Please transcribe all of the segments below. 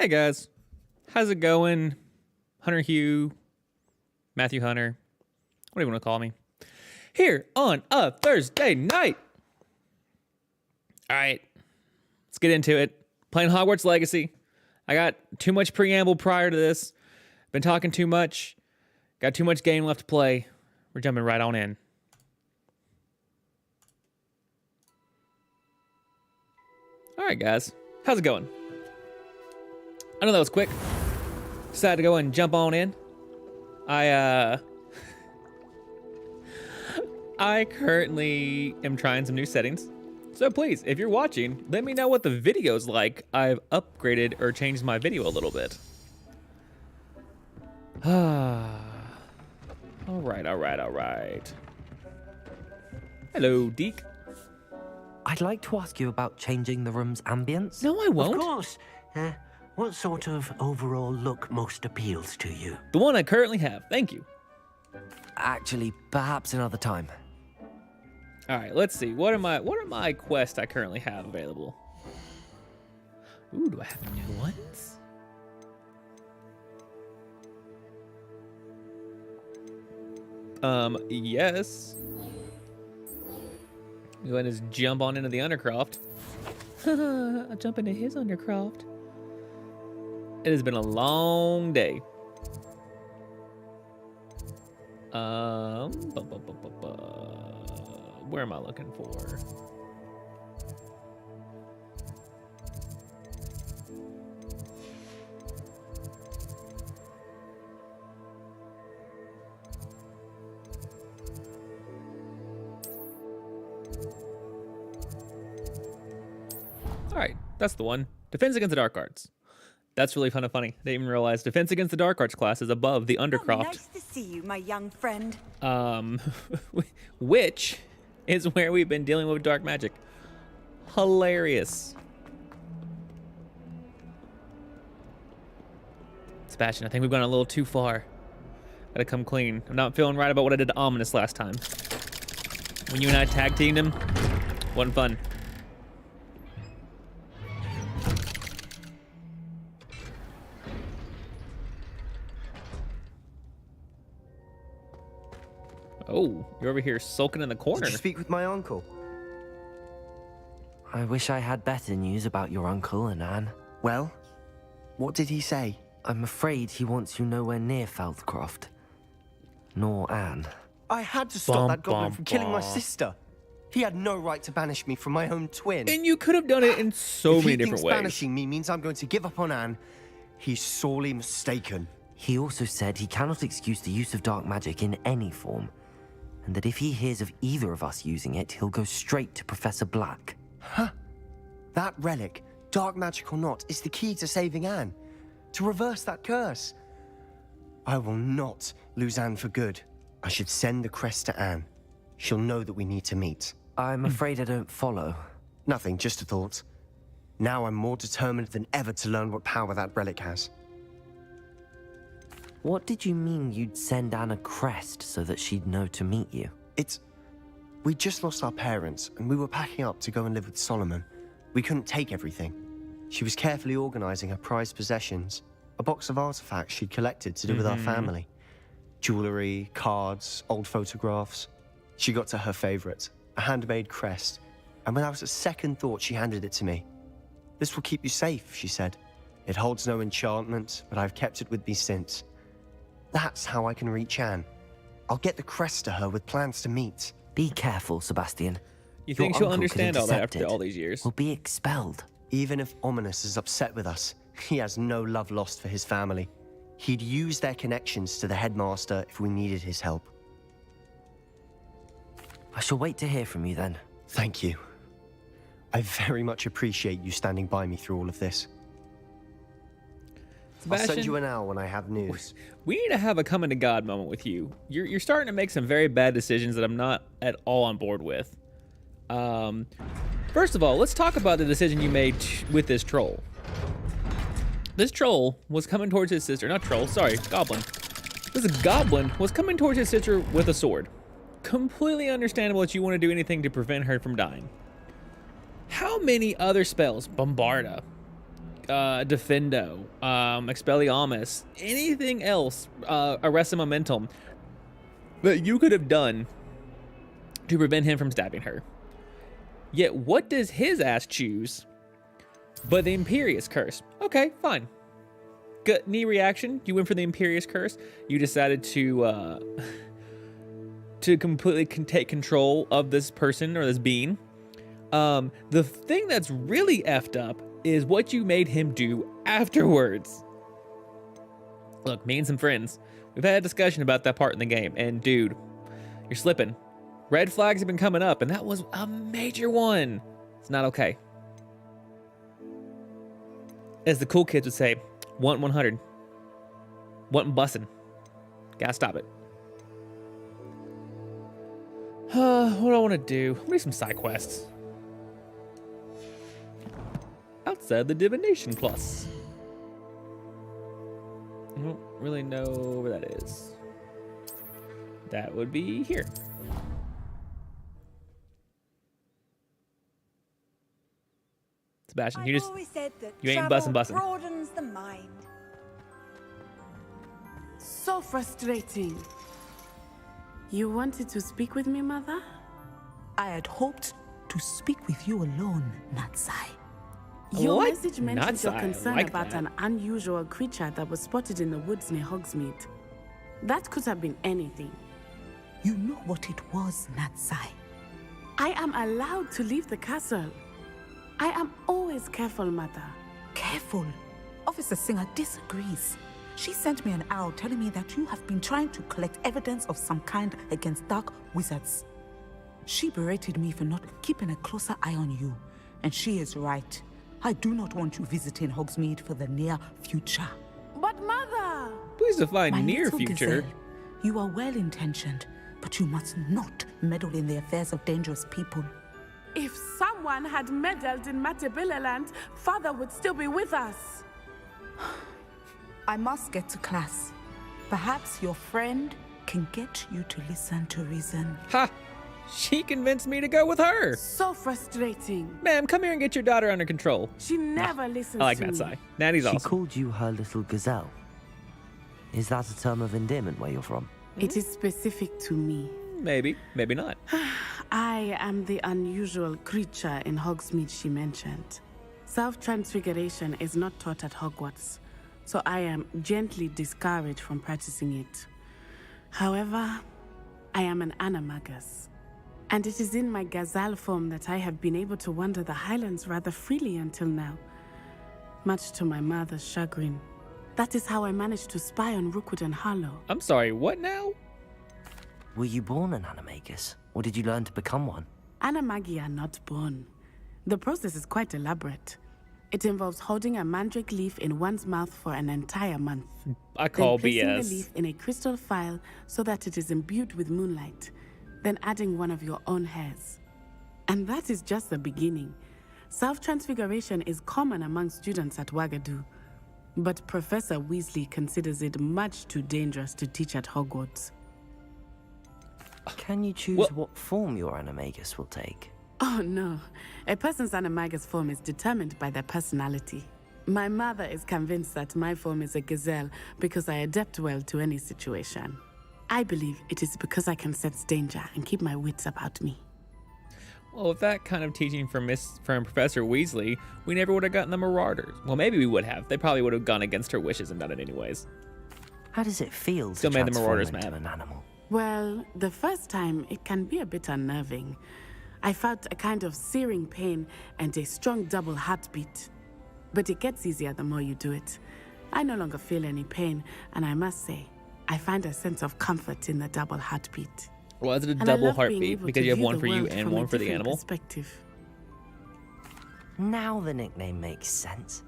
Hey guys, how's it going? Hunter Hugh, Matthew Hunter, what do you want to call me? Here on a Thursday night. All right, let's get into it. Playing Hogwarts Legacy. I got too much preamble prior to this. Been talking too much. Got too much game left to play. We're jumping right on in. All right, guys, how's it going? I know that was quick. Decided to go and jump on in. I currently am trying some new settings. So please, if you're watching, let me know what the video's like. I've upgraded or changed my video a little bit. All right. Hello, Deke. I'd like to ask you about changing the room's ambience. No, I won't. Of course. What sort of overall look most appeals to you? The one I currently have. Thank you. Actually, perhaps another time. All right, let's see. What are my quests I currently have available? Ooh, do I have new ones? Yes. Go ahead and just jump on into the Undercroft. I'll jump into his Undercroft. It has been a long day. Where am I looking for? All right, that's the one. Defense against the Dark Arts. That's really kind of funny. I didn't even realize Defense against the Dark Arts class is above the Undercroft. Oh, nice to see you, my young friend. Which is where we've been dealing with dark magic. Hilarious. Sebastian, I think we've gone a little too far. Gotta come clean. I'm not feeling right about what I did to Ominous last time. When you and I tag teamed him, wasn't fun. Oh, you're over here sulking in the corner. Did you speak with my uncle? I wish I had better news about your uncle and Anne. Well, what did he say? I'm afraid he wants you nowhere near Feldcroft. Nor Anne. I had to stop that goblin from killing my sister. He had no right to banish me from my own twin. And you could have done it in so many different If he thinks ways. banishing me means I'm going to give up on Anne, he's sorely mistaken. He also said he cannot excuse the use of dark magic in any form, and that if he hears of either of us using it, he'll go straight to Professor Black. Huh? That relic, dark magic or not, is the key to saving Anne. To reverse that curse. I will not lose Anne for good. I should send the crest to Anne. She'll know that we need to meet. I'm afraid I don't follow. Nothing, just a thought. Now I'm more determined than ever to learn what power that relic has. What did you mean you'd send Anne a crest so that she'd know to meet you? We just lost our parents, and we were packing up to go and live with Solomon. We couldn't take everything. She was carefully organizing her prized possessions, a box of artifacts she'd collected to do with our family. Jewelry, cards, old photographs. She got to her favorite, a handmade crest, and without a second thought, she handed it to me. This will keep you safe, she said. It holds no enchantment, but I've kept it with me since. That's how I can reach Anne. I'll get the crest to her with plans to meet. Be careful, Sebastian. You think Your she'll uncle understand could all that intercept after it. all these years? Will be expelled. Even if Ominous is upset with us, he has no love lost for his family. He'd use their connections to the headmaster if we needed his help. I shall wait to hear from you then. Thank you. I very much appreciate you standing by me through all of this. I'll send you an owl when I have news. We need to have a coming to God moment with you. You're starting to make some very bad decisions that I'm not at all on board with. First of all, let's talk about the decision you made with this troll. This troll was coming towards his sister. Not troll, sorry, goblin. This goblin was coming towards his sister with a sword. Completely understandable that you want to do anything to prevent her from dying. How many other spells? Bombarda. Defendo, Expelliarmus, anything else, Arrest Momentum that you could have done to prevent him from stabbing her. Yet what does his ass choose but the Imperious Curse? Okay, fine. Good knee reaction. You went for the Imperious Curse. You decided to completely take control of this person or this being. The thing that's really effed up is what you made him do afterwards. Look, me and some friends, we've had a discussion about that part in the game, and dude, you're slipping. Red flags have been coming up, and that was a major one. It's not okay. As the cool kids would say, want 100. Want bussin'. Gotta stop it. What do I want to do? Maybe some side quests. Outside the Divination Plus. I don't really know where that is. That would be here. Sebastian, I've always said that you ain't travel bussin'. broadens the mind. So frustrating. You wanted to speak with me, Mother? I had hoped to speak with you alone, Natsai. Your What? message mentions your Natsai, I concern like about that. an unusual creature that was spotted in the woods near Hogsmeade. That could have been anything. You know what it was, Natsai. I am allowed to leave the castle. I am always careful, Mother. Careful. Officer Singer disagrees. She sent me an owl telling me that you have been trying to collect evidence of some kind against dark wizards. She berated me for not keeping a closer eye on you. And she is right. I do not want you visiting Hogsmeade for the near future. But Mother! Please define My near little future. gazelle, you are well-intentioned, but you must not meddle in the affairs of dangerous people. If someone had meddled in Matabeleland, Father would still be with us. I must get to class. Perhaps your friend can get you to listen to reason. Ha! She convinced me to go with her. So frustrating. Ma'am, come here and get your daughter under control. She never listens I like to that me. side. Natty's She awesome. called you her little gazelle. Is that a term of endearment where you're from? It is specific to me. Maybe, maybe not. I am the unusual creature in Hogsmeade she mentioned. Self-transfiguration is not taught at Hogwarts, so I am gently discouraged from practicing it. However, I am an animagus, and it is in my gazelle form that I have been able to wander the Highlands rather freely until now, much to my mother's chagrin. That is how I managed to spy on Rookwood and Harlow. I'm sorry, what now? Were you born an animagus, or did you learn to become one? Animagi are not born. The process is quite elaborate. It involves holding a mandrake leaf in one's mouth for an entire month. I call then placing BS. the leaf in a crystal phial so that it is imbued with moonlight, then adding one of your own hairs. And that is just the beginning. Self-transfiguration is common among students at Wagadu, but Professor Weasley considers it much too dangerous to teach at Hogwarts. Can you choose What? what form your animagus will take? Oh no, a person's animagus form is determined by their personality. My mother is convinced that my form is a gazelle because I adapt well to any situation. I believe it is because I can sense danger and keep my wits about me. Well, with that kind of teaching from Professor Weasley, we never would have gotten the Marauders. Well, maybe we would have. They probably would have gone against her wishes and done it anyways. How does it feel Still to made the transform Marauders into mad. an animal? Well, the first time it can be a bit unnerving. I felt a kind of searing pain and a strong double heartbeat. But it gets easier the more you do it. I no longer feel any pain, and I must say, I find a sense of comfort in the double heartbeat. Well, is it a And I double love being heartbeat able because to you have view one the for you world and from a one for the different animal? Perspective. Now the nickname makes sense.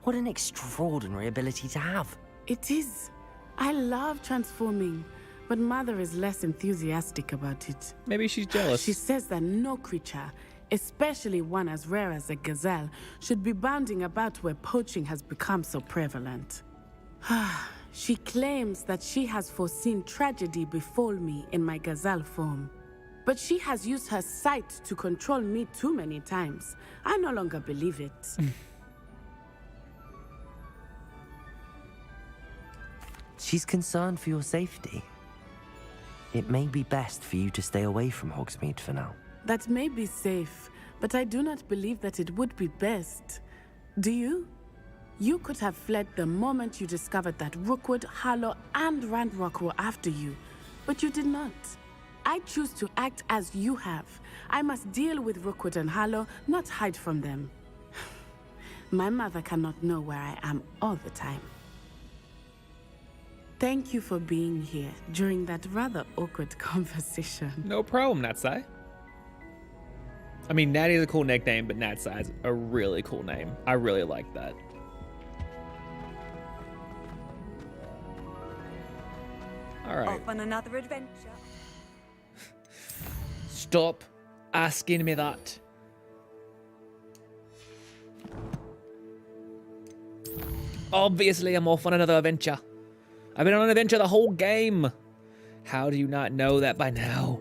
What an extraordinary ability to have. It is. I love transforming, but Mother is less enthusiastic about it. Maybe she's jealous. She says that no creature, especially one as rare as a gazelle, should be bounding about where poaching has become so prevalent. She claims that she has foreseen tragedy befall me in my gazelle form. But she has used her sight to control me too many times. I no longer believe it. She's concerned for your safety. It may be best for you to stay away from Hogsmeade for now. That may be safe, but I do not believe that it would be best. Do you? You could have fled the moment you discovered that Rookwood, Harlow, and Randrock were after you, but you did not. I choose to act as you have. I must deal with Rookwood and Harlow, not hide from them. My mother cannot know where I am all the time. Thank you for being here during that rather awkward conversation. No problem, Natsai. I mean, Natty is a cool nickname, but Natsai is a really cool name. I really like that. All right. Off on another adventure. Stop asking me that. Obviously, I'm off on another adventure. I've been on an adventure the whole game. How do you not know that by now?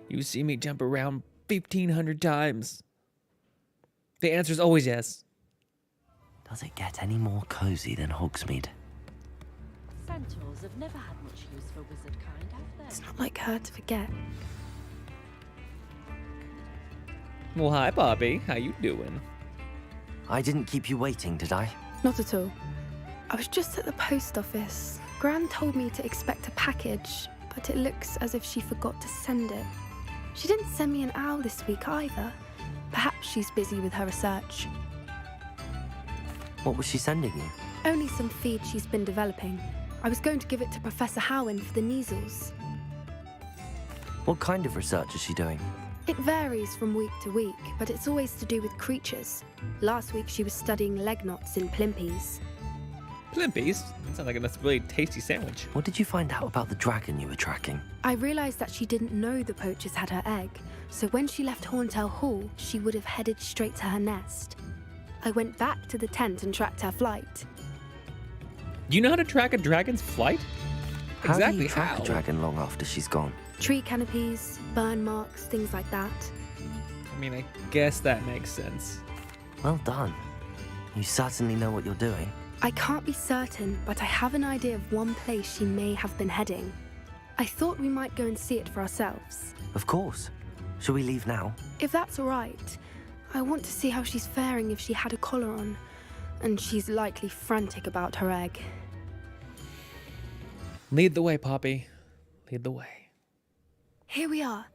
You see me jump around 1,500 times. The answer is always yes. Does it get any more cozy than Hogsmeade? Centaurs have never had much use for wizard kind, have they? It's not like her to forget. Well, hi, Bobby. How you doing? I didn't keep you waiting, did I? Not at all. I was just at the post office. Gran told me to expect a package, but it looks as if she forgot to send it. She didn't send me an owl this week either. Perhaps she's busy with her research. What was she sending you? Only some feed she's been developing. I was going to give it to Professor Howin for the measles. What kind of research is she doing? It varies from week to week, but it's always to do with creatures. Last week she was studying leg knots in plimpies. Plimpies? That sounds like a really tasty sandwich. What did you find out about the dragon you were tracking? I realised that she didn't know the poachers had her egg, so when she left Horntail Hall, she would have headed straight to her nest. I went back to the tent and tracked her flight. Do you know how to track a dragon's flight? How do Exactly you track how? a dragon long after she's gone? Tree canopies, burn marks, things like that. I mean, I guess that makes sense. Well done. You certainly know what you're doing. I can't be certain, but I have an idea of one place she may have been heading. I thought we might go and see it for ourselves. Of course. Shall we leave now? If that's all right. I want to see how she's faring if she had a collar on. And she's likely frantic about her egg. Lead the way, Poppy. Lead the way. Here we are.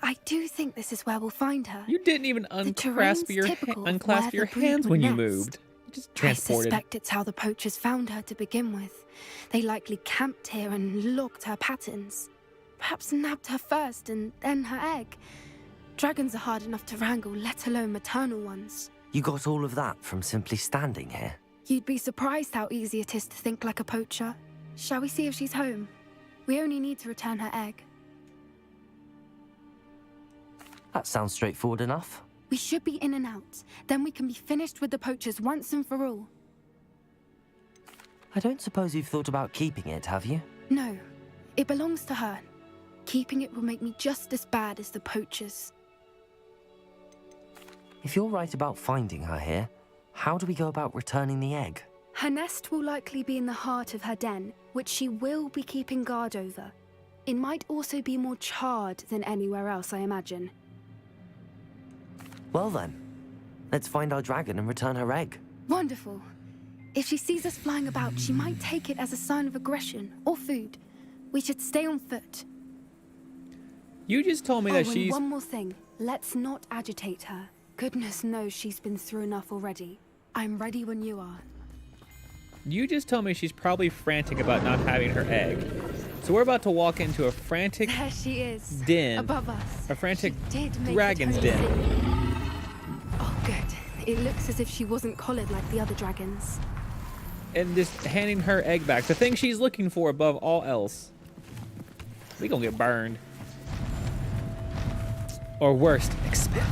I do think this is where we'll find her. You didn't even terrain's unclasp your, typical of unclasp where your the breed hands would when you nest. moved. You just I transported. suspect it's how the poachers found her to begin with. They likely camped here and logged her patterns. Perhaps nabbed her first and then her egg. Dragons are hard enough to wrangle, let alone maternal ones. You got all of that from simply standing here? You'd be surprised how easy it is to think like a poacher. Shall we see if she's home? We only need to return her egg. That sounds straightforward enough. We should be in and out. Then we can be finished with the poachers once and for all. I don't suppose you've thought about keeping it, have you? No, it belongs to her. Keeping it will make me just as bad as the poachers. If you're right about finding her here, how do we go about returning the egg? Her nest will likely be in the heart of her den, which she will be keeping guard over. It might also be more charred than anywhere else, I imagine. Well then, let's find our dragon and return her egg. Wonderful. If she sees us flying about, she might take it as a sign of aggression or food. We should stay on foot. You just told me that and she's... one more thing. Let's not agitate her. Goodness knows she's been through enough already. I'm ready when you are. You just told me she's probably frantic about not having her egg. So we're about to walk into a frantic There she is. den. Above us. A frantic She did make dragon's it den. home safe. Oh, good. It looks as if she wasn't collared like the other dragons. And just handing her egg back. The thing she's looking for above all else. We gonna get burned. Or worst, expelled.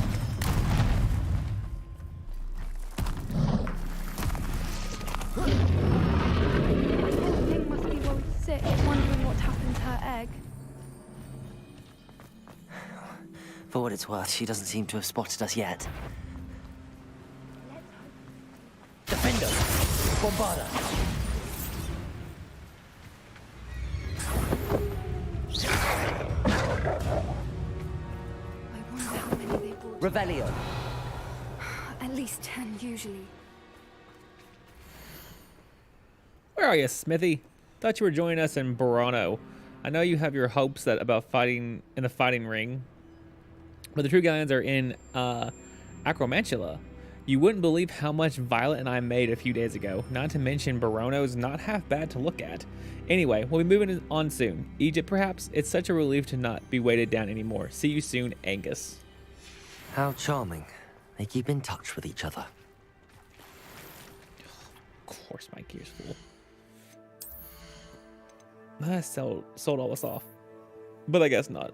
Thing must be well sick, wondering what happened to her egg. For what it's worth, she doesn't seem to have spotted us yet. Defender! Bombarda! Revelio. At least 10 usually. Where are you, Smithy? Thought you were joining us in Burano. I know you have your hopes about fighting in the fighting ring, but the true guys are in Acromantula. You wouldn't believe how much Violet and I made a few days ago. Not to mention Burano's not half bad to look at. Anyway, we'll be moving on soon. Egypt, perhaps? It's such a relief to not be weighted down anymore. See you soon, Angus. How charming. They keep in touch with each other. Of course my gear's full. I sold all this off. But I guess not.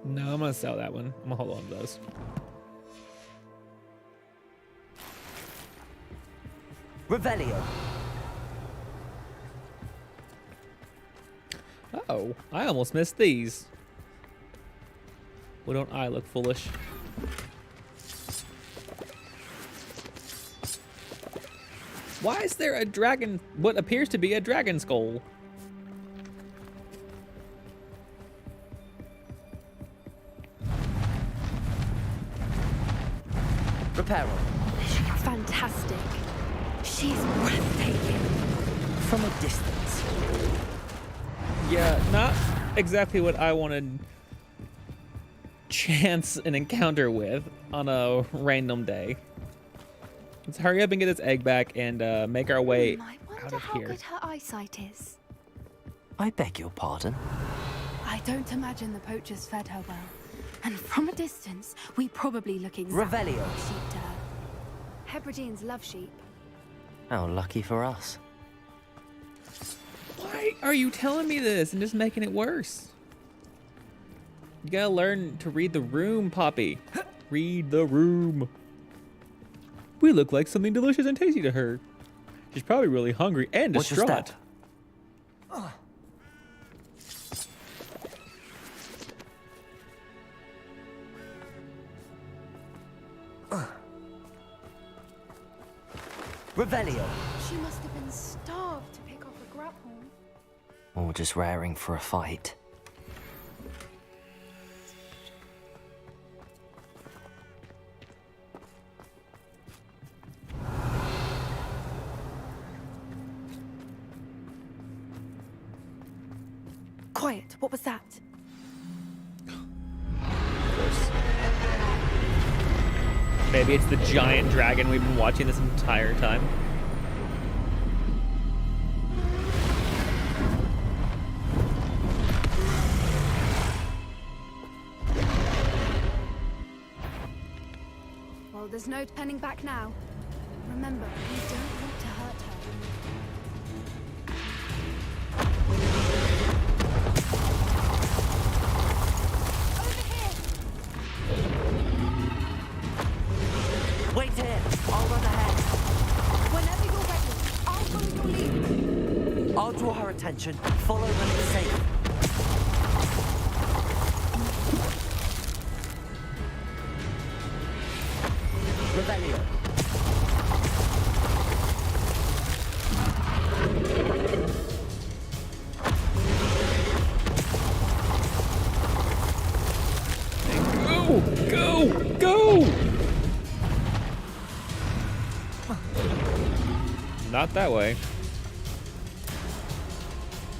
No, I'm gonna sell that one. I'm gonna hold on to those. Revelio. Oh, I almost missed these. Well, don't I look foolish? Why is there a dragon, what appears to be a dragon skull? Reparo. Fantastic. She's breathtaking. From a distance. Yeah, not exactly what I wanted chance an encounter with on a random day. Let's hurry up and get this egg back and make our way I out wonder of how here. good her eyesight is. I beg your pardon. I don't imagine the poachers fed her well. And from a distance, we probably look exactly Revelio. like sheep to her. Hebrideans love sheep. How lucky for us. Why are you telling me this and just making it worse? You gotta learn to read the room, Poppy. Read the room. We look like something delicious and tasty to her. She's probably really hungry and What's your distraught. step? Revelio. She must have been starved to pick up a grapple. Or just raring for a fight. Quiet, what was that? Maybe it's the giant dragon we've been watching this entire time. Well, there's no turning back now. Remember, we don't want to hurt her. Over here! Wait here. I'll run ahead. Whenever you're ready, I'll follow your lead. I'll draw her attention. Follow when it's safe. Revelio. Go! Go! Go! Not that way.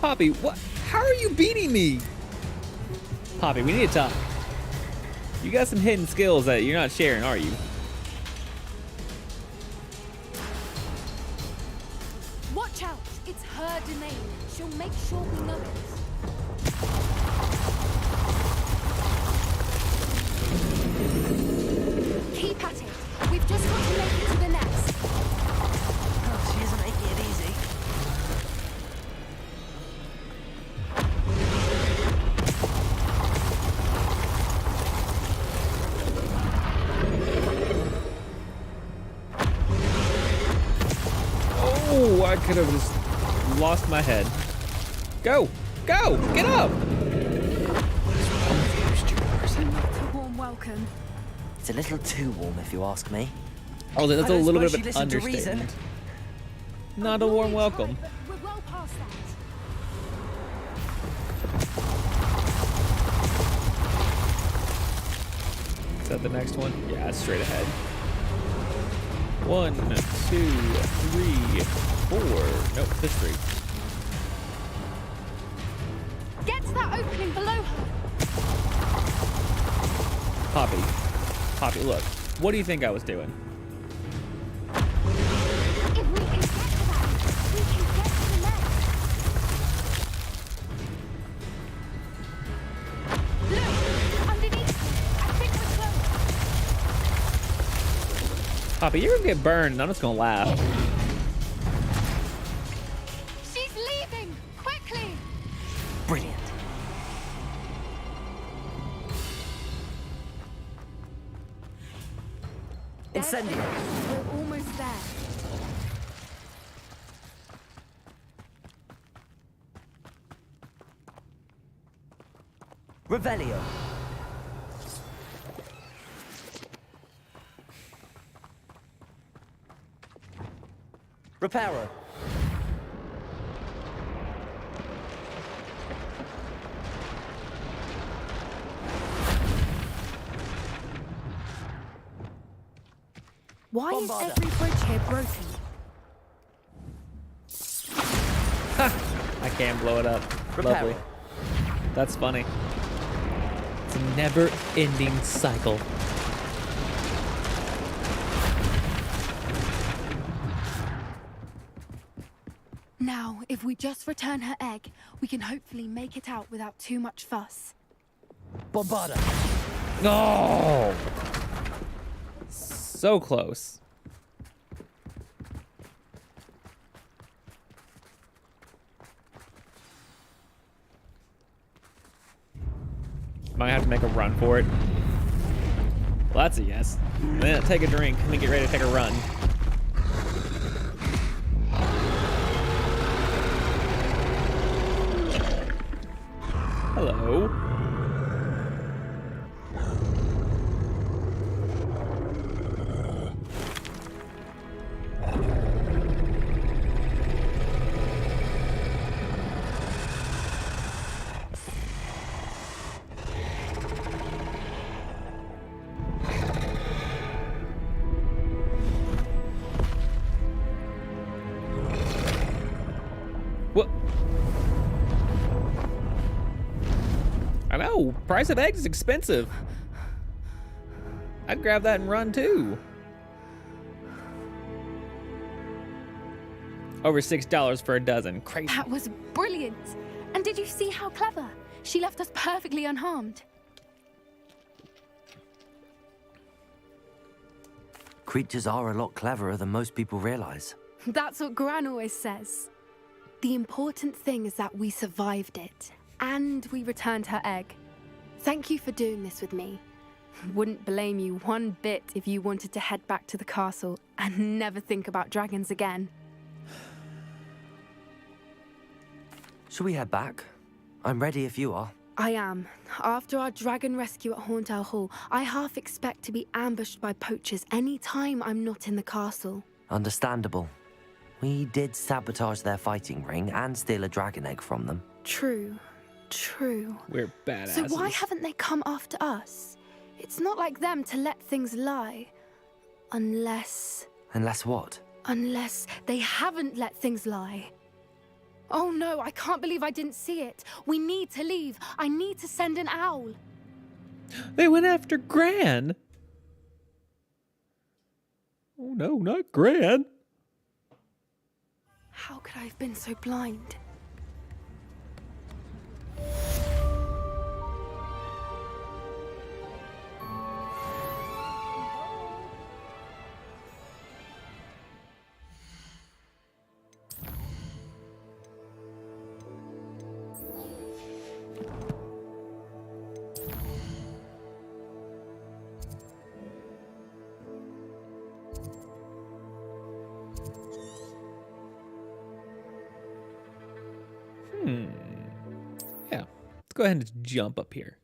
Poppy, what? How are you beating me? Poppy, we need to talk. You got some hidden skills that you're not sharing, are you? Watch out! It's her domain. She'll make sure we know it. Keep at it. We've just got to make it to the nest. Oh, she isn't making it easy. Oh, I could have just lost my head. Go! Go! Get up! Not a warm welcome. It's a little too warm, if you ask me. Oh, that's I a don't little bit suppose of she an listened to reason. understatement. Not a warm welcome. We're well past that. Is that the next one? Yeah, it's straight ahead. 1, 2, 3, 4. Nope, this 3. Get to that opening below her. Poppy. Poppy, look. What do you think I was doing? If we can get to that, we can get to the next. Look, underneath. I think we're close. Poppy, you're gonna get burned, and I'm just gonna laugh. She's leaving. Quickly. Brilliant. Incendio. We're almost there. Revelio. Reparo. Why Bombarda. is every bridge here broken? I can't blow it up. Lovely. Reparo. That's funny. It's a never-ending cycle. Now, if we just return her egg, we can hopefully make it out without too much fuss. Bombarda. No! So close. Am I gonna have to make a run for it? Well, that's a yes. Then take a drink and then get ready to take a run. Hello. What? I know, price of eggs is expensive. I'd grab that and run too. Over $6 for a dozen. Crazy. That was brilliant. And did you see how clever? She left us perfectly unharmed. Creatures are a lot cleverer than most people realize. That's what Gran always says. The important thing is that we survived it, and we returned her egg. Thank you for doing this with me. Wouldn't blame you one bit if you wanted to head back to the castle and never think about dragons again. Shall we head back? I'm ready if you are. I am. After our dragon rescue at Hauntel Hall, I half expect to be ambushed by poachers any time I'm not in the castle. Understandable. We did sabotage their fighting ring and steal a dragon egg from them. True. True. We're badasses. So why haven't they come after us? It's not like them to let things lie. Unless Unless what? they haven't let things lie. Oh no, I can't believe I didn't see it. We need to leave. I need to send an owl. They went after Gran. Oh no, not Gran. How could I have been so blind? go ahead and just jump up here.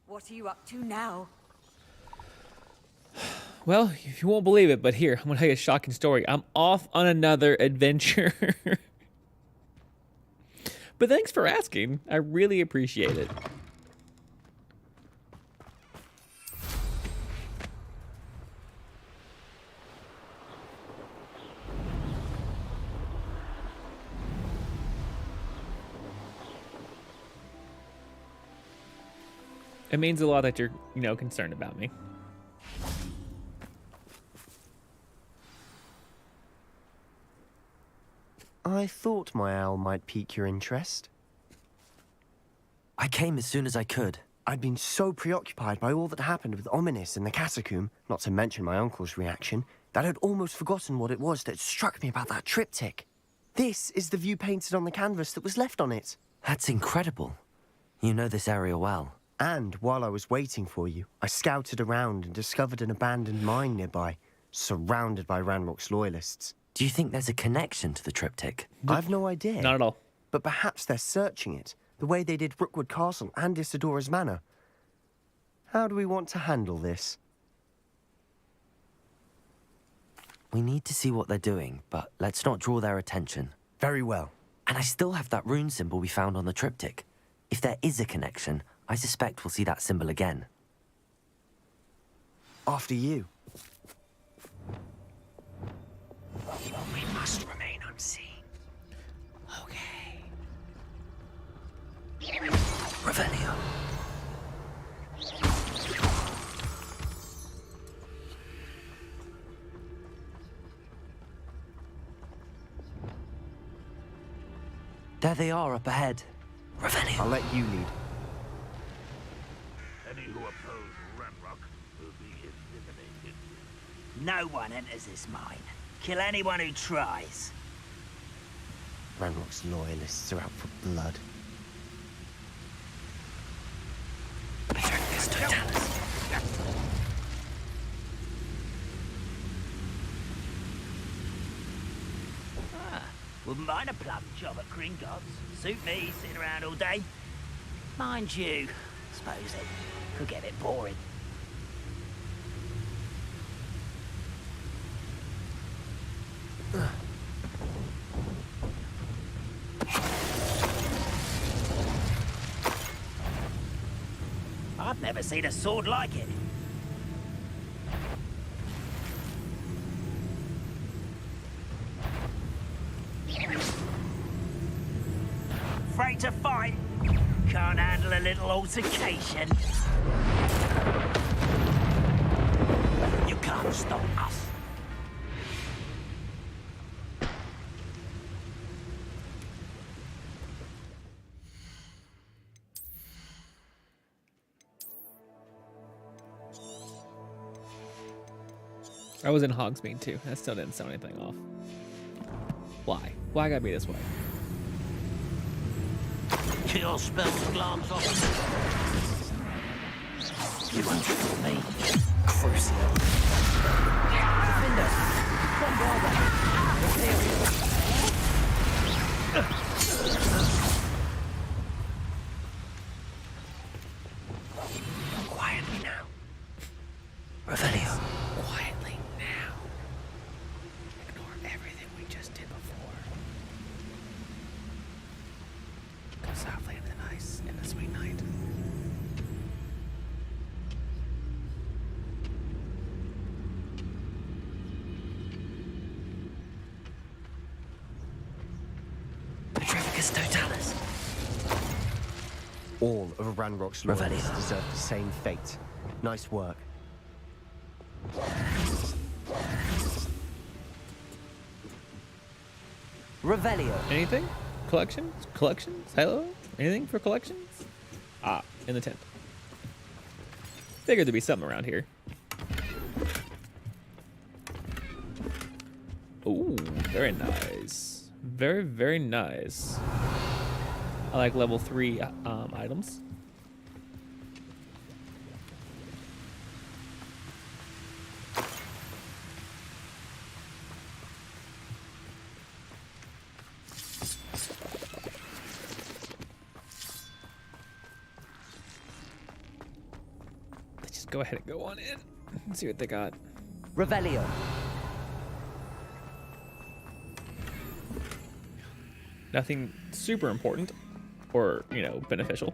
What are you up to now? Well, you won't believe it, but here, I'm going to tell you a shocking story. I'm off on another adventure. But thanks for asking. I really appreciate it. It means a lot that you're, concerned about me. I thought my owl might pique your interest. I came as soon as I could. I'd been so preoccupied by all that happened with Ominis in the catacomb, not to mention my uncle's reaction, that I'd almost forgotten what it was that struck me about that triptych. This is the view painted on the canvas that was left on it. That's incredible. You know this area well. And while I was waiting for you, I scouted around and discovered an abandoned mine nearby, surrounded by Ranrock's loyalists. Do you think there's a connection to the triptych? I've no idea. Not at all. But perhaps they're searching it, the way they did Rookwood Castle and Isidora's Manor. How do we want to handle this? We need to see what they're doing, but let's not draw their attention. Very well. And I still have that rune symbol we found on the triptych. If there is a connection, I suspect we'll see that symbol again. After you. We must remain unseen. Okay. Revelio. There they are up ahead. Revelio. I'll let you lead. Any who oppose Ranrock will be eliminated. No one enters this mine. Kill anyone who tries. Ranrock's loyalists are out for blood. Wouldn't mind a plum job at Gringotts. Suit me, sitting around all day. Mind you, suppose it could get a bit boring. I've never seen a sword like it. Afraid to fight? Can't handle a little altercation? You can't stop us. I was in Hogsmeade too. That still didn't sound anything off. Why? Why gotta be this way? Your spells glance off. You won't fool me. Crucial. Defender, come quietly now. Revelio. Quietly now. Ignore everything we just did before. Go softly into the nice, in the sweet night. Petrificus totalis. All of Ranrock's loyalists Revelio. deserve the same fate. Nice work. Revelio. Anything? Collections? Collections? Hello? Anything for collections? Ah, in the tent. Figured there'd be something around here. Ooh, very nice. Very, very nice. I like level 3 items. go ahead and go on in and see what they got. Revelio. Nothing super important or, you know, beneficial.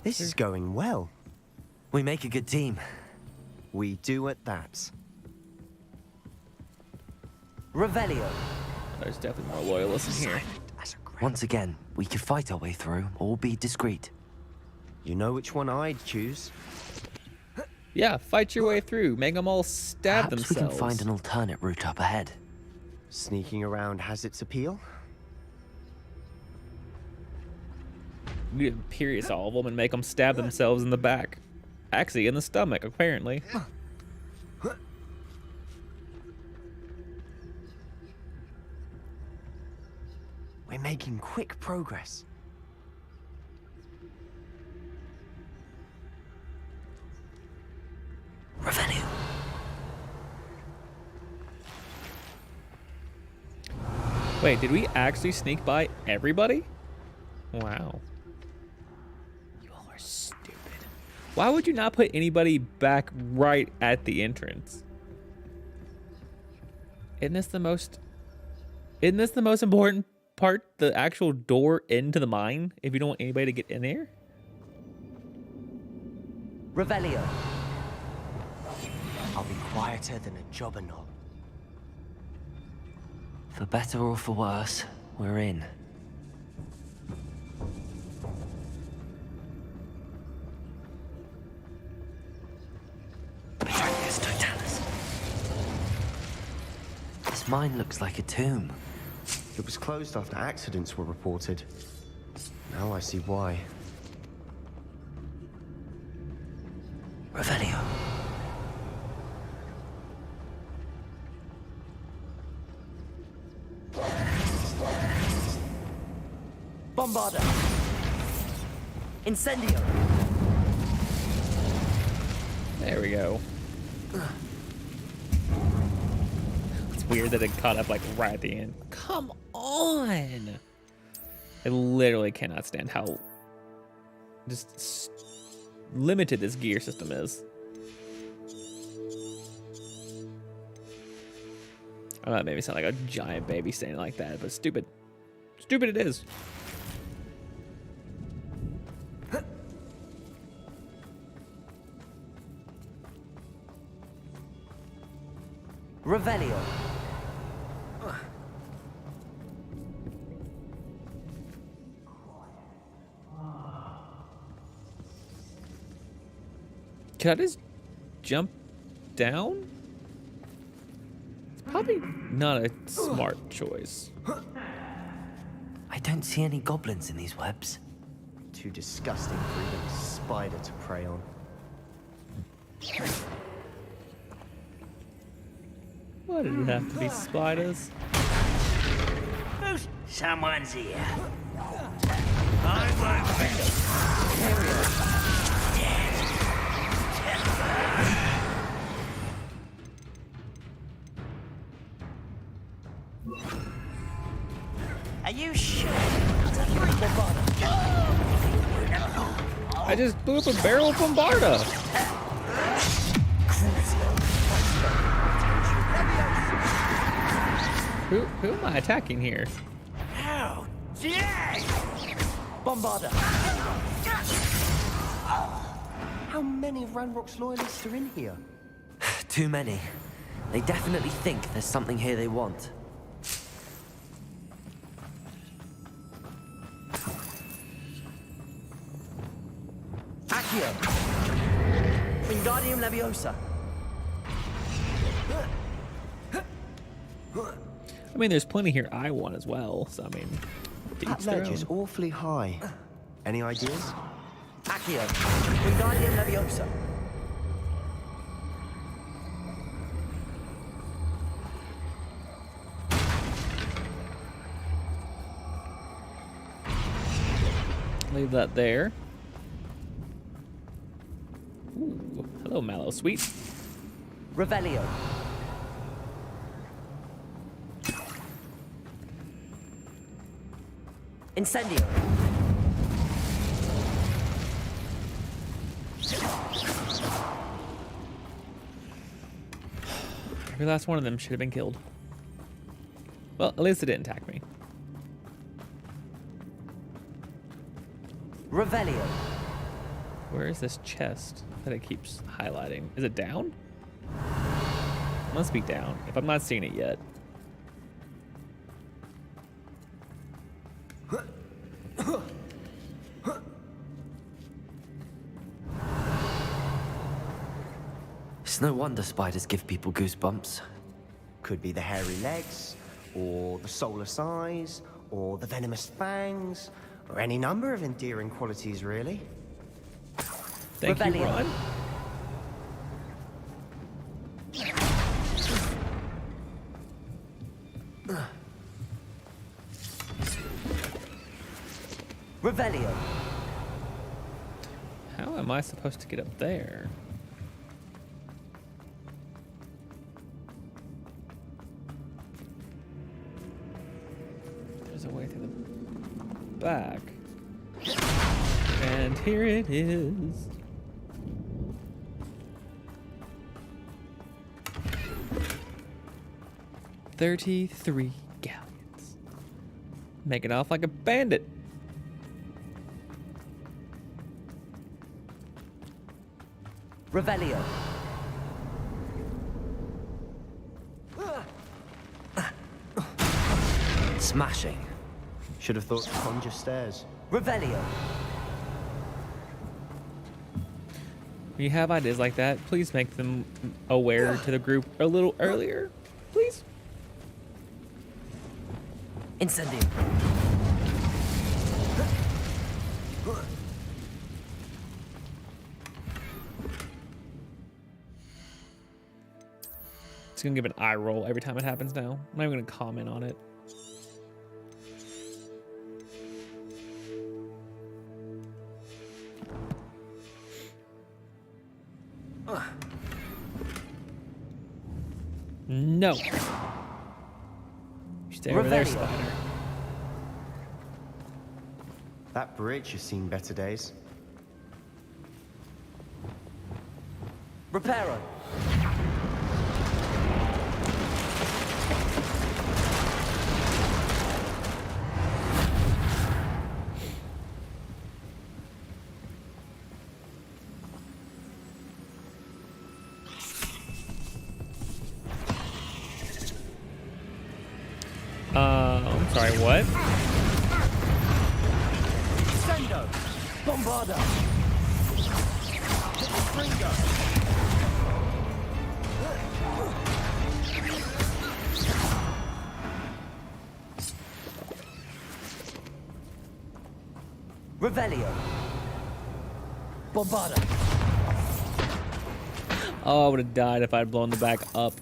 This is going well. We make a good team. We do at that. Revelio. There's definitely more loyalists in here. Once again, we could fight our way through or be discreet. You know which one I'd choose? Yeah, fight your way through. Make them all stab Perhaps themselves. we can find an alternate route up ahead. Sneaking around has its appeal. We could pierce all of them and make them stab themselves in the back. Actually, in the stomach, apparently. We're making quick progress. Revelio. Wait, did we actually sneak by everybody? Wow. You all are stupid. Why would you not put anybody back right at the entrance? Isn't this the most important part? The actual door into the mine? If you don't want anybody to get in there? Revelio. I'll be quieter than a jobberknoll. For better or for worse, we're in. Petronius Totalis. This mine looks like a tomb. It was closed after accidents were reported. Now I see why. Revelio. Bombarda. Incendio. There we go. It's weird that it caught up like right at the end. Come on! I literally cannot stand how just limited this gear system is. I know that made me sound like a giant baby saying it like that, but stupid. Stupid it is. Revelio. Can I just jump down? It's probably not a smart choice. I don't see any goblins in these webs. Too disgusting for even a spider to prey on. Why did it have to be spiders? Someone's here. Are you sure? I just blew up a barrel of Bombarda. Who am I attacking here? How dare Bombarda. How many Ranrock's loyalists are in here? Too many. They definitely think there's something here they want. Accio. Wingardium Leviosa. I mean, there's plenty here I want as well, so I mean, to That each their ledge is own. awfully high. Any ideas? Accio. Wingardium Leviosa. Leave that there. Ooh, hello, Mallow Sweet. Revelio. Incendio. Every last one of them should have been killed. Well, at least it didn't attack me. Revelio. Where is this chest that it keeps highlighting? Is it down? Must be down, if I'm not seeing it yet. It's no wonder spiders give people goosebumps. Could be the hairy legs, or the soulless eyes, or the venomous fangs, or any number of endearing qualities, really. Thank you, Rebellion. Ron. Revelio. How am I supposed to get up there? There's a way through the back. And here it is. $33 galleons. Making off like a bandit. Revelio. Smashing. Should have thought to conjure stairs. Revelio. When you have ideas like that, please make them aware to the group a little earlier, please. Incendio. It's gonna give an eye roll every time it happens now. I'm not even gonna comment on it. No. You stay over there, Revelio. spider. That bridge has seen better days. Reparo. I'm sorry, what? Sendo. Bombarda. Revelio. Bombarda. Oh, I would have died if I'd blown the back up.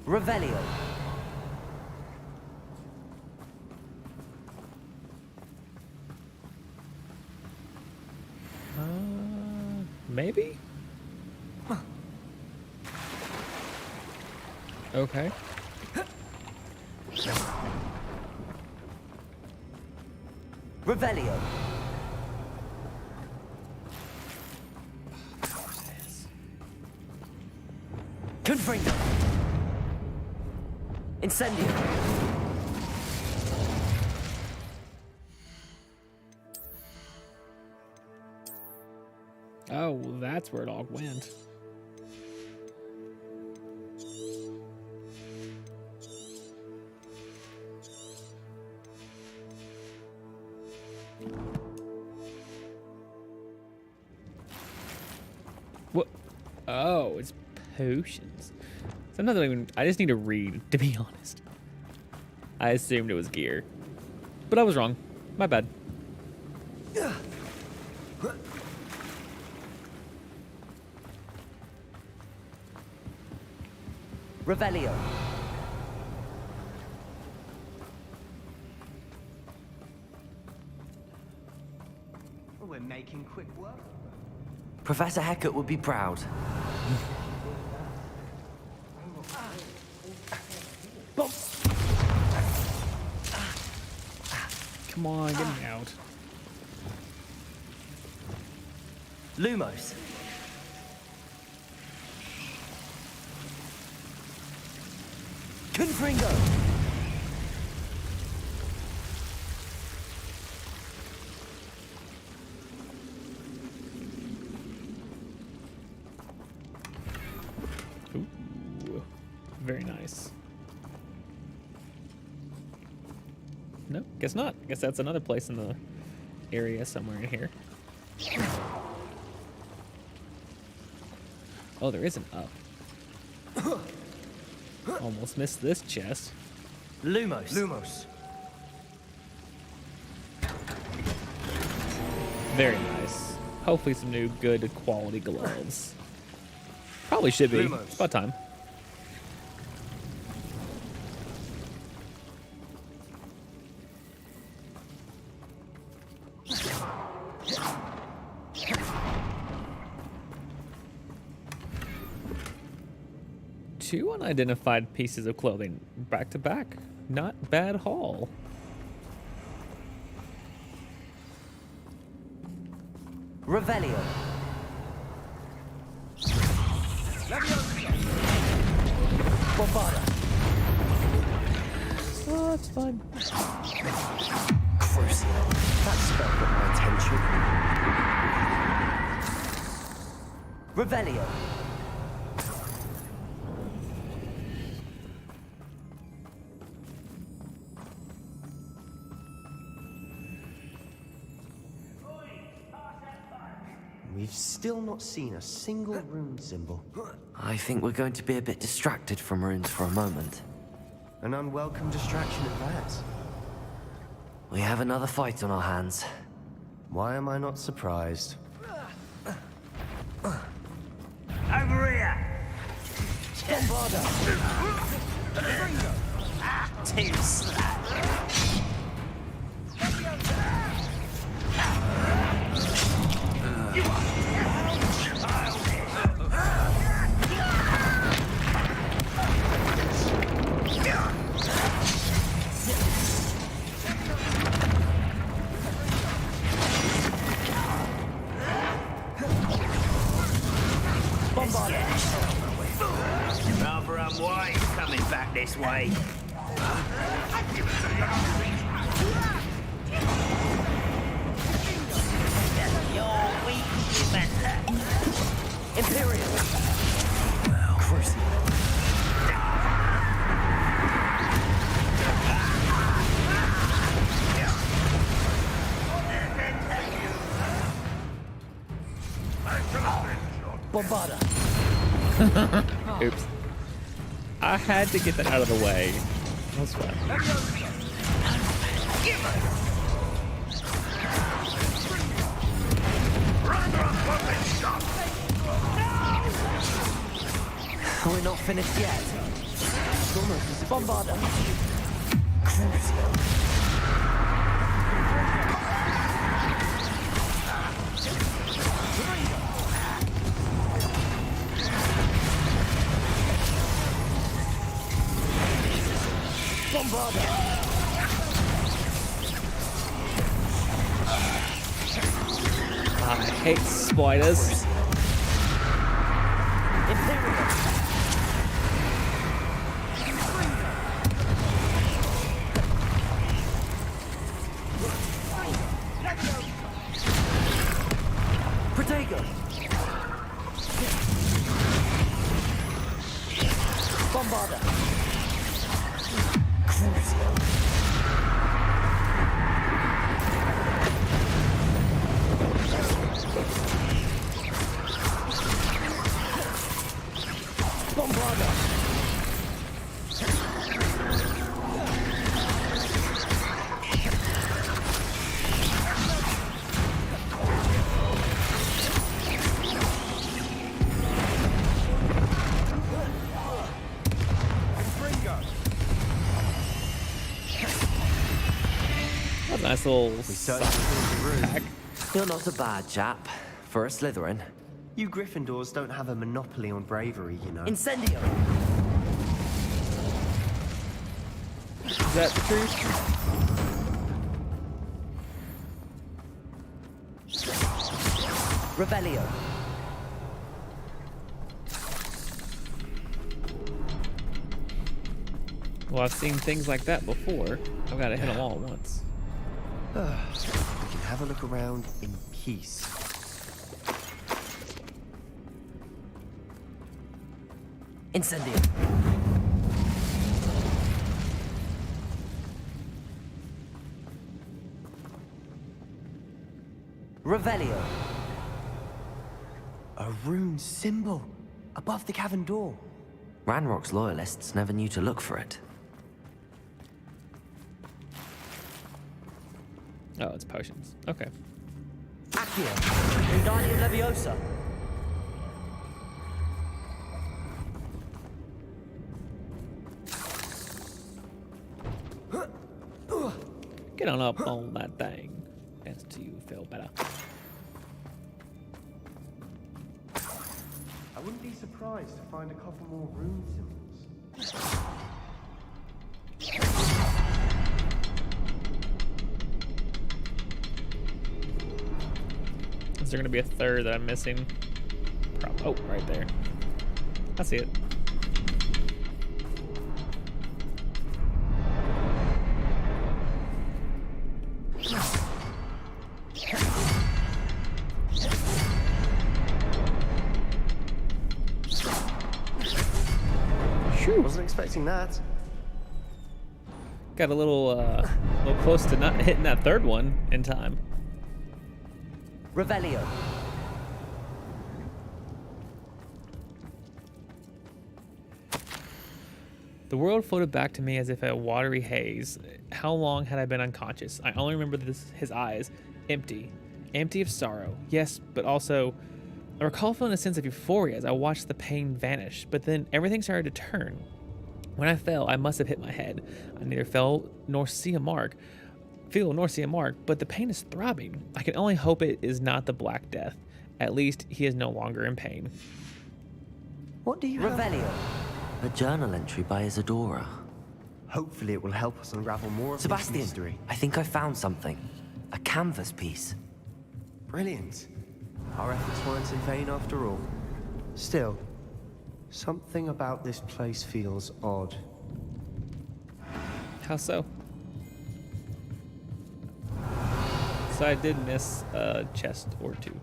Revelio. Maybe? Okay. Revelio. Confringo. Incendio. Oh, that's where it all went. What? Oh, it's potions. So I'm not even. I just need to read, to be honest. I assumed it was gear, but I was wrong. My bad. Revelio. We're making quick work. Professor Hecat would be proud. Come on, get me out. Lumos. Confringo. Ooh, very nice. No, guess not. Guess that's another place in the area somewhere in here. Oh, there is an up. Almost missed this chest. Lumos. Lumos. Very nice. Hopefully some new good quality gloves. Probably should be. Lumos. It's about time. Two unidentified pieces of clothing back to back. Not bad haul. Revelio. Bombarda. Oh, it's fine. Crucial. That spell got my attention. Revelio. We've still not seen a single rune symbol. I think we're going to be a bit distracted from runes for a moment. An unwelcome distraction at that. We have another fight on our hands. Why am I not surprised? Over here! Bombarda. Too slow. Rather unwise coming back this way. You're weak, defender. Imperial. Crucial. Bombarda. Oops. I had to get that out of the way. That's fine. We're not finished yet. Bombarda. Bombarda. I hate spiders. Imperial. Protego. Bombarda. Bombarda. That's a nice little We certainly pulled the rune. pack. You're not a bad chap for a Slytherin. You Gryffindors don't have a monopoly on bravery, you know. Incendio! Is that the truth? Revelio. Well, I've seen things like that before. I've got to hit them all at once. We can have a look around in peace. Incendio. Revelio. A rune symbol above the cavern door. Ranrock's loyalists never knew to look for it. Oh, it's potions. Okay. Accio. Wingardium Leviosa. Get on up on that thing. Dance till you feel better. I wouldn't be surprised to find a couple more rune symbols. Is there going to be a third that I'm missing? Oh, right there. I see it. Wasn't expecting that. Got a little close to not hitting that third one in time. Revelio. The world floated back to me as if a watery haze. How long had I been unconscious? I only remember his eyes, empty of sorrow. Yes, but also I recall feeling a sense of euphoria as I watched the pain vanish, but then everything started to turn. When I fell, I must have hit my head. I neither fell nor see a mark, but the pain is throbbing. I can only hope it is not the Black Death. At least he is no longer in pain. What do you Revelio. have? A journal entry by Isadora. Hopefully it will help us unravel more of Sebastian, this mystery. I think I found something. A canvas piece. Brilliant. Our efforts weren't in vain after all. Still, something about this place feels odd. How so? So I did miss a chest or two.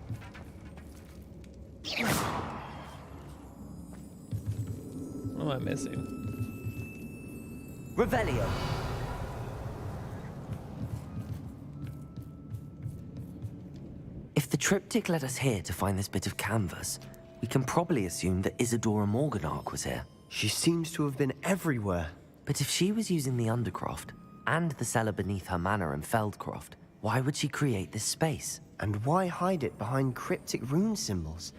What am I missing? Revelio. If the triptych led us here to find this bit of canvas, we can probably assume that Isadora Morganark was here. She seems to have been everywhere. But if she was using the Undercroft and the cellar beneath her manor in Feldcroft, why would she create this space? And why hide it behind cryptic rune symbols?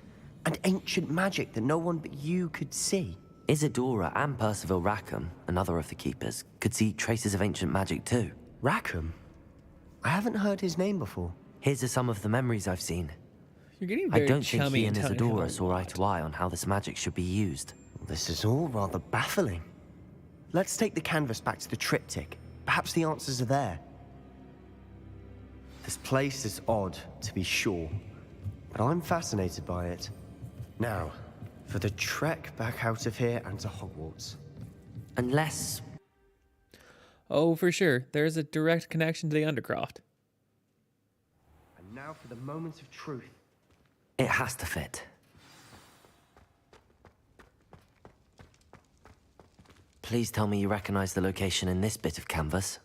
And ancient magic that no one but you could see? Isadora and Percival Rackham, another of the keepers, could see traces of ancient magic too. Rackham? I haven't heard his name before. Here's are some of the memories I've seen. You're getting I very don't think chummy he and telling him Isadora a saw eye lot. to eye on how this magic should be used. This is all rather baffling. Let's take the canvas back to the triptych. Perhaps the answers are there. This place is odd, to be sure, but I'm fascinated by it. Now, for the trek back out of here and to Hogwarts. Unless... Oh, for sure. There's a direct connection to the Undercroft. And now for the moment of truth. it has to fit. Please tell me you recognize the location in this bit of canvas.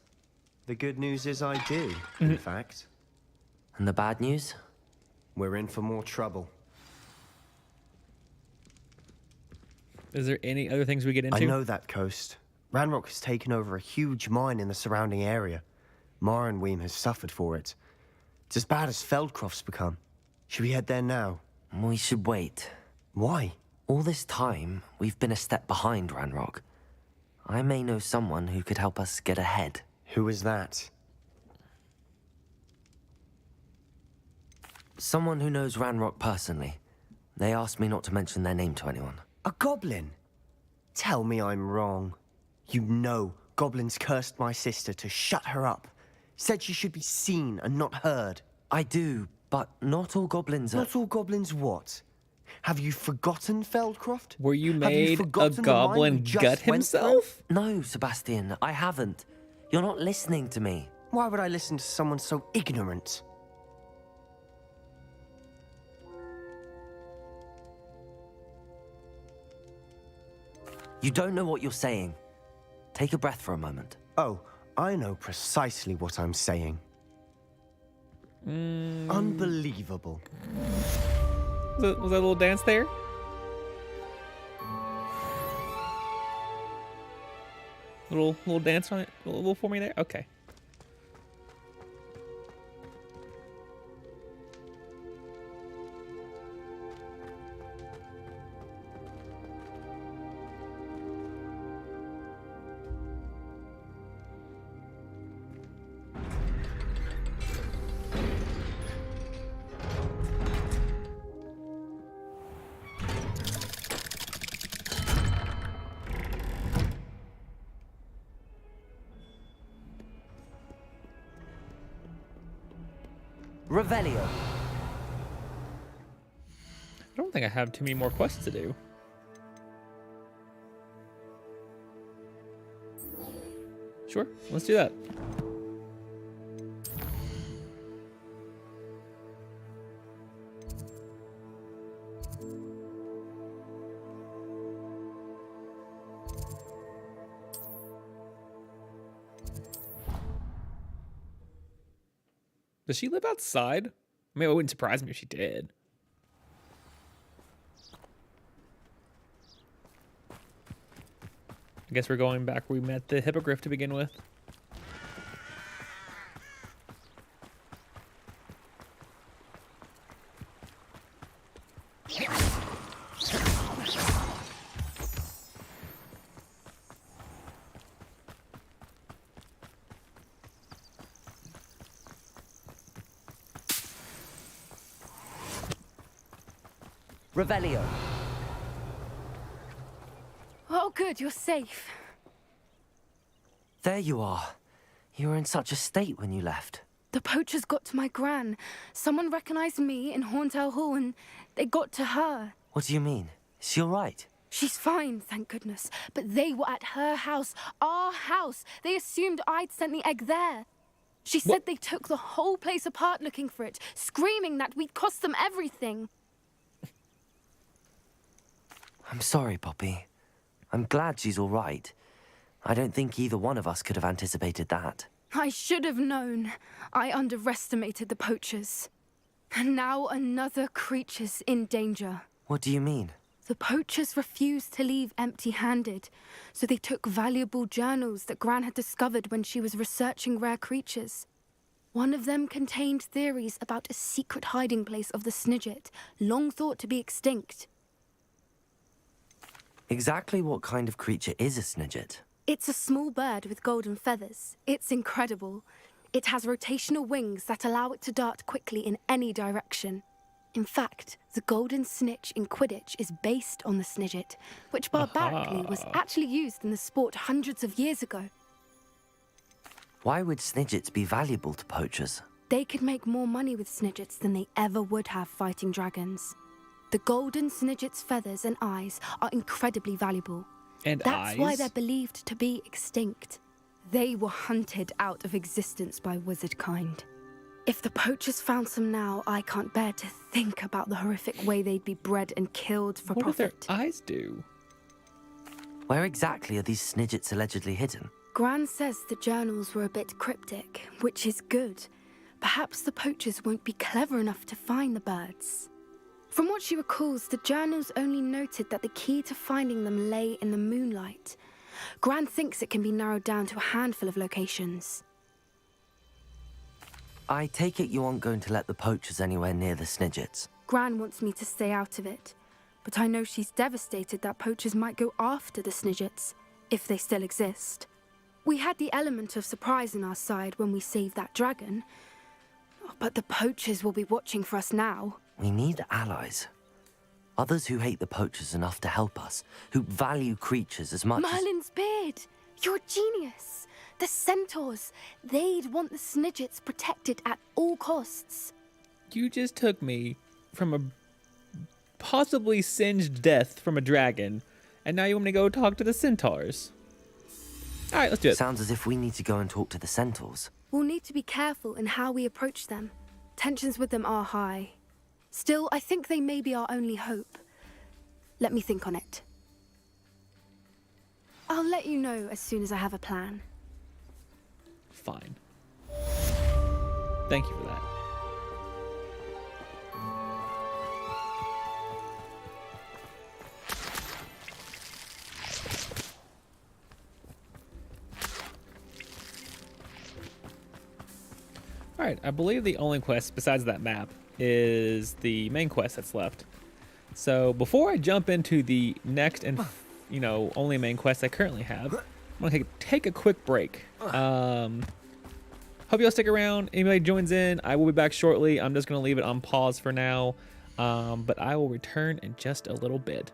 The good news is I do, in fact. And the bad news? We're in for more trouble. Is there any other things we get into? I know that coast. Ranrock has taken over a huge mine in the surrounding area. Mornweem has suffered for it. It's as bad as Feldcroft's become. Should we head there now? We should wait. Why? All this time, we've been a step behind Ranrock. I may know someone who could help us get ahead. Who is that? Someone who knows Ranrock personally. They asked me not to mention their name to anyone. A goblin? Tell me I'm wrong. You know goblins cursed my sister to shut her up. Said she should be seen and not heard. I do, but not all goblins are... Not all goblins what? Have you forgotten, Feldcroft? Were you Have made a forgotten the line we goblin just gut went through? himself? No, Sebastian, I haven't. You're not listening to me. Why would I listen to someone so ignorant? You don't know what you're saying. Take a breath for a moment. Oh, I know precisely what I'm saying. Unbelievable. Was that a little dance there? Little dance on it, a little for me there. Okay. Revelio. I don't think I have too many more quests to do. Sure, let's do that. Does she live outside? I mean, it wouldn't surprise me if she did. I guess we're going back where we met the hippogriff to begin with. Revelio. Oh, good, you're safe. There you are. You were in such a state when you left. The poachers got to my gran. Someone recognized me in Horntail Hall and they got to her. What do you mean? Is she all right? She's fine, thank goodness. But they were at her house, our house. They assumed I'd sent the egg there. She said they took the whole place apart looking for it, screaming that we'd cost them everything. I'm sorry, Poppy. I'm glad she's all right. I don't think either one of us could have anticipated that. I should have known. I underestimated the poachers. And now another creature's in danger. What do you mean? The poachers refused to leave empty-handed, so they took valuable journals that Gran had discovered when she was researching rare creatures. One of them contained theories about a secret hiding place of the Snidget, long thought to be extinct. Exactly what kind of creature is a Snidget? It's a small bird with golden feathers. It's incredible. It has rotational wings that allow it to dart quickly in any direction. In fact, the golden snitch in Quidditch is based on the Snidget, which barbarically was actually used in the sport hundreds of years ago. Why would Snidgets be valuable to poachers? They could make more money with Snidgets than they ever would have fighting dragons. The golden Snidget's feathers and eyes are incredibly valuable. And That's why they're believed to be extinct. They were hunted out of existence by wizard kind. If the poachers found some now, I can't bear to think about the horrific way they'd be bred and killed for What profit. do their eyes do? Where exactly are these Snidgets allegedly hidden? Gran says the journals were a bit cryptic, which is good. Perhaps the poachers won't be clever enough to find the birds. From what she recalls, the journals only noted that the key to finding them lay in the moonlight. Gran thinks it can be narrowed down to a handful of locations. I take it you aren't going to let the poachers anywhere near the Snidgets. Gran wants me to stay out of it, but I know she's devastated that poachers might go after the Snidgets, if they still exist. We had the element of surprise on our side when we saved that dragon, but the poachers will be watching for us now. We need allies. Others who hate the poachers enough to help us, who value creatures as much as... Merlin's beard! You're a genius! The centaurs! They'd want the Snidgets protected at all costs. You just took me from a possibly singed death from a dragon, and now you want me to go talk to the centaurs. All right, let's do it. Sounds as if we need to go and talk to the centaurs. We'll need to be careful in how we approach them. Tensions with them are high. Still, I think they may be our only hope. Let me think on it. I'll let you know as soon as I have a plan. Fine. Thank you for that. All right, I believe the only quest besides that map is the main quest that's left. So before I jump into the next and only main quest I currently have, I'm gonna take a quick break. Hope y'all stick around. Anybody joins in, I will be back shortly. I'm just gonna leave it on pause for now, but I will return in just a little bit.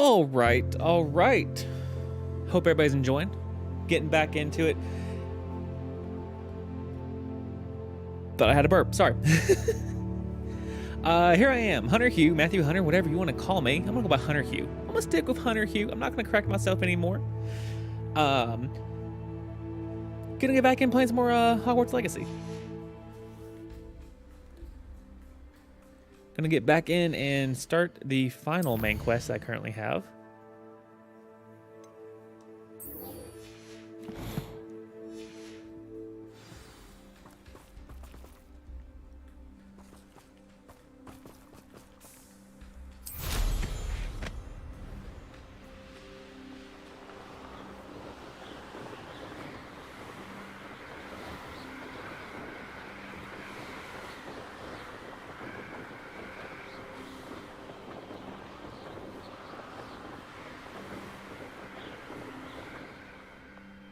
All right. Hope everybody's enjoying. Getting back into it. Thought I had a burp. Sorry. Here I am, Hunter Hugh, Matthew Hunter, whatever you want to call me. I'm gonna go by Hunter Hugh. I'm gonna stick with Hunter Hugh. I'm not gonna correct myself anymore. Gonna get back in playing some more Hogwarts Legacy. Gonna get back in and start the final main quest I currently have.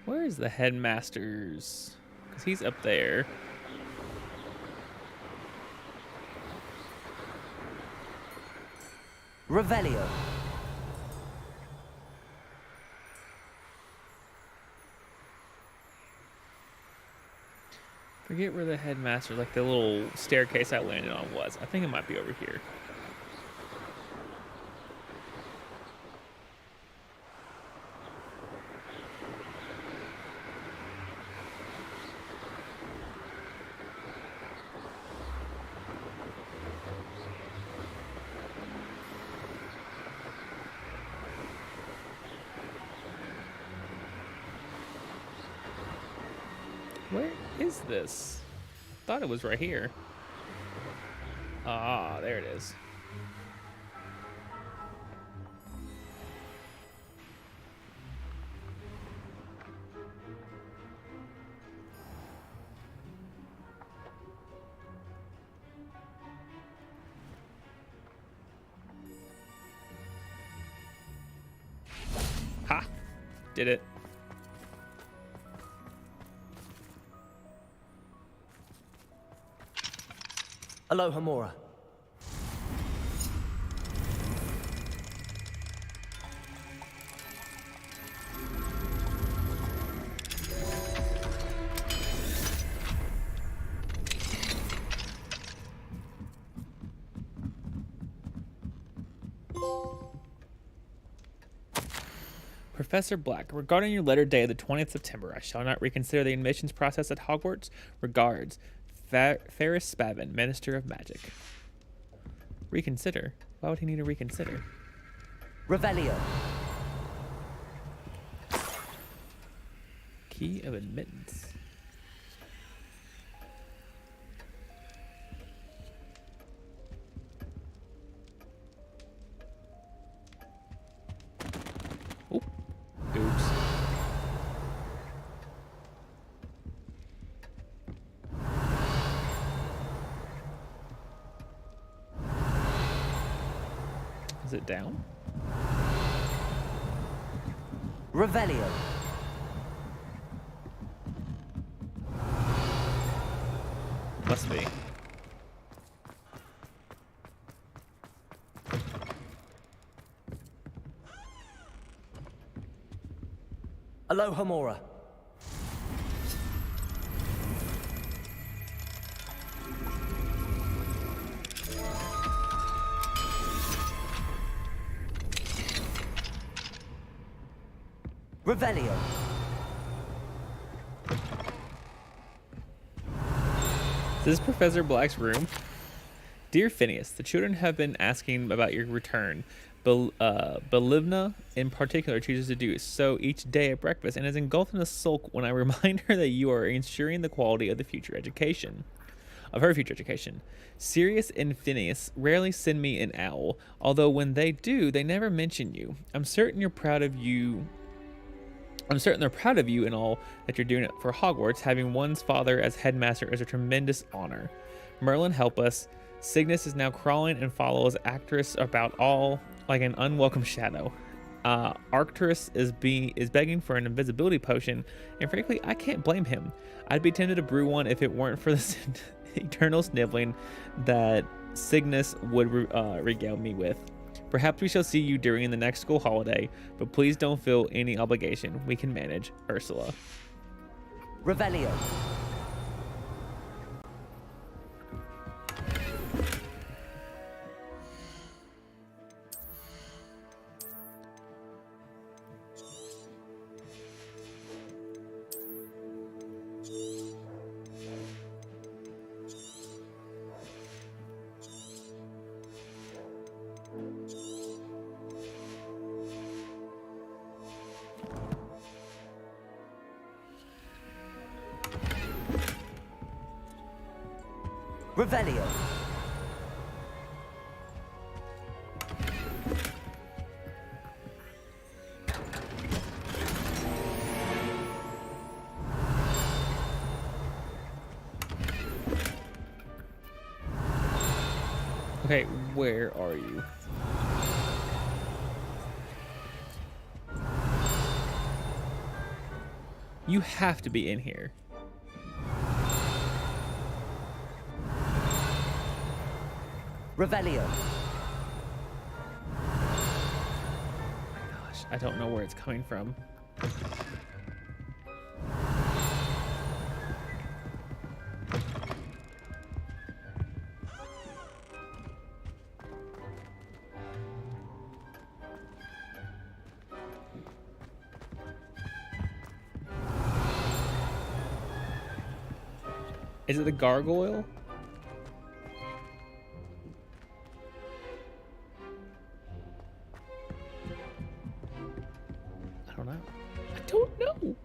Where is the headmaster's? Because he's up there. Revelio. Forget where the headmaster, like the little staircase I landed on was. I think it might be over here. Where is this? Thought it was right here. Ah, there it is. Ha! Did it. Aloha Mora. Professor Black, regarding your letter dated the 20th September, I shall not reconsider the admissions process at Hogwarts. Regards, Ferris Spavin, Minister of Magic. Reconsider? Why would he need to reconsider? Revelio. Key of admittance. Oop. Oops. Is it down? Revelio. Must be. Aloha Mora. Revelio. This is Professor Black's room. Dear Phineas, the children have been asking about your return. Belivna, in particular, chooses to do so each day at breakfast and is engulfed in a sulk when I remind her that you are ensuring the quality of her future education. Sirius and Phineas rarely send me an owl, although when they do, they never mention you. I'm certain they're proud of you and all that you're doing for Hogwarts. Having one's father as headmaster is a tremendous honor. Merlin, help us. Cygnus is now crawling and follows Actress about all like an unwelcome shadow. Arcturus is begging for an invisibility potion, and frankly, I can't blame him. I'd be tempted to brew one if it weren't for the eternal sniveling that Cygnus would regale me with. Perhaps we shall see you during the next school holiday, but please don't feel any obligation. We can manage. Ursula. Revelio. Revelio. Okay, where are you? You have to be in here. Revelio. Gosh, I don't know where it's coming from. Is it the gargoyle? I don't know. I don't know.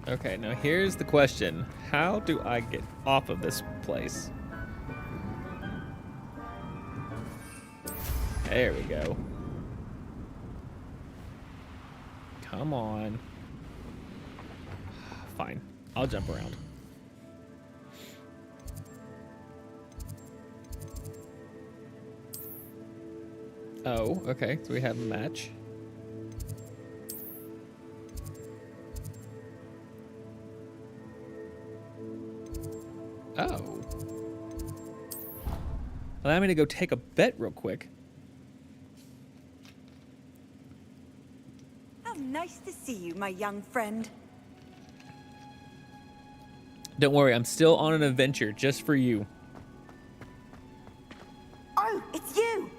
Okay, now here's the question. How do I get off of this place? There we go. Come on. Fine. I'll jump around. Oh, okay. So we have a match. Oh. Allow me to go take a bet real quick. How nice to see you, my young friend. Don't worry, I'm still on an adventure just for you. Oh, it's you!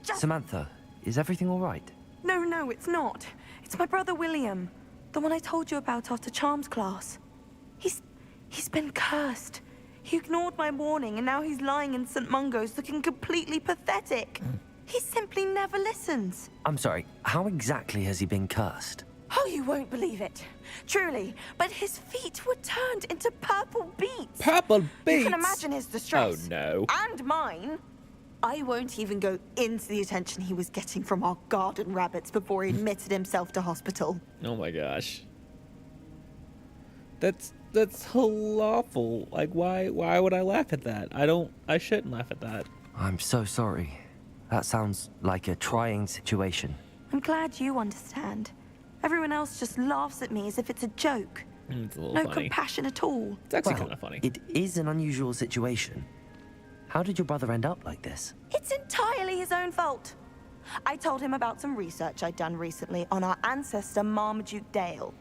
Samantha, is everything all right? No, it's not. It's my brother William. The one I told you about after Charms class. He's been cursed. He ignored my warning and now he's lying in St. Mungo's looking completely pathetic. He simply never listens. I'm sorry, how exactly has he been cursed? Oh, you won't believe it. Truly. But his feet were turned into purple beets. Purple beets? You can imagine his distress. Oh, no. And mine. I won't even go into the attention he was getting from our garden rabbits before he admitted himself to hospital. Oh my gosh. That's awful. Like, why would I laugh at that? I shouldn't laugh at that. I'm so sorry. That sounds like a trying situation. I'm glad you understand. Everyone else just laughs at me as if it's a joke. It's a little No funny. compassion at all. It's actually Well, kind of funny. It is an unusual situation. How did your brother end up like this? It's entirely his own fault. I told him about some research I'd done recently on our ancestor Marmaduke Dale.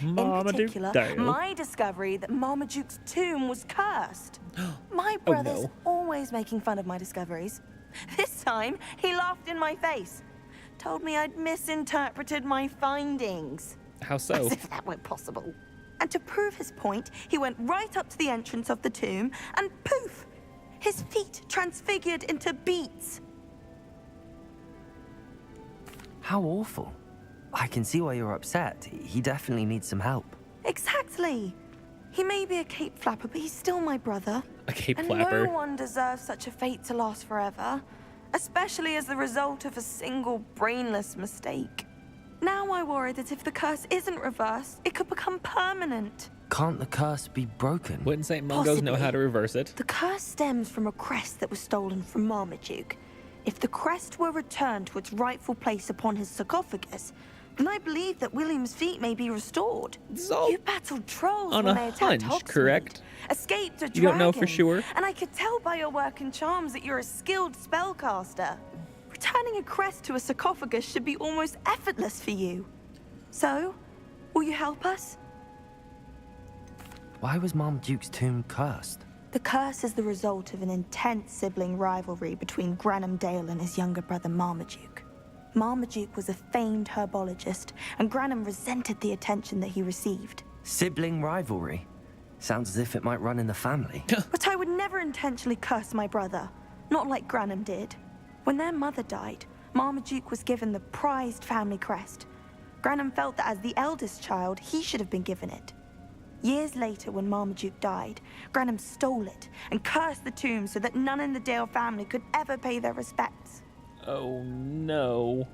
In particular, Dale. my discovery that Marmaduke's tomb was cursed. My brother's no. always making fun of my discoveries. This time, he laughed in my face. Told me I'd misinterpreted my findings. How so? As if that weren't possible. And to prove his point, he went right up to the entrance of the tomb and poof! His feet transfigured into beets. How awful. I can see why you're upset. He definitely needs some help. Exactly. He may be a cape flapper, but he's still my brother. A cape and flapper. no one deserves such a fate to last forever, especially as the result of a single brainless mistake. Now I worry that if the curse isn't reversed, it could become permanent. can't the curse be broken? Wouldn't St. Mungo's know how Possibly. to reverse it? The curse stems from a crest that was stolen from Marmaduke. If the crest were returned to its rightful place upon his sarcophagus, then I believe that William's feet may be restored. So, You battled trolls on when a they attacked hunch, Hogsmeade, correct? escaped a dragon. You don't know for sure? And I could tell by your work and charms that you're a skilled spellcaster. Returning a crest to a sarcophagus should be almost effortless for you. So, will you help us? Why was Marmaduke's tomb cursed? The curse is the result of an intense sibling rivalry between Granham Dale and his younger brother Marmaduke. Marmaduke was a famed herbologist, and Granham resented the attention that he received. Sibling rivalry? Sounds as if it might run in the family. But I would never intentionally curse my brother, not like Granham did. When their mother died, Marmaduke was given the prized family crest. Granham felt that as the eldest child, he should have been given it. Years later, when Marmaduke died, Granham stole it and cursed the tomb so that none in the Dale family could ever pay their respects. Oh no.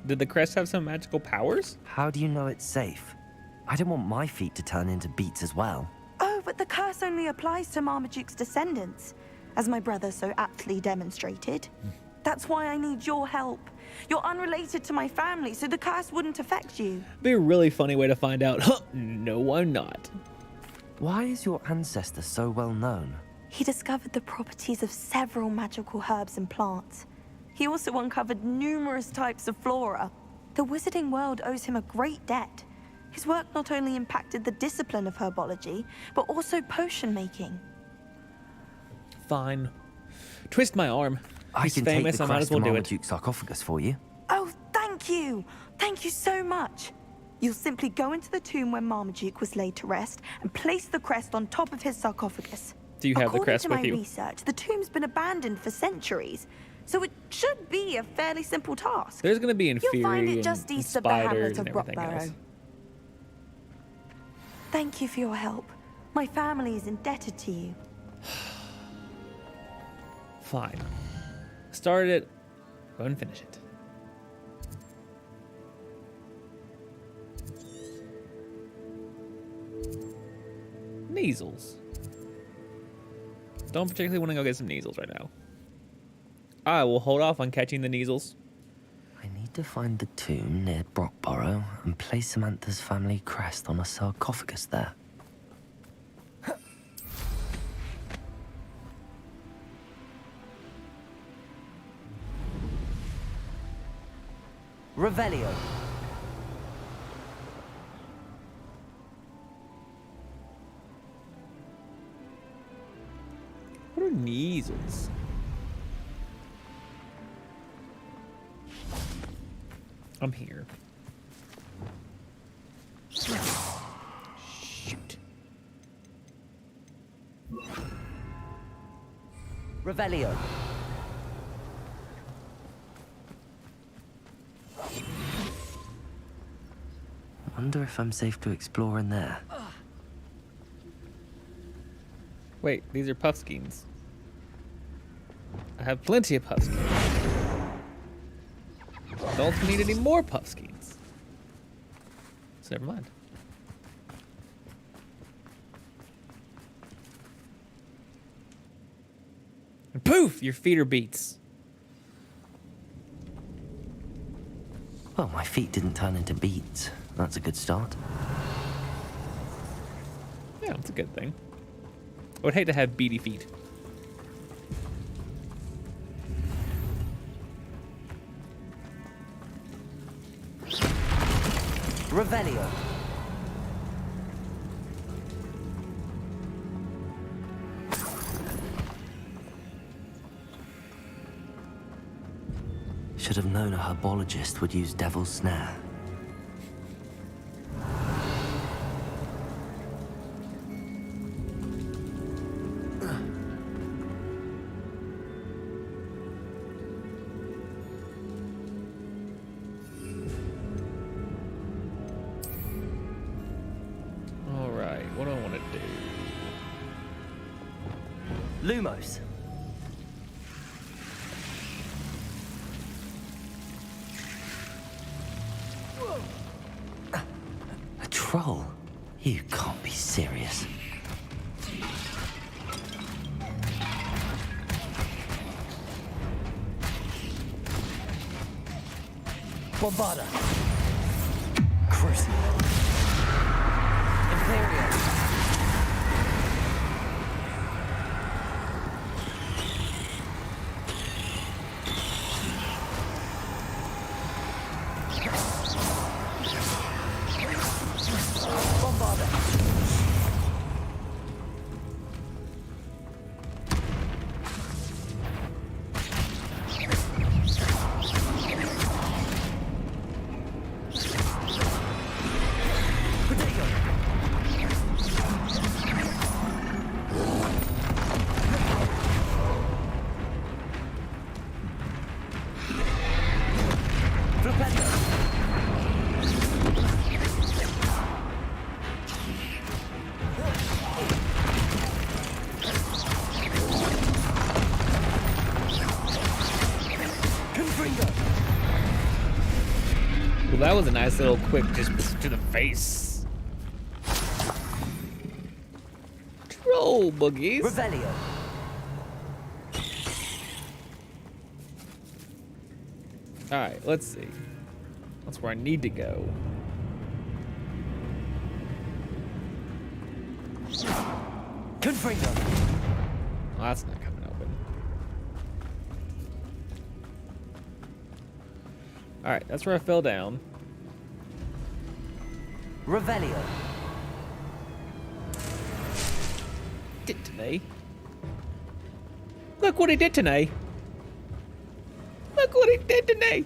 Did the crest have some magical powers? How do you know it's safe? I don't want my feet to turn into beets as well. Oh, but the curse only applies to Marmaduke's descendants, as my brother so aptly demonstrated. That's why I need your help. You're unrelated to my family, so the curse wouldn't affect you. Be a really funny way to find out. Huh, no, I'm not. Why is your ancestor so well known? He discovered the properties of several magical herbs and plants. He also uncovered numerous types of flora. The wizarding world owes him a great debt. His work not only impacted the discipline of herbology, but also potion making. Fine. Twist my arm. I He's can famous, take I the might as crest well to do it. Marmaduke's sarcophagus for you. Oh, thank you! Thank you so much! You'll simply go into the tomb where Marmaduke was laid to rest and place the crest on top of his sarcophagus. Do you have the crest with According to you? my research, the tomb's been abandoned for centuries, so it should be a fairly simple task. There's going to be Inferi You'll find it and, just and east of the spiders hamlet and of everything Rockbarrow. else. Thank you for your help. My family is indebted to you. Fine. Start it. Go and finish it. Measles. Don't particularly want to go get some measles right now. I will hold off on catching the measles. I need to find the tomb near Brockborough and place Samantha's family crest on a sarcophagus there. Revelio. What are measles? I'm here. Shoot. Revelio. Wonder if I'm safe to explore in there. Wait, these are puffskeins. I have plenty of puffskeins. Don't need any more puffskeins. So never mind. And poof! Your feet are beets. Well, my feet didn't turn into beets. That's a good start. Yeah, that's a good thing. I would hate to have beady feet. Revelio. Should have known a herbologist would use Devil's Snare. Alright, what do I want to do? Lumos. A troll. You can't be serious. Bombarda. Crucible. Imperial. Bombarda. Well, that was a nice little quick just to the face. Troll boogies. Revelio. All right, let's see. That's where I need to go. Confringo. Well, that's not coming open. All right, that's where I fell down. Revelio. Did today? Look what he did today. Look what he did today.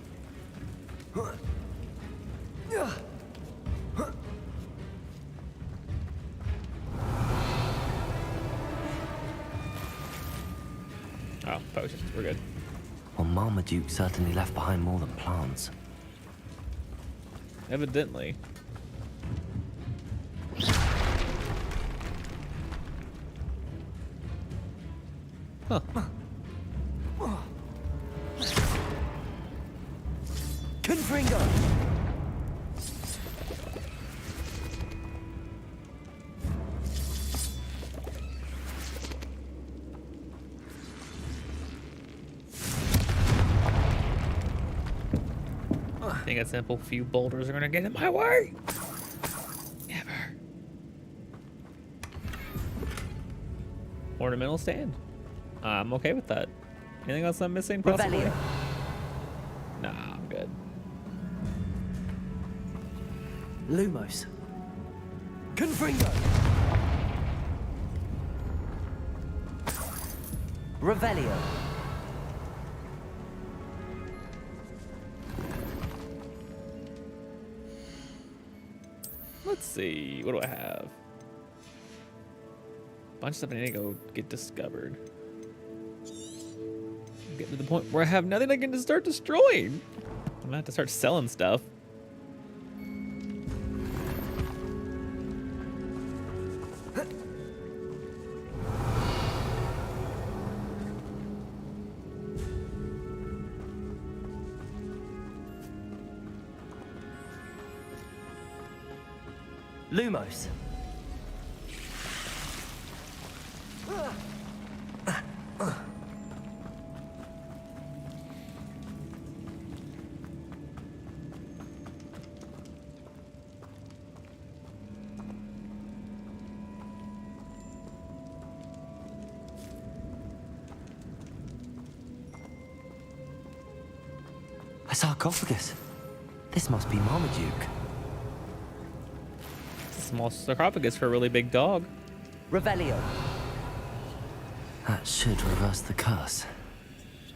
Oh, potions. We're good. Well, Marmaduke certainly left behind more than plants. Evidently. Huh. Confringo. I think a simple few boulders are gonna get in my way. Never. Ornamental stand. I'm okay with that. Anything else I'm missing? Possibly? Revelio. Nah, I'm good. Lumos. Confringo. Revelio. Let's see. What do I have? Bunch of stuff I need to go get discovered. I'm getting to the point where I have nothing I can just start destroying. I'm gonna have to start selling stuff. Lumos. A sarcophagus. This must be Marmaduke. It's a small sarcophagus for a really big dog. Revelio. That should reverse the curse.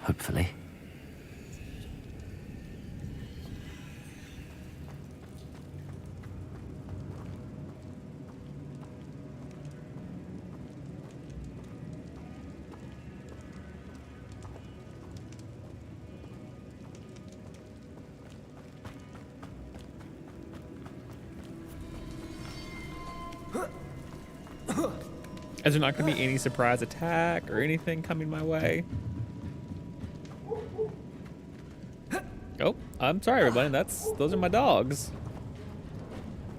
Hopefully. Is there not going to be any surprise attack or anything coming my way? Oh, I'm sorry, everybody. Those are my dogs.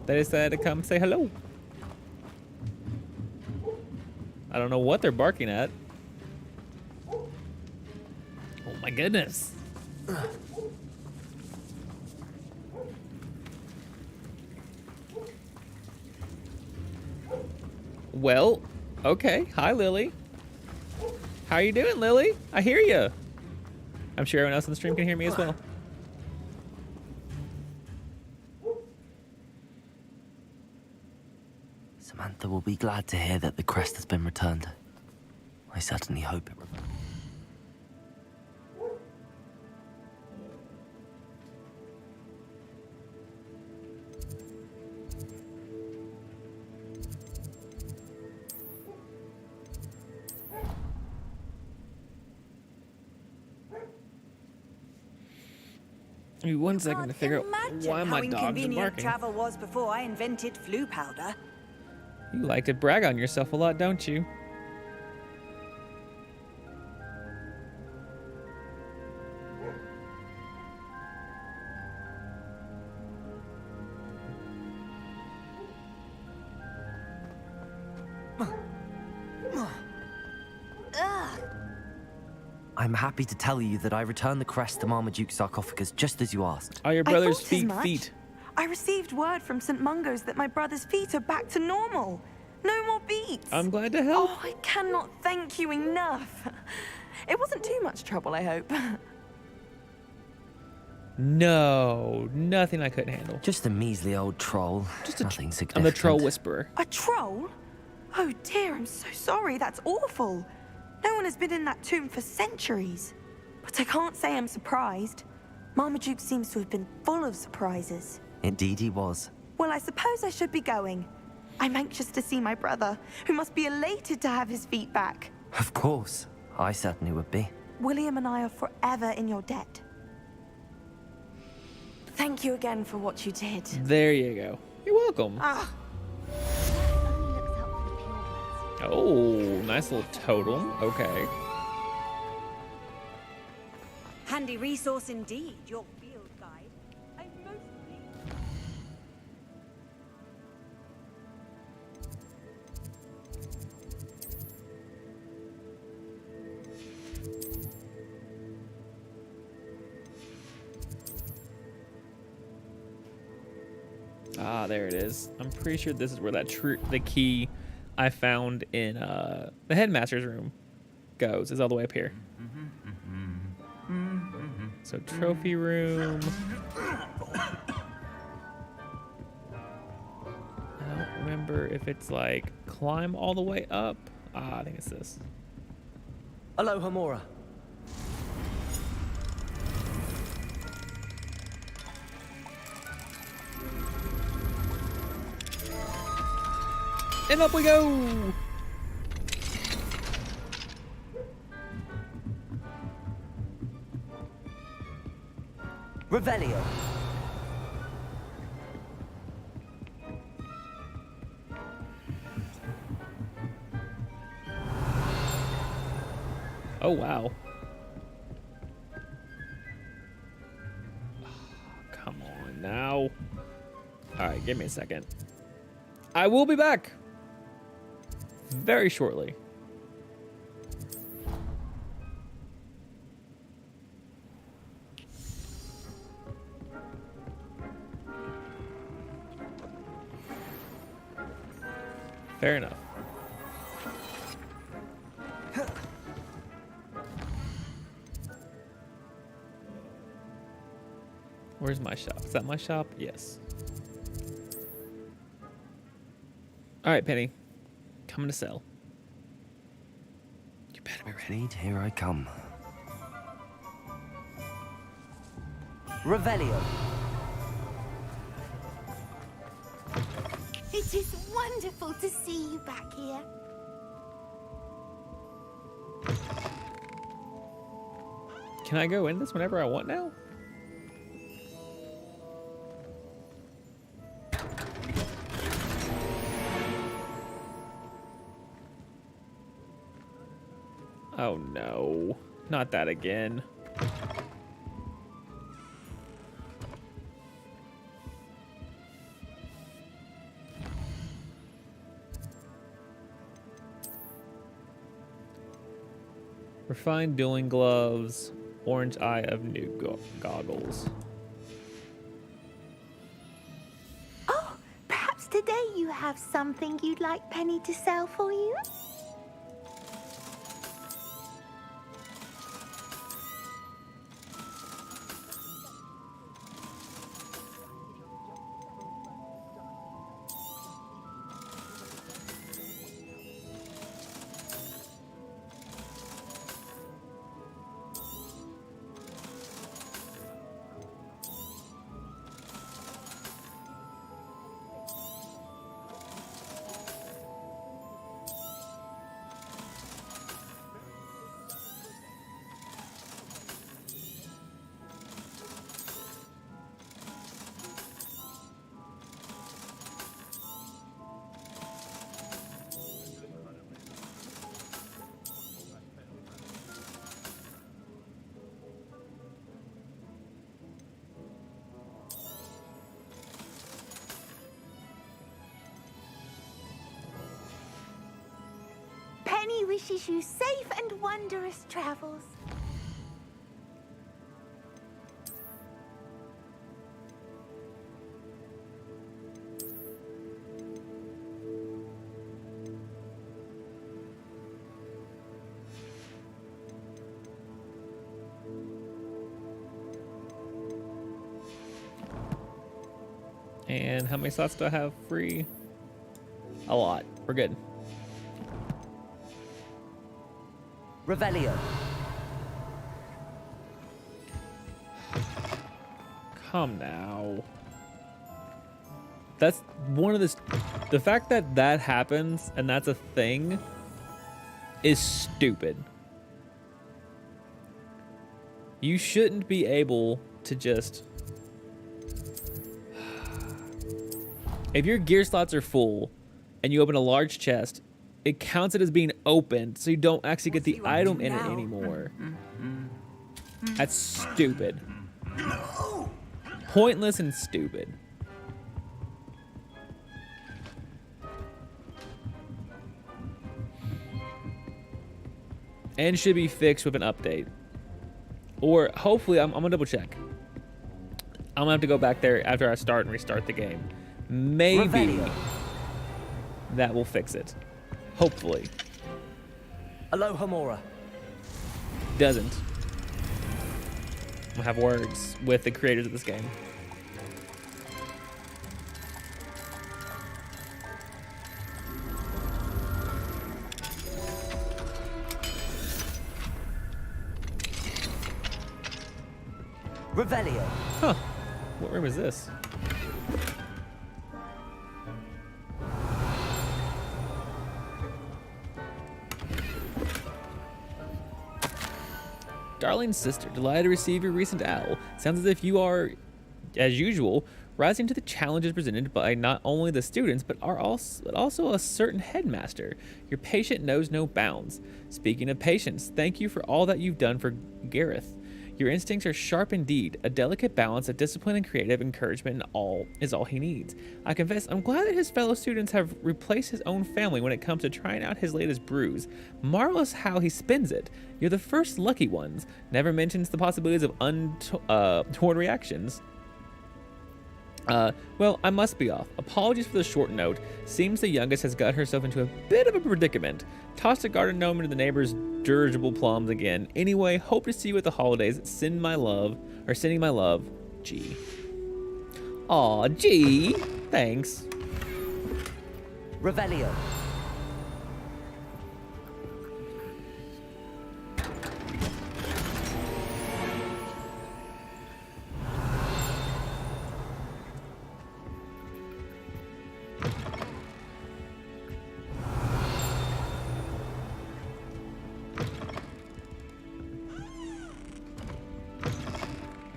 They decided to come say hello. I don't know what they're barking at. Oh my goodness. Well, okay. Hi, Lily. How you doing, Lily? I hear you. I'm sure everyone else in the stream can hear me as well. Samantha will be glad to hear that the crest has been returned. I certainly hope it will. Give me 1 second to figure out why my how dogs are inconvenient barking. travel was before I invented flu powder. You like to brag on yourself a lot, don't you? I'm happy to tell you that I returned the crest to Marmaduke's sarcophagus just as you asked. Are your I brother's thought as feet much. feet? I received word from St. Mungo's that my brother's feet are back to normal. No more beats. I'm glad to help. Oh, I cannot thank you enough. It wasn't too much trouble, I hope. No, nothing I couldn't handle. Just a measly old troll. Just nothing I'm significant. the troll whisperer. A troll? Oh dear, I'm so sorry. That's awful. No one has been in that tomb for centuries. But I can't say I'm surprised. Marmaduke seems to have been full of surprises. Indeed he was. Well, I suppose I should be going. I'm anxious to see my brother, who must be elated to have his feet back. Of course. I certainly would be. William and I are forever in your debt. Thank you again for what you did. There you go. You're welcome. Ah, Only looks out for the purebreds. Oh, nice little totem. Okay. Handy resource indeed, your field guide. I'm most pleased. Ah, there it is. I'm pretty sure this is where that the key I found in the headmaster's room goes. Is all the way up here. So trophy room. I don't remember if it's like climb all the way up. Ah, I think it's this. Aloha, Mora. And up we go! Revelio. Oh, wow. Come on now. Alright, give me a second. I will be back very shortly. Fair enough. Where's my shop? Is that my shop? Yes. All right, Penny. Coming to sell. You better be ready. Read, here I come. Revelio. It is wonderful to see you back here. Can I go in this whenever I want now? Oh no, not that again. Refined dueling gloves. Orange eye of new goggles. Oh, perhaps today you have something you'd like Penny to sell for you? Penny wishes you safe and wondrous travels. And how many slots do I have free? A lot. We're good. Revelio. Come now. That's one of the fact that that happens and that's a thing is stupid. You shouldn't be able to just... If your gear slots are full and you open a large chest, it counts it as being opened, so you don't actually get the item in it anymore. That's stupid. Pointless and stupid. And should be fixed with an update. Or hopefully, I'm gonna double check. I'm gonna have to go back there after I start and restart the game. Maybe that will fix it. Hopefully. Aloha Mora. Doesn't. We'll have words with the creators of this game. Revelio. Huh. What room is this? Darling sister, delighted to receive your recent owl. Sounds as if you are, as usual, rising to the challenges presented by not only the students, but also a certain headmaster. Your patient knows no bounds. Speaking of patience, thank you for all that you've done for Gareth. Your instincts are sharp indeed. A delicate balance of discipline and creative encouragement is all he needs. I confess, I'm glad that his fellow students have replaced his own family when it comes to trying out his latest brews. Marvelous how he spins it. You're the first lucky ones. Never mentions the possibilities of untoward reactions. Well, I must be off. Apologies for the short note. Seems the youngest has got herself into a bit of a predicament. Tossed a garden gnome into the neighbor's dirigible plums again. Anyway, hope to see you at the holidays. Sending my love, G. Aw, G. Thanks. Revelio.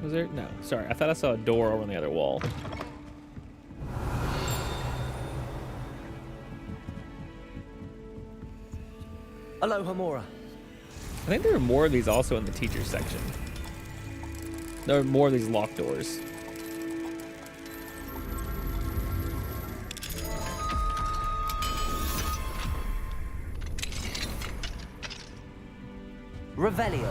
Was there? No. Sorry, I thought I saw a door over on the other wall. Aloha Mora. I think there are more of these also in the teacher section. There are more of these locked doors. Revelio.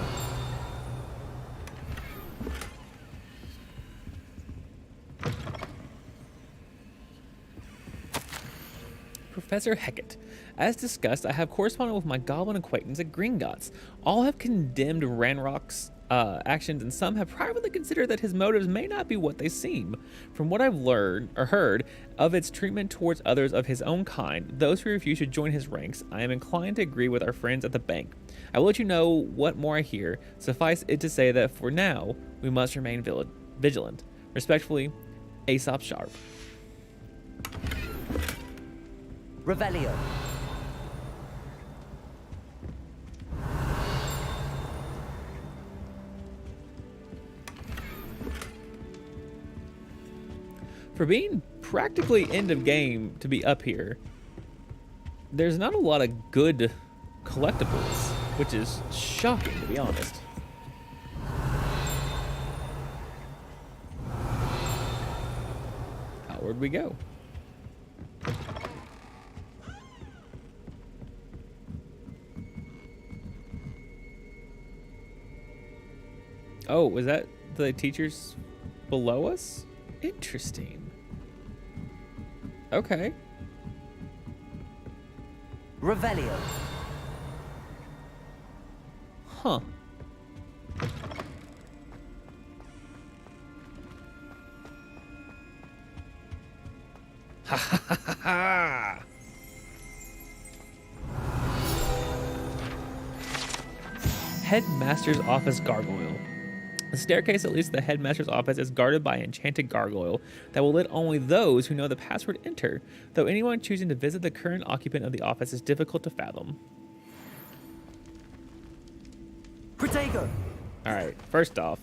Professor Hecat. As discussed, I have corresponded with my goblin acquaintance at Gringotts. All have condemned Ranrock's actions, and some have privately considered that his motives may not be what they seem. From what I've learned or heard of its treatment towards others of his own kind, those who refuse to join his ranks, I am inclined to agree with our friends at the bank. I will let you know what more I hear. Suffice it to say that for now, we must remain vigilant. Respectfully, Aesop Sharp. Revelio. For being practically end of game to be up here, there's not a lot of good collectibles, which is shocking to be honest. Outward we go. Oh, was that the teachers below us? Interesting. Okay. Revelio. Huh. Ha ha ha ha ha! Headmaster's office gargoyle. The staircase that leads to the headmaster's office is guarded by an enchanted gargoyle that will let only those who know the password enter, though anyone choosing to visit the current occupant of the office is difficult to fathom. Protego. Alright, first off,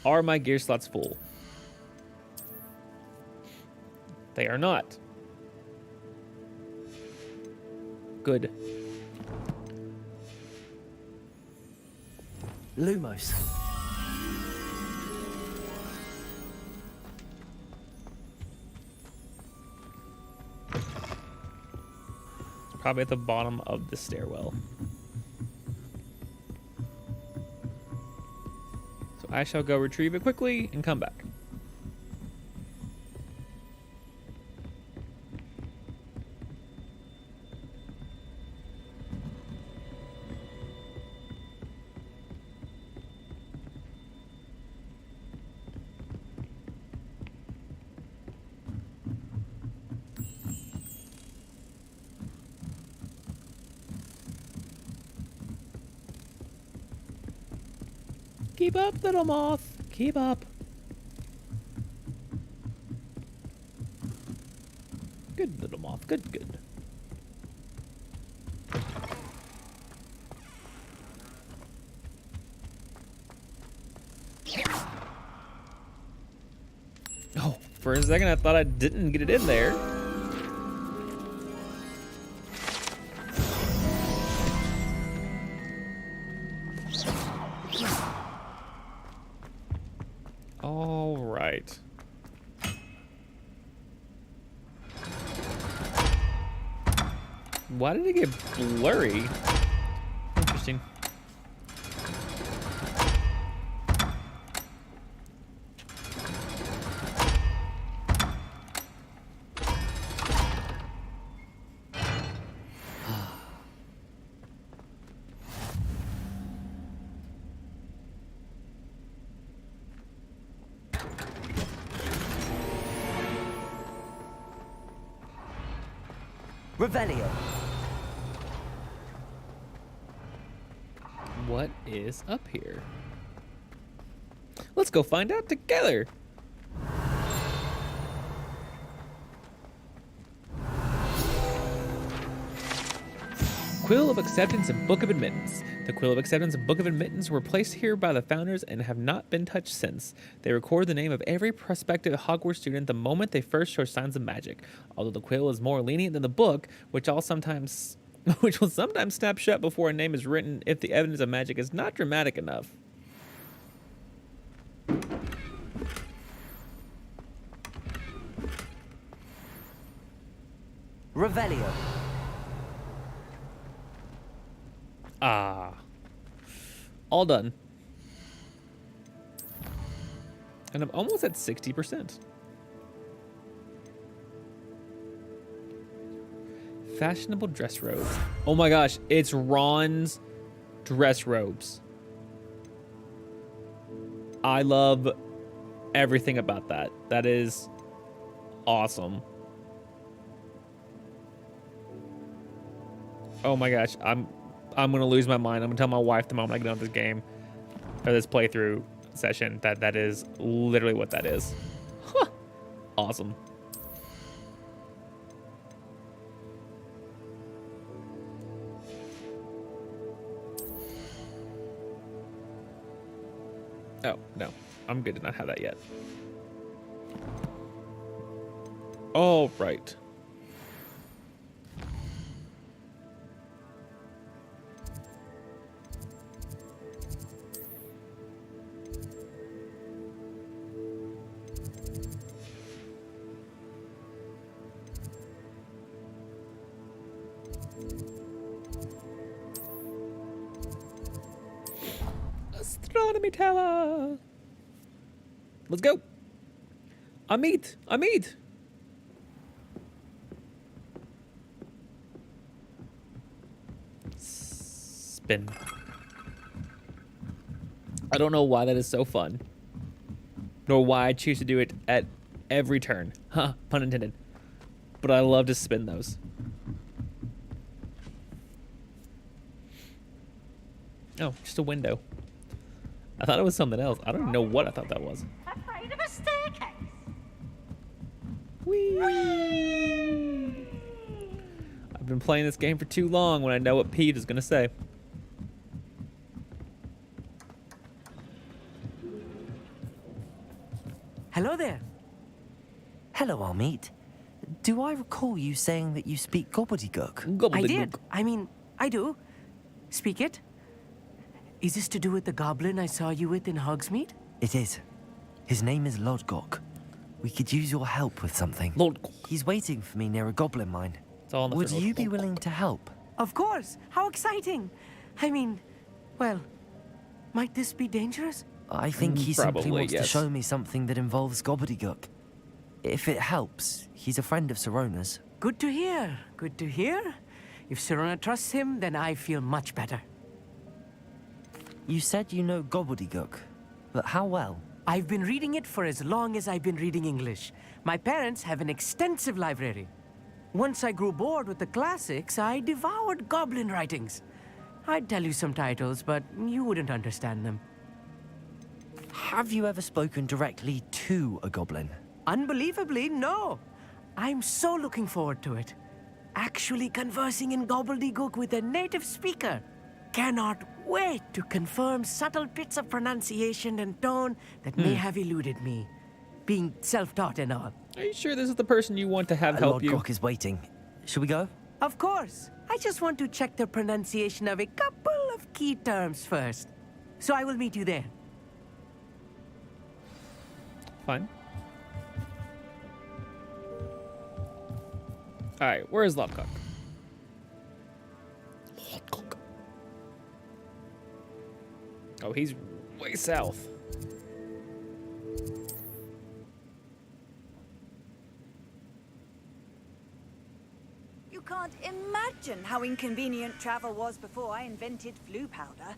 are my gear slots full? They are not. Good. Lumos. Probably at the bottom of the stairwell. So I shall go retrieve it quickly and come back. Keep up, little moth. Keep up. Good, little moth. Good, good. Oh, for a second I thought I didn't get it in there. All right. Why did it get blurry? Interesting. Revelio. What is up here? Let's go find out together. Quill of Acceptance and Book of Admittance. The Quill of Acceptance and Book of Admittance were placed here by the founders and have not been touched since. They record the name of every prospective Hogwarts student the moment they first show signs of magic. Although the Quill is more lenient than the book, which will sometimes snap shut before a name is written if the evidence of magic is not dramatic enough. Revelio. Ah. All done. And I'm almost at 60%. Fashionable dress robes. Oh my gosh, it's Ron's dress robes. I love everything about that. That is awesome. Oh my gosh, I'm gonna lose my mind. I'm gonna tell my wife the moment I get on this game or this playthrough session that is literally what that is. Huh. Awesome. Oh, no. I'm good to not have that yet. Oh, right. Astronomy tower. Let's go. Amit. Spin. I don't know why that is so fun, nor why I choose to do it at every turn. Huh, pun intended. But I love to spin those. Oh, just a window. I thought it was something else. I don't even know what I thought that was. Afraid of a staircase? Whee! I've been playing this game for too long when I know what Pete is going to say. Hello there. Hello, Amit. Do I recall you saying that you speak gobbledygook? I did. I mean, I do. Speak it. Is this to do with the goblin I saw you with in Hogsmeade? It is. His name is Lodgok. We could use your help with something. Lodgok. He's waiting for me near a goblin mine. Would you be willing to help? Of course. How exciting. I mean, well, might this be dangerous? I think he simply Probably, wants to yes. show me something that involves gobbledygook. If it helps, he's a friend of Sirona's. Good to hear. Good to hear. If Sirona trusts him, then I feel much better. You said you know gobbledygook, but how well? I've been reading it for as long as I've been reading English. My parents have an extensive library. Once I grew bored with the classics, I devoured goblin writings. I'd tell you some titles, but you wouldn't understand them. Have you ever spoken directly to a goblin? Unbelievably, no. I'm so looking forward to it. Actually conversing in gobbledygook with a native speaker. Cannot wait to confirm subtle bits of pronunciation and tone that may have eluded me. Being self-taught and all. Are you sure this is the person you want to have help you? Lodgok is waiting. Should we go? Of course. I just want to check the pronunciation of a couple of key terms first. So I will meet you there. Fine. All right, where is Lodgok? Oh, he's way south. You can't imagine how inconvenient travel was before I invented flu powder.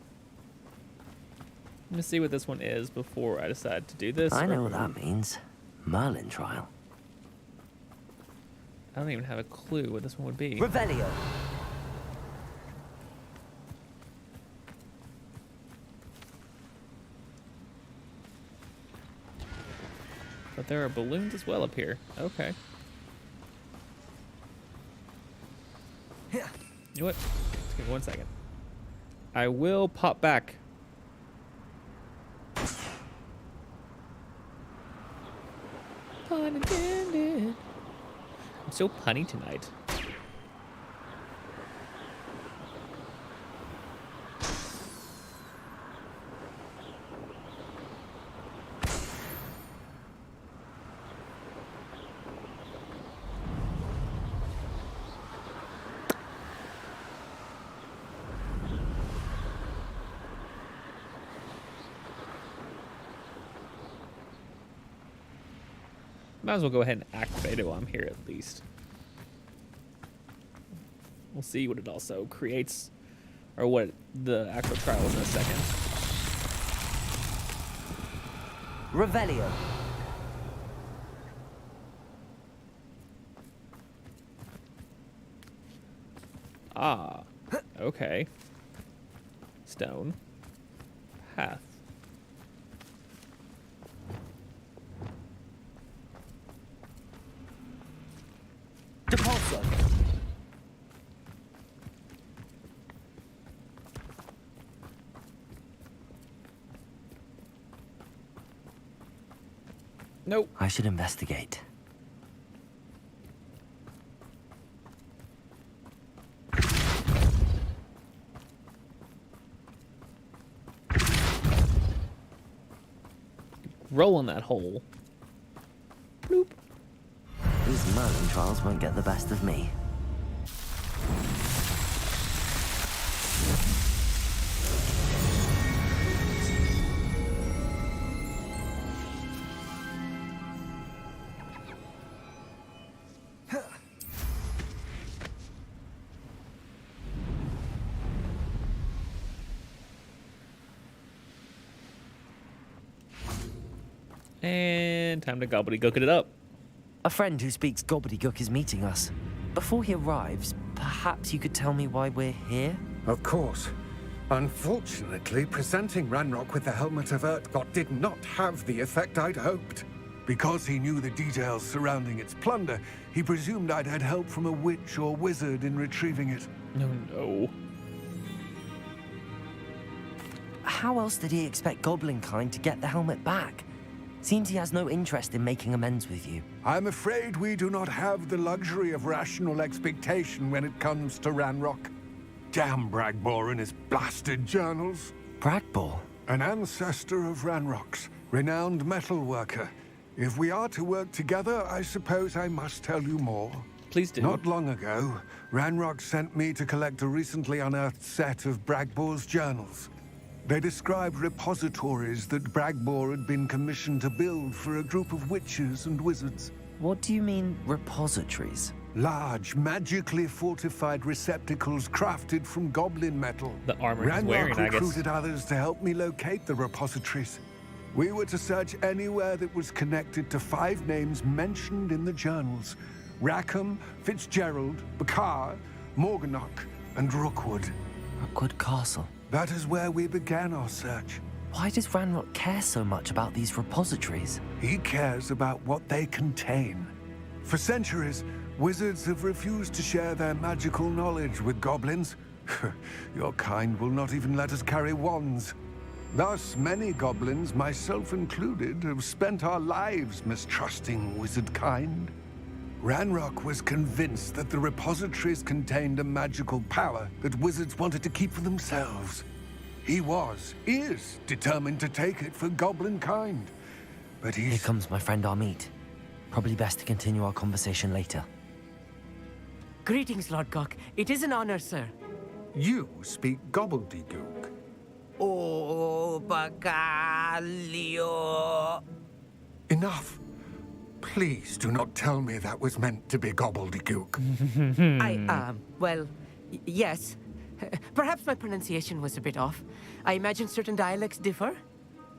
Let me see what this one is before I decide to do this. I know what that means. Merlin trial. I don't even have a clue what this one would be. Revelio. But there are balloons as well up here. Okay. You know what? Just give me 1 second. I will pop back. Pun intended. I'm so punny tonight. Might as well go ahead and activate it while I'm here at least. We'll see what it also creates, or what the actual trial is in a second. Revelio. Ah, okay. Stone. Path. Depulso. Nope. I should investigate. Roll in that hole. Bloop. These Merlin trials won't get the best of me. And time to gobbledygook it up. A friend who speaks gobbledygook is meeting us. Before he arrives, perhaps you could tell me why we're here? Of course. Unfortunately, presenting Ranrock with the Helmet of Urtkot did not have the effect I'd hoped. Because he knew the details surrounding its plunder, he presumed I'd had help from a witch or wizard in retrieving it. No. How else did he expect Goblinkind to get the helmet back? Seems he has no interest in making amends with you. I'm afraid we do not have the luxury of rational expectation when it comes to Ranrock. Damn Bragbor and his blasted journals. Bragbor? An ancestor of Ranrock's, renowned metal worker. If we are to work together, I suppose I must tell you more. Please do. Not long ago, Ranrock sent me to collect a recently unearthed set of Bragbor's journals. They described repositories that Bragbor had been commissioned to build for a group of witches and wizards. What do you mean, repositories? Large, magically fortified receptacles crafted from goblin metal. The armor he's wearing, I guess. Ranrock recruited others to help me locate the repositories. We were to search anywhere that was connected to 5 names mentioned in the journals. Rackham, Fitzgerald, Bakar, Morganach, and Rookwood. Rookwood Castle. That is where we began our search. Why does Ranrock care so much about these repositories? He cares about what they contain. For centuries, wizards have refused to share their magical knowledge with goblins. Your kind will not even let us carry wands. Thus, many goblins, myself included, have spent our lives mistrusting wizard kind. Ranrock was convinced that the repositories contained a magical power that wizards wanted to keep for themselves. He is determined to take it for goblin kind. But Here comes my friend Amit. Probably best to continue our conversation later. Greetings, Lord Gok. It is an honor, sir. You speak gobbledygook. Oh, Bagalio. Enough. Please do not tell me that was meant to be gobbledygook. Well, yes. Perhaps my pronunciation was a bit off. I imagine certain dialects differ.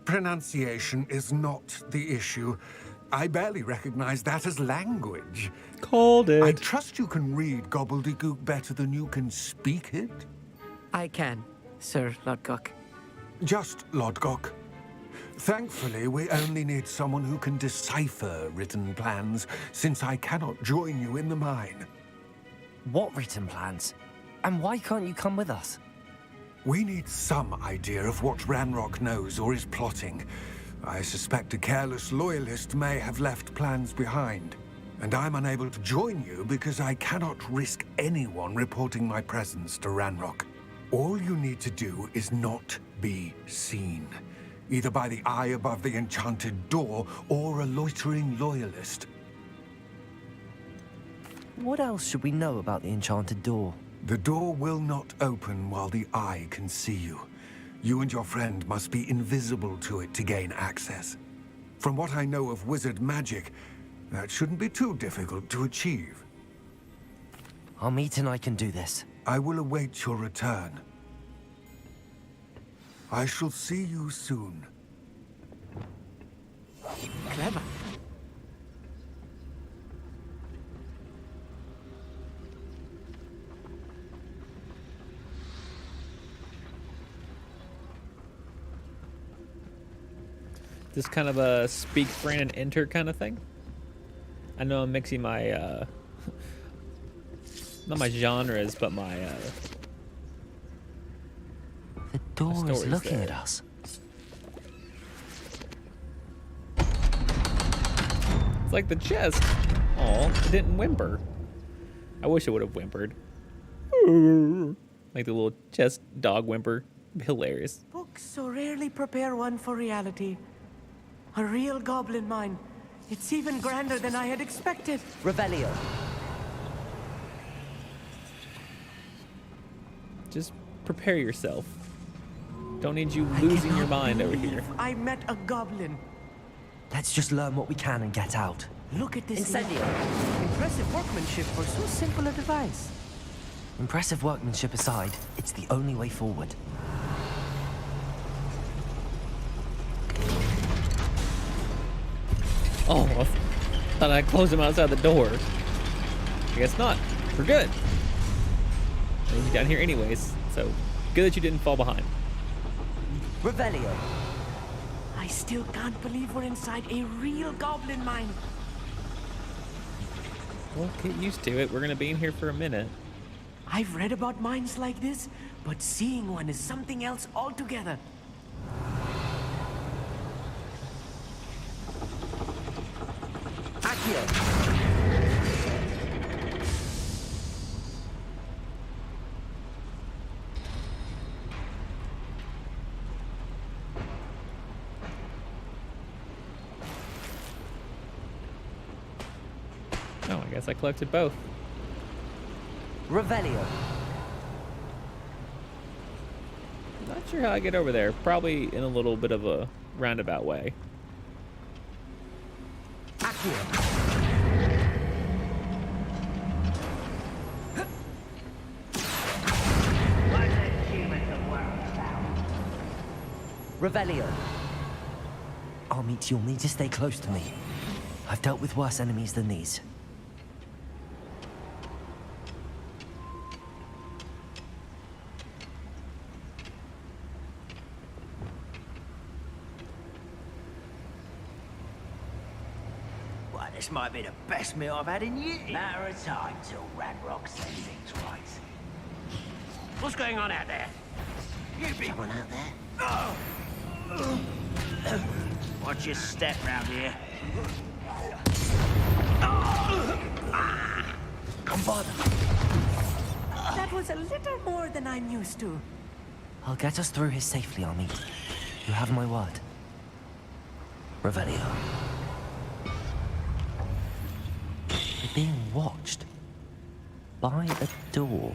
Pronunciation is not the issue. I barely recognize that as language. Called it. I trust you can read gobbledygook better than you can speak it. I can, Sir Lord Gok. Just Lord Gok. Thankfully, we only need someone who can decipher written plans, since I cannot join you in the mine. What written plans? And why can't you come with us? We need some idea of what Ranrock knows or is plotting. I suspect a careless loyalist may have left plans behind. And I'm unable to join you because I cannot risk anyone reporting my presence to Ranrock. All you need to do is not be seen. Either by the eye above the enchanted door, or a loitering loyalist. What else should we know about the enchanted door? The door will not open while the eye can see you. You and your friend must be invisible to it to gain access. From what I know of wizard magic, That shouldn't be too difficult to achieve. Amit and I can do this. I will await your return. I shall see you soon. Clever. This kind of a speak friend and enter kind of thing. I know I'm mixing my not my genres, but my The door is stories looking there. at us. It's like the chest. Aw, it didn't whimper. I wish it would have whimpered. Like the little chest dog whimper. Hilarious. Books so rarely prepare one for reality. A real goblin mine. It's even grander than I had expected. Revelio. Just prepare yourself. Don't need you I losing your cannot mind over believe here. I met a goblin. Let's just learn what we can and get out. Look at this. Incendio. Impressive workmanship for so simple a device. Impressive workmanship aside, it's the only way forward. Oh, I thought I closed him outside the door. I guess not. We're good. I need you down here anyways, so good that you didn't fall behind. Revelio. I still can't believe we're inside a real goblin mine. Well, get used to it. We're gonna be in here for a minute. I've read about mines like this, but seeing one is something else altogether. Oh, I guess I collected both. Revelio. Not sure how I get over there. Probably in a little bit of a roundabout way. Revelio. Amit, you'll need to stay close to me. I've dealt with worse enemies than these. Well, this might be the best meal I've had in years. Matter of time till Ranrock sets things right. What's going on out there? You be Someone out there? Watch your step round here. Come bother. That was a little more than I'm used to. I'll get us through here safely, Amit. You have my word. Revelio. We're being watched. By a door.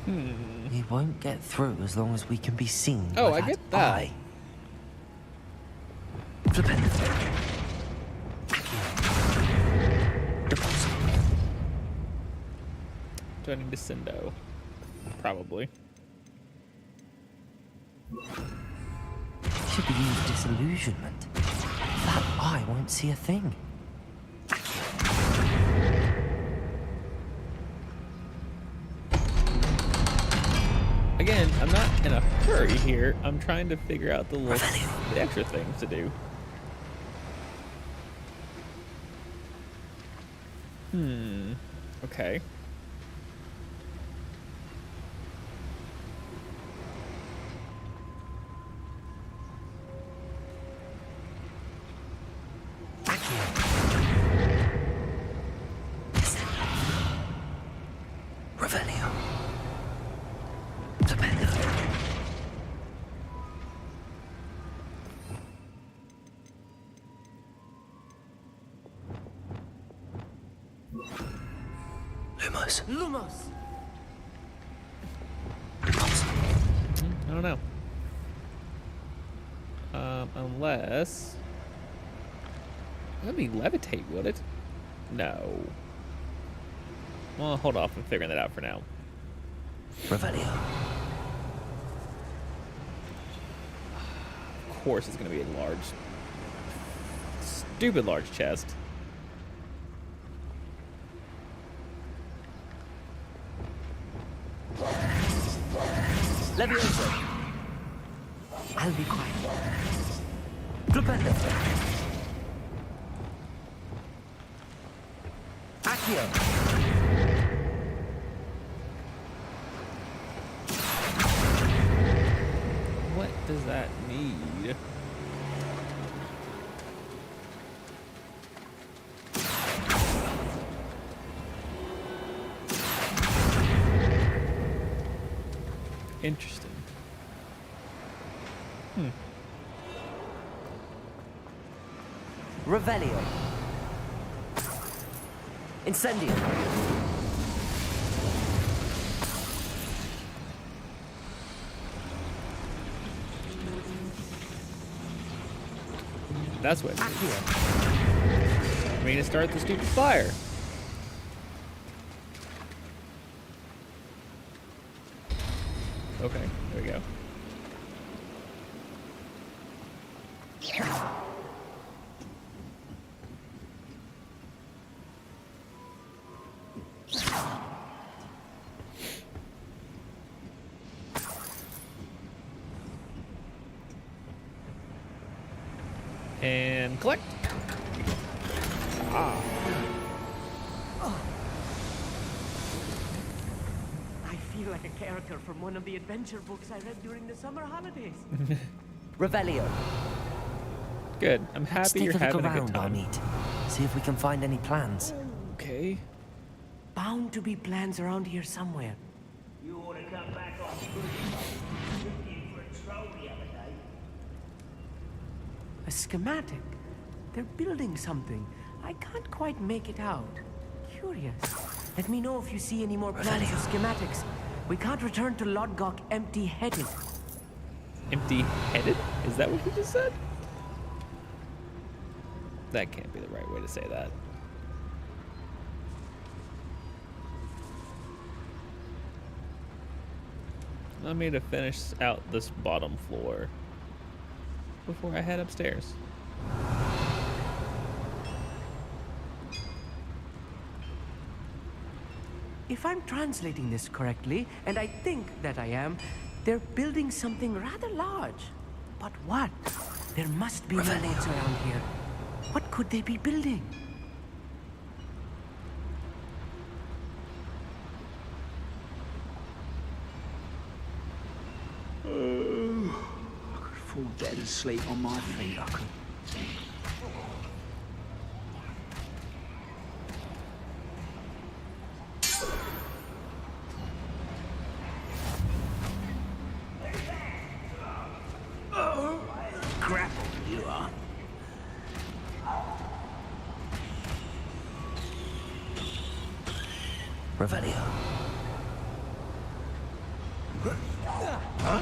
We won't get through as long as we can be seen. Oh, by I get that. eye. Flippin'. Deposit. Do I need to sendo? Probably. Should use disillusionment. That eye won't see a thing. Again, I'm not in a hurry here. I'm trying to figure out the extra things to do. Okay. Revelio. Lumos. Lumos. don't know. Unless... Let me levitate, would it? No. Well, hold off. I'm figuring that out for now. Revelio. Of course it's going to be a large... Stupid large chest. Levioso. I'll be quiet. Flipendo. Accio. What does that need? Interesting. Revelio. Incendio. That's what. I mean, to start the stupid fire. Okay, there we go. And collect. Ah. I feel like a character from one of the adventure books I read during the summer holidays. Revelio. Good. I'm happy Stick you're a look having a good around, time. Armit. See if we can find any plans. Okay. Bound to be plans around here somewhere. You ought to come back on foot. Looking for a troll the other day. A schematic. They're building something. I can't quite make it out. Curious. Let me know if you see any more plans or schematics. We can't return to Lodgok empty-headed. Empty-headed? Is that what you just said? That can't be the right way to say that. Let me to finish out this bottom floor before I head upstairs. If I'm translating this correctly, and I think that I am, they're building something rather large. But what? There must be nodes around here. What could they be building? I could fall dead asleep on my feet, I could. Grapple, you are. Revelio. Huh?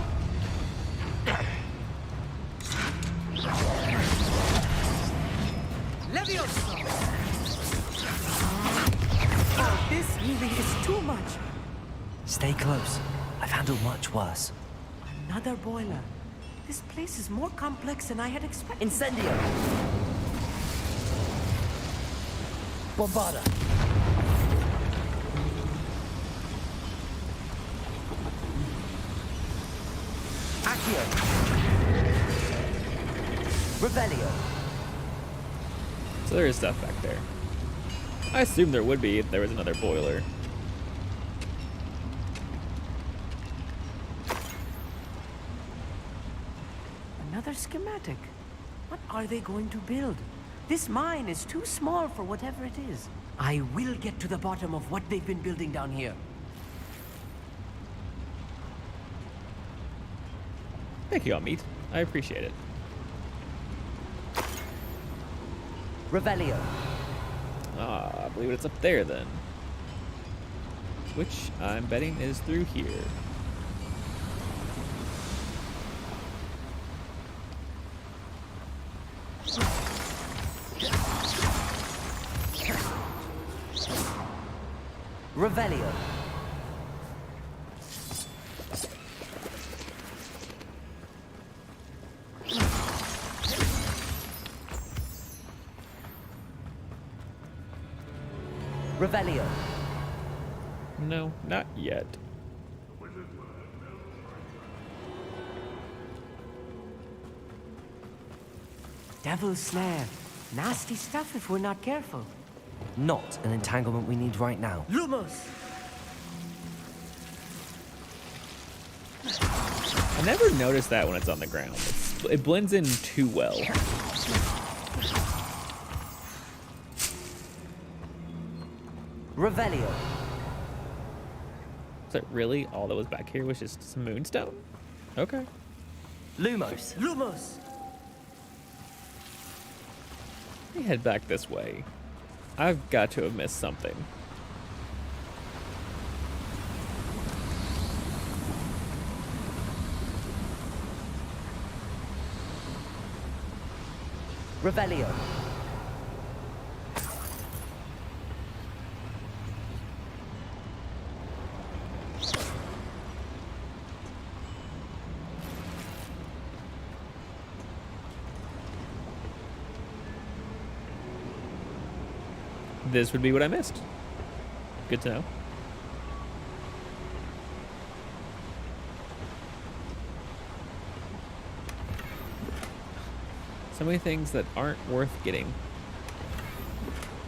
Leviosa! Oh, this really is too much. Stay close. I've handled much worse. Another boiler. This place is more complex than I had expected. Incendio. Bombarda. Accio. Revelio. So there is stuff back there. I assumed there would be if there was another boiler. Another schematic. What are they going to build? This mine is too small for whatever it is. I will get to the bottom of what they've been building down here. Thank you, Amit. I appreciate it. Revelio. Ah, I believe it's up there then. Which I'm betting is through here. Revelio. Revelio. No, not yet. Devil's Snare. Nasty stuff if we're not careful. Not an entanglement we need right now. Lumos! I never noticed that when it's on the ground. It blends in too well. Revelio. So really, all that was back here was just some moonstone? Okay. Lumos. Lumos! Let me head back this way. I've got to have missed something. Revelio. This would be what I missed. Good to know. So many things that aren't worth getting.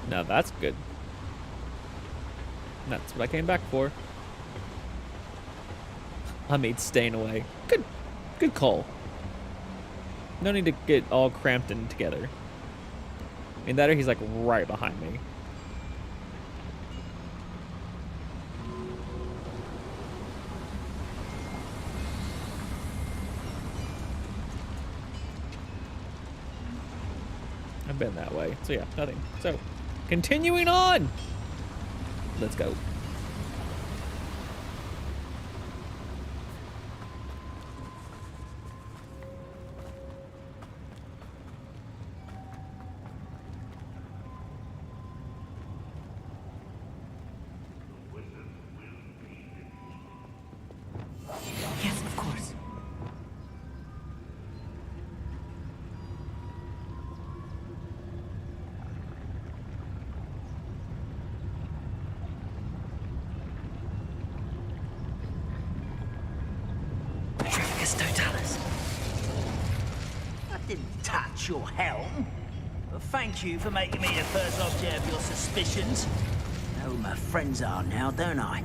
Now that's good. That's what I came back for. I made staying away. Good call. No need to get all cramped in together. I mean, that or he's like right behind me. I've been that way. So yeah, nothing. So, continuing on. Let's go. Yes, of course. Totalis. I didn't touch your helm. But thank you for making me the first object of your suspicions. I know who my friends are now, don't I?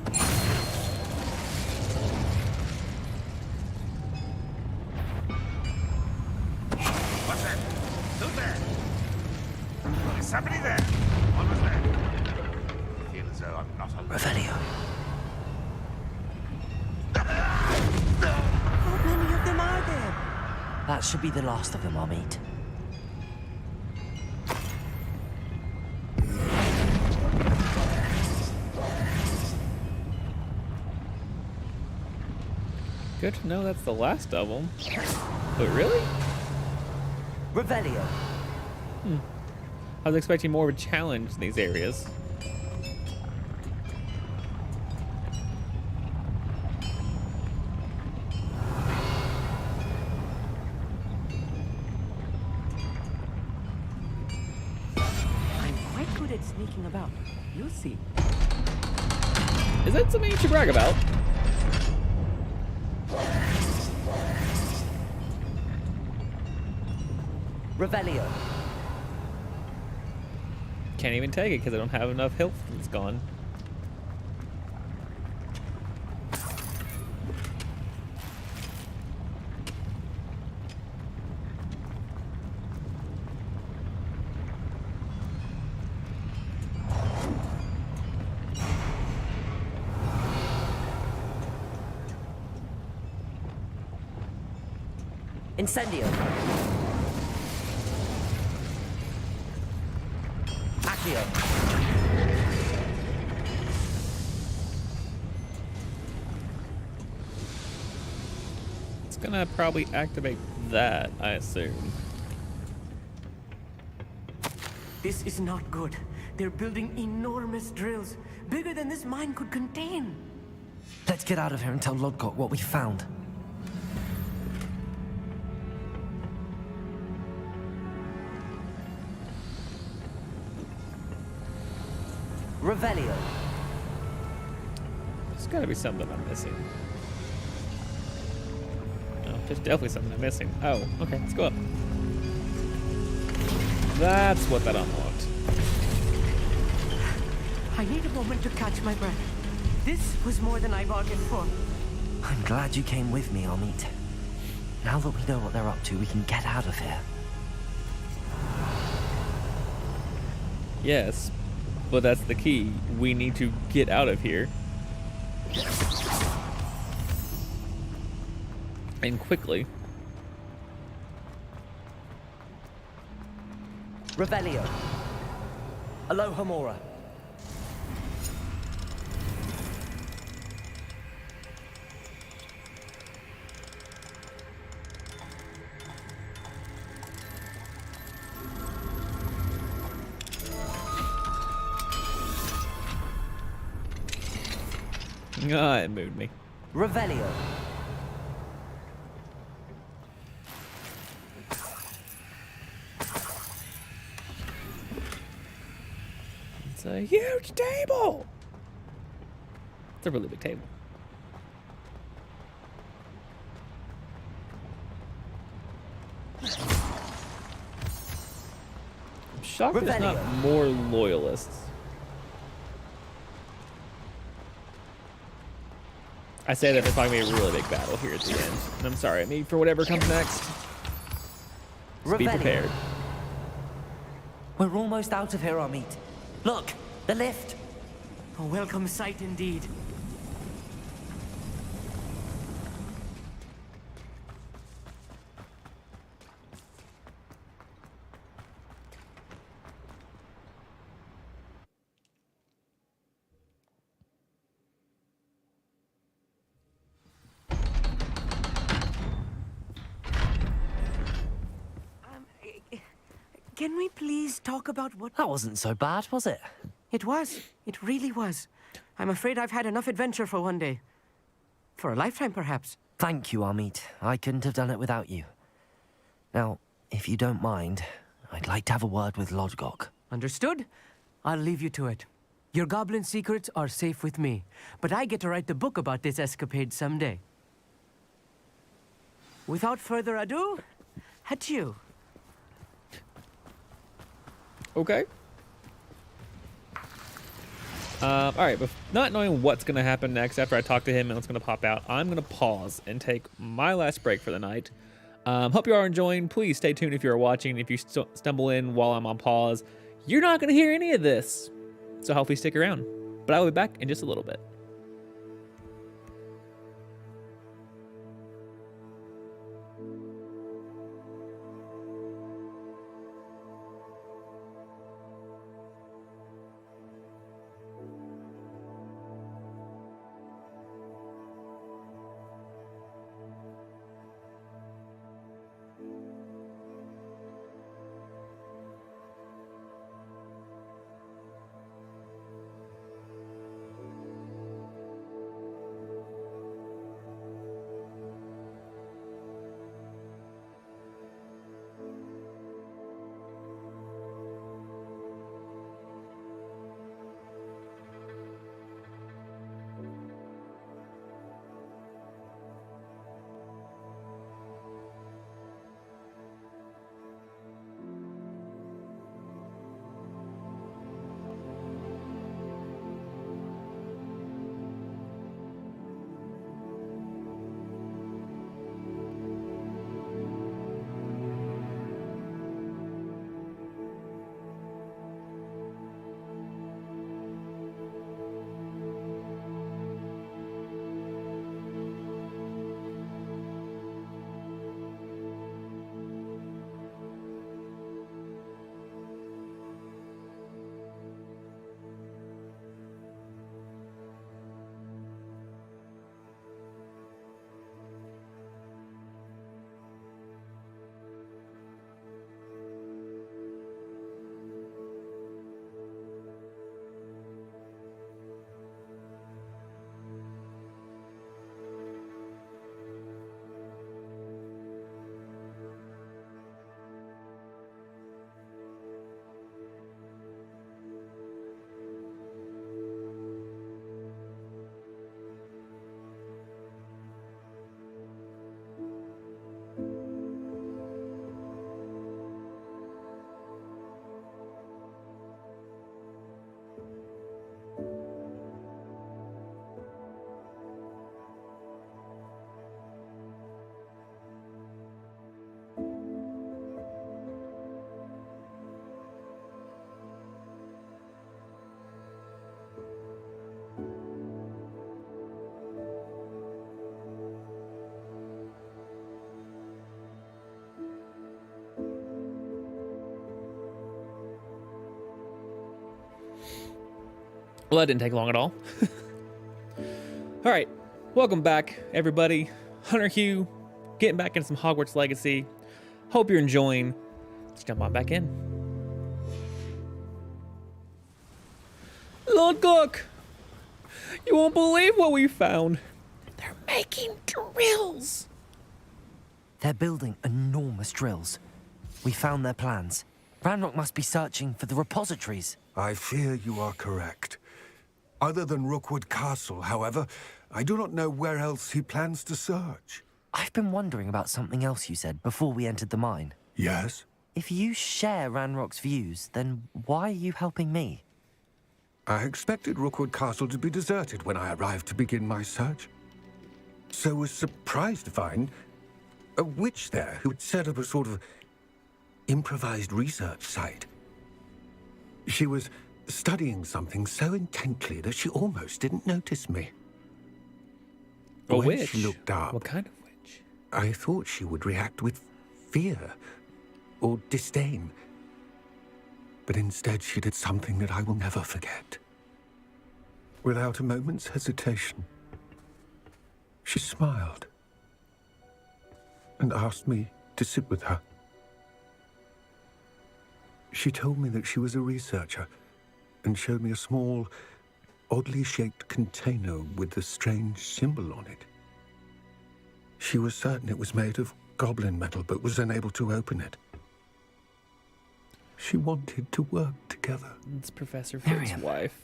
What's that? Who's there? Is somebody there? What was that? I feel as though I'm not alone. Revelio. How many of them are there? That should be the last of them I'll meet. Good to know that's the last of them. But really? Revelio. I was expecting more of a challenge in these areas. I'm quite good at sneaking about. You'll see. Is that something you should brag about? Revelio. Can't even take it because I don't have enough health. It's gone. Incendio. Accio. It's gonna probably activate that, I assume. This is not good. They're building enormous drills, bigger than this mine could contain. Let's get out of here and tell Lodgok what we found. Revelio. There's gotta be something I'm missing. Oh, there's definitely something I'm missing. Oh, okay, let's go up. That's what that unlocked. I need a moment to catch my breath. This was more than I bargained for. I'm glad you came with me, Amit. Now that we know what they're up to, we can get out of here. Yes, but that's the key. We need to get out of here. And quickly. Revelio. Aloha Mora. Ah, it moved me. Revelio. It's a huge table. It's a really big table. I'm shocked there's not more loyalists. I say that there's probably gonna be a really big battle here at the end. And I'm sorry, I mean, for whatever comes next, just be prepared. We're almost out of here, Amit. Look, the lift. A welcome sight indeed. Can we please talk about what... That wasn't so bad, was it? It was. It really was. I'm afraid I've had enough adventure for one day. For a lifetime, perhaps. Thank you, Amit. I couldn't have done it without you. Now, if you don't mind, I'd like to have a word with Lodgok. Understood? I'll leave you to it. Your goblin secrets are safe with me, but I get to write the book about this escapade someday. Without further ado, adieu. Okay. All right, but not knowing what's going to happen next after I talk to him and what's going to pop out, I'm going to pause and take my last break for the night. Hope you are enjoying. Please stay tuned if you're watching. If you stumble in while I'm on pause, you're not going to hear any of this. So hopefully stick around. But I'll be back in just a little bit. Well, that didn't take long at all. All right, welcome back, everybody. Hunter Hugh, getting back into some Hogwarts Legacy. Hope you're enjoying. Let's jump on back in. Look! You won't believe what we found. They're making drills. They're building enormous drills. We found their plans. Ranrock must be searching for the repositories. I fear you are correct. Other than Rookwood Castle, however, I do not know where else he plans to search. I've been wondering about something else you said before we entered the mine. Yes? If you share Ranrock's views, then why are you helping me? I expected Rookwood Castle to be deserted when I arrived to begin my search. So was surprised to find a witch there who had set up a sort of improvised research site. She was studying something so intently that she almost didn't notice me. A when witch? she looked up, What kind of witch? I thought she would react with fear or disdain. But instead she did something that I will never forget. Without a moment's hesitation, she smiled and asked me to sit with her. She told me that she was a researcher and showed me a small, oddly shaped container with a strange symbol on it. She was certain it was made of goblin metal, but was unable to open it. She wanted to work together. It's Professor Fig's wife.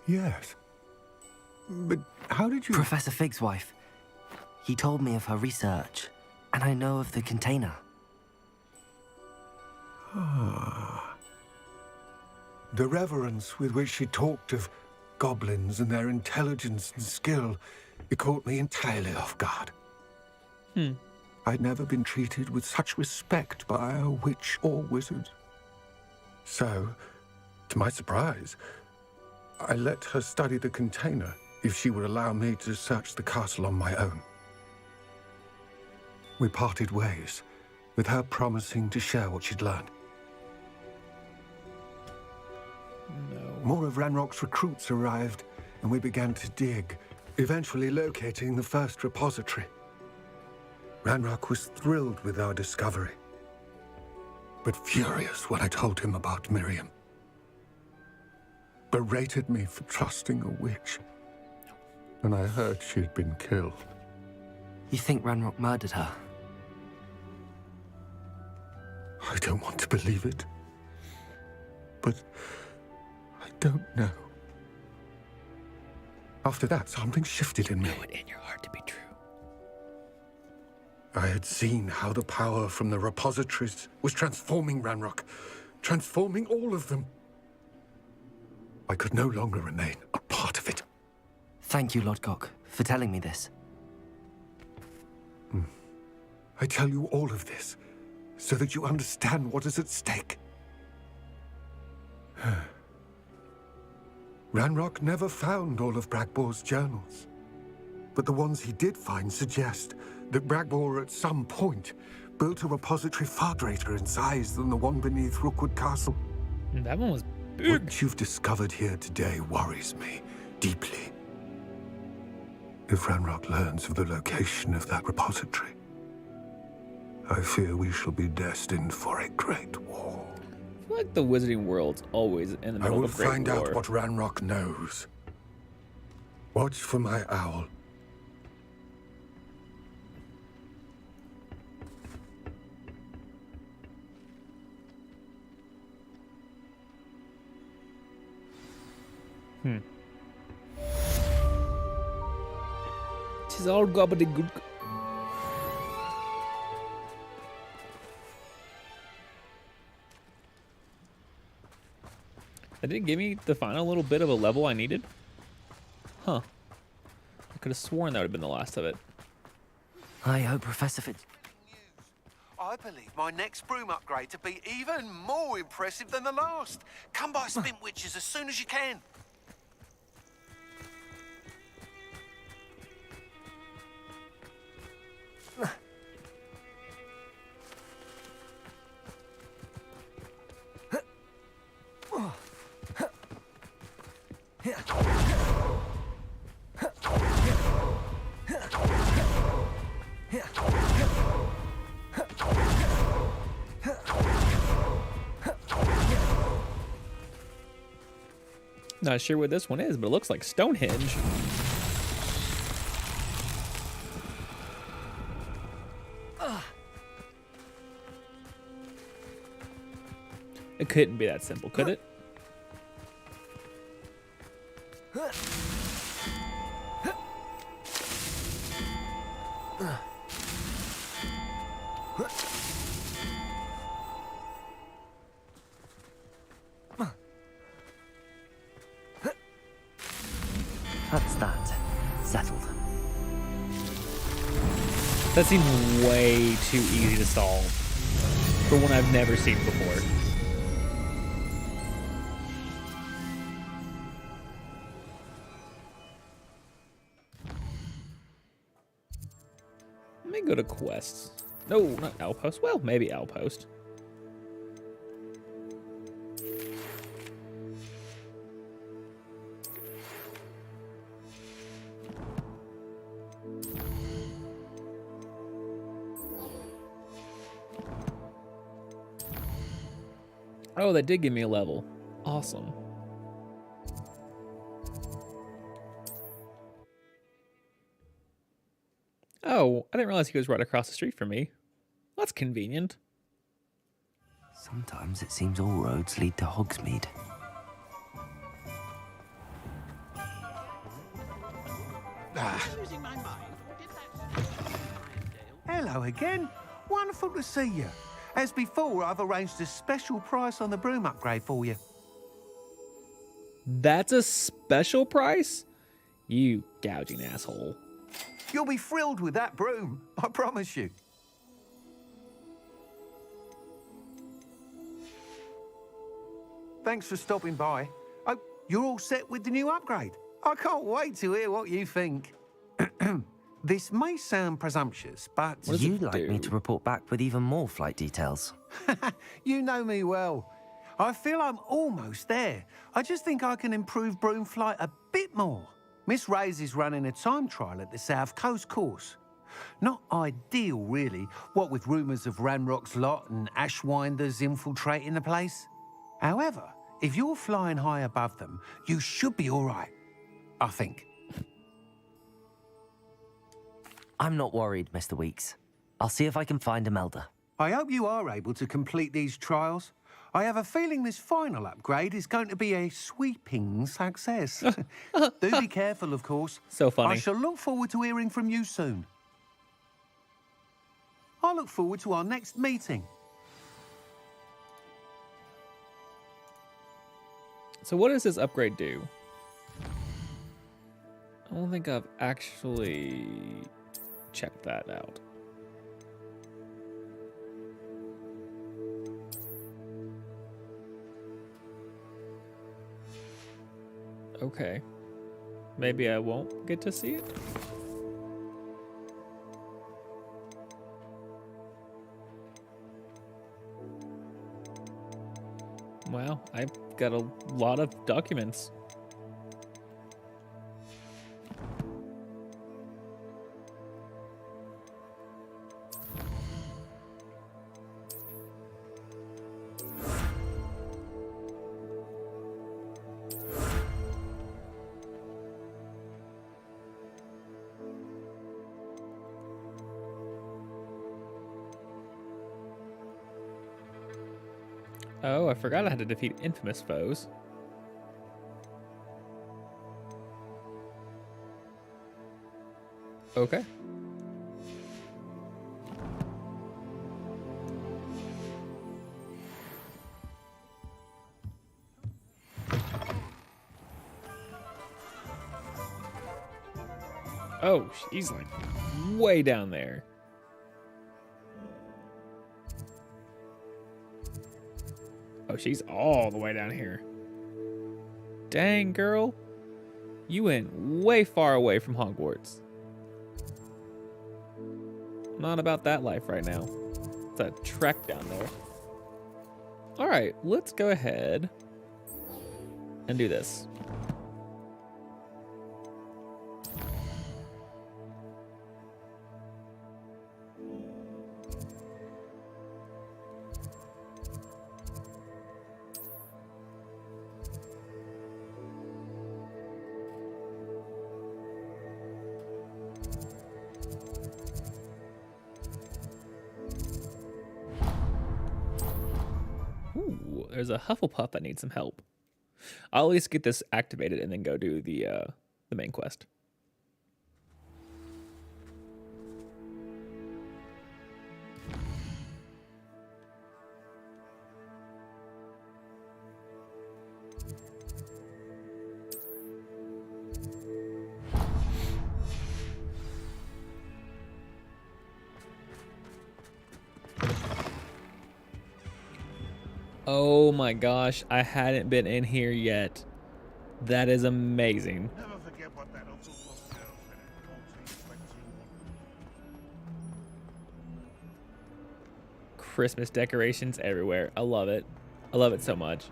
Yes. But how did you... Professor Fig's wife. He told me of her research, and I know of the container. Ah. The reverence with which she talked of goblins and their intelligence and skill, it caught me entirely off guard. I'd never been treated with such respect by a witch or wizard. So, to my surprise, I let her study the container if she would allow me to search the castle on my own. We parted ways, with her promising to share what she'd learned. More of Ranrock's recruits arrived, and we began to dig, eventually locating the first repository. Ranrock was thrilled with our discovery, but furious when I told him about Miriam. Berated me for trusting a witch, and I heard she'd been killed. You think Ranrock murdered her? I don't want to believe it, but I don't know. After that, something shifted in me. Know it in your heart to be true. I had seen how the power from the repositories was transforming Ranrock, transforming all of them. I could no longer remain a part of it. Thank you, Lodgok, for telling me this. I tell you all of this so that you understand what is at stake. Ranrock never found all of Bragbor's journals, but the ones he did find suggest that Bragbor at some point built a repository far greater in size than the one beneath Rookwood Castle. That one was big. What you've discovered here today worries me deeply. If Ranrock learns of the location of that repository, I fear we shall be destined for a great war. I feel like the wizarding world's always in the I middle will of a great find war. out what Ranrock knows. Watch for my owl. Tis all gobbledygook. That didn't give me the final little bit of a level I needed. Huh. I could have sworn that would have been the last of it. I hope Professor Fitz... I believe my next broom upgrade to be even more impressive than the last. Come by Spin Witches as soon as you can. Not sure what this one is, but it looks like Stonehenge. It couldn't be that simple, could it? That's that. Settled. That seemed way too easy to solve for one I've never seen before. Let me go to quests. No, not Outpost. Well, maybe Outpost. Oh, that did give me a level. Awesome. Oh, I didn't realize he was right across the street from me. That's convenient. Sometimes it seems all roads lead to Hogsmeade. Hello again. Wonderful to see you. As before, I've arranged a special price on the broom upgrade for you. That's a special price? You gouging asshole. You'll be thrilled with that broom, I promise you. Thanks for stopping by. Oh, you're all set with the new upgrade. I can't wait to hear what you think. This may sound presumptuous, but... You'd like me to report back with even more flight details? You know me well. I feel I'm almost there. I just think I can improve broom flight a bit more. Miss Ray's is running a time trial at the South Coast course. Not ideal, really, what with rumours of Ranrock's lot and Ashwinders infiltrating the place. However, if you're flying high above them, you should be all right, I think. I'm not worried, Mr. Weeks. I'll see if I can find Imelda. I hope you are able to complete these trials. I have a feeling this final upgrade is going to be a sweeping success. Do be careful, of course. So funny. I shall look forward to hearing from you soon. I look forward to our next meeting. So what does this upgrade do? I don't think I've actually checked that out. Okay. Maybe I won't get to see it. Wow, I've got a lot of documents. Oh, I forgot I had to defeat infamous foes. Okay. Oh, she's like way down there. Oh, she's all the way down here. Dang, girl. You went way far away from Hogwarts. Not about that life right now. It's a trek down there. All right, let's go ahead and do this. there's a Hufflepuff that needs some help. I'll at least get this activated and then go do the main quest. Oh my gosh, I hadn't been in here yet. That is amazing. Never forget what that also was girl said in Christmas decorations everywhere. I love it. I love it so much.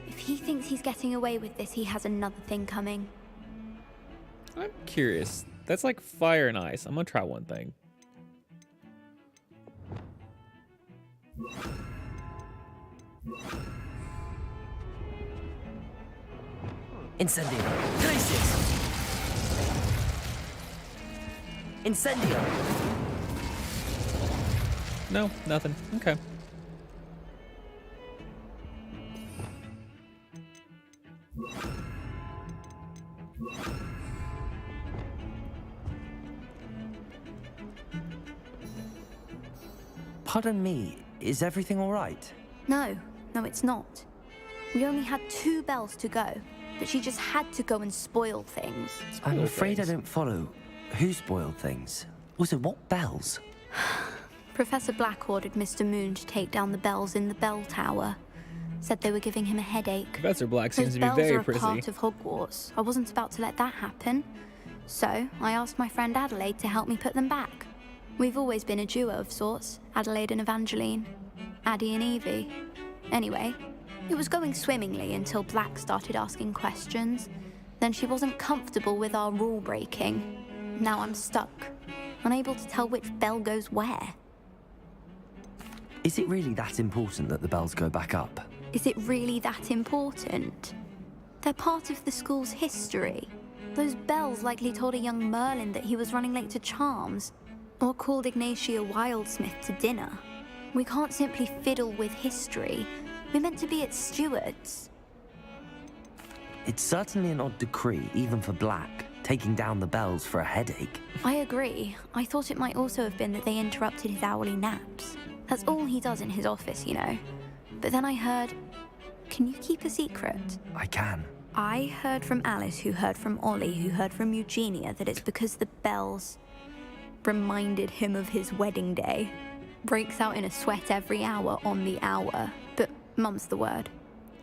If he thinks he's getting away with this, he has another thing coming. I'm curious. That's like fire and ice. I'm gonna try one thing. Incendio. Crisis. Incendio. No, nothing. Okay. Pardon me, is everything all right? No, it's not. We only had 2 bells to go, but she just had to go and spoil things. I'm afraid I don't follow. Who spoiled things? Also, what bells? Professor Black ordered Mr. Moon to take down the bells in the bell tower. Said they were giving him a headache. Professor Black seems Those to be bells very are a prissy. part of Hogwarts. I wasn't about to let that happen. So, I asked my friend Adelaide to help me put them back. We've always been a duo of sorts, Adelaide and Evangeline. Addie and Evie. Anyway, it was going swimmingly until Black started asking questions. Then she wasn't comfortable with our rule breaking. Now I'm stuck, unable to tell which bell goes where. Is it really that important that the bells go back up? Is it really that important? They're part of the school's history. Those bells likely told a young Merlin that he was running late to Charms, or called Ignatia Wildsmith to dinner. We can't simply fiddle with history. We're meant to be its stewards. It's certainly an odd decree, even for Black, taking down the bells for a headache. I agree. I thought it might also have been that they interrupted his hourly naps. That's all he does in his office, you know. But then I heard... Can you keep a secret? I can. I heard from Alice, who heard from Ollie, who heard from Eugenia, that it's because the bells reminded him of his wedding day. Breaks out in a sweat every hour on the hour, but mum's the word.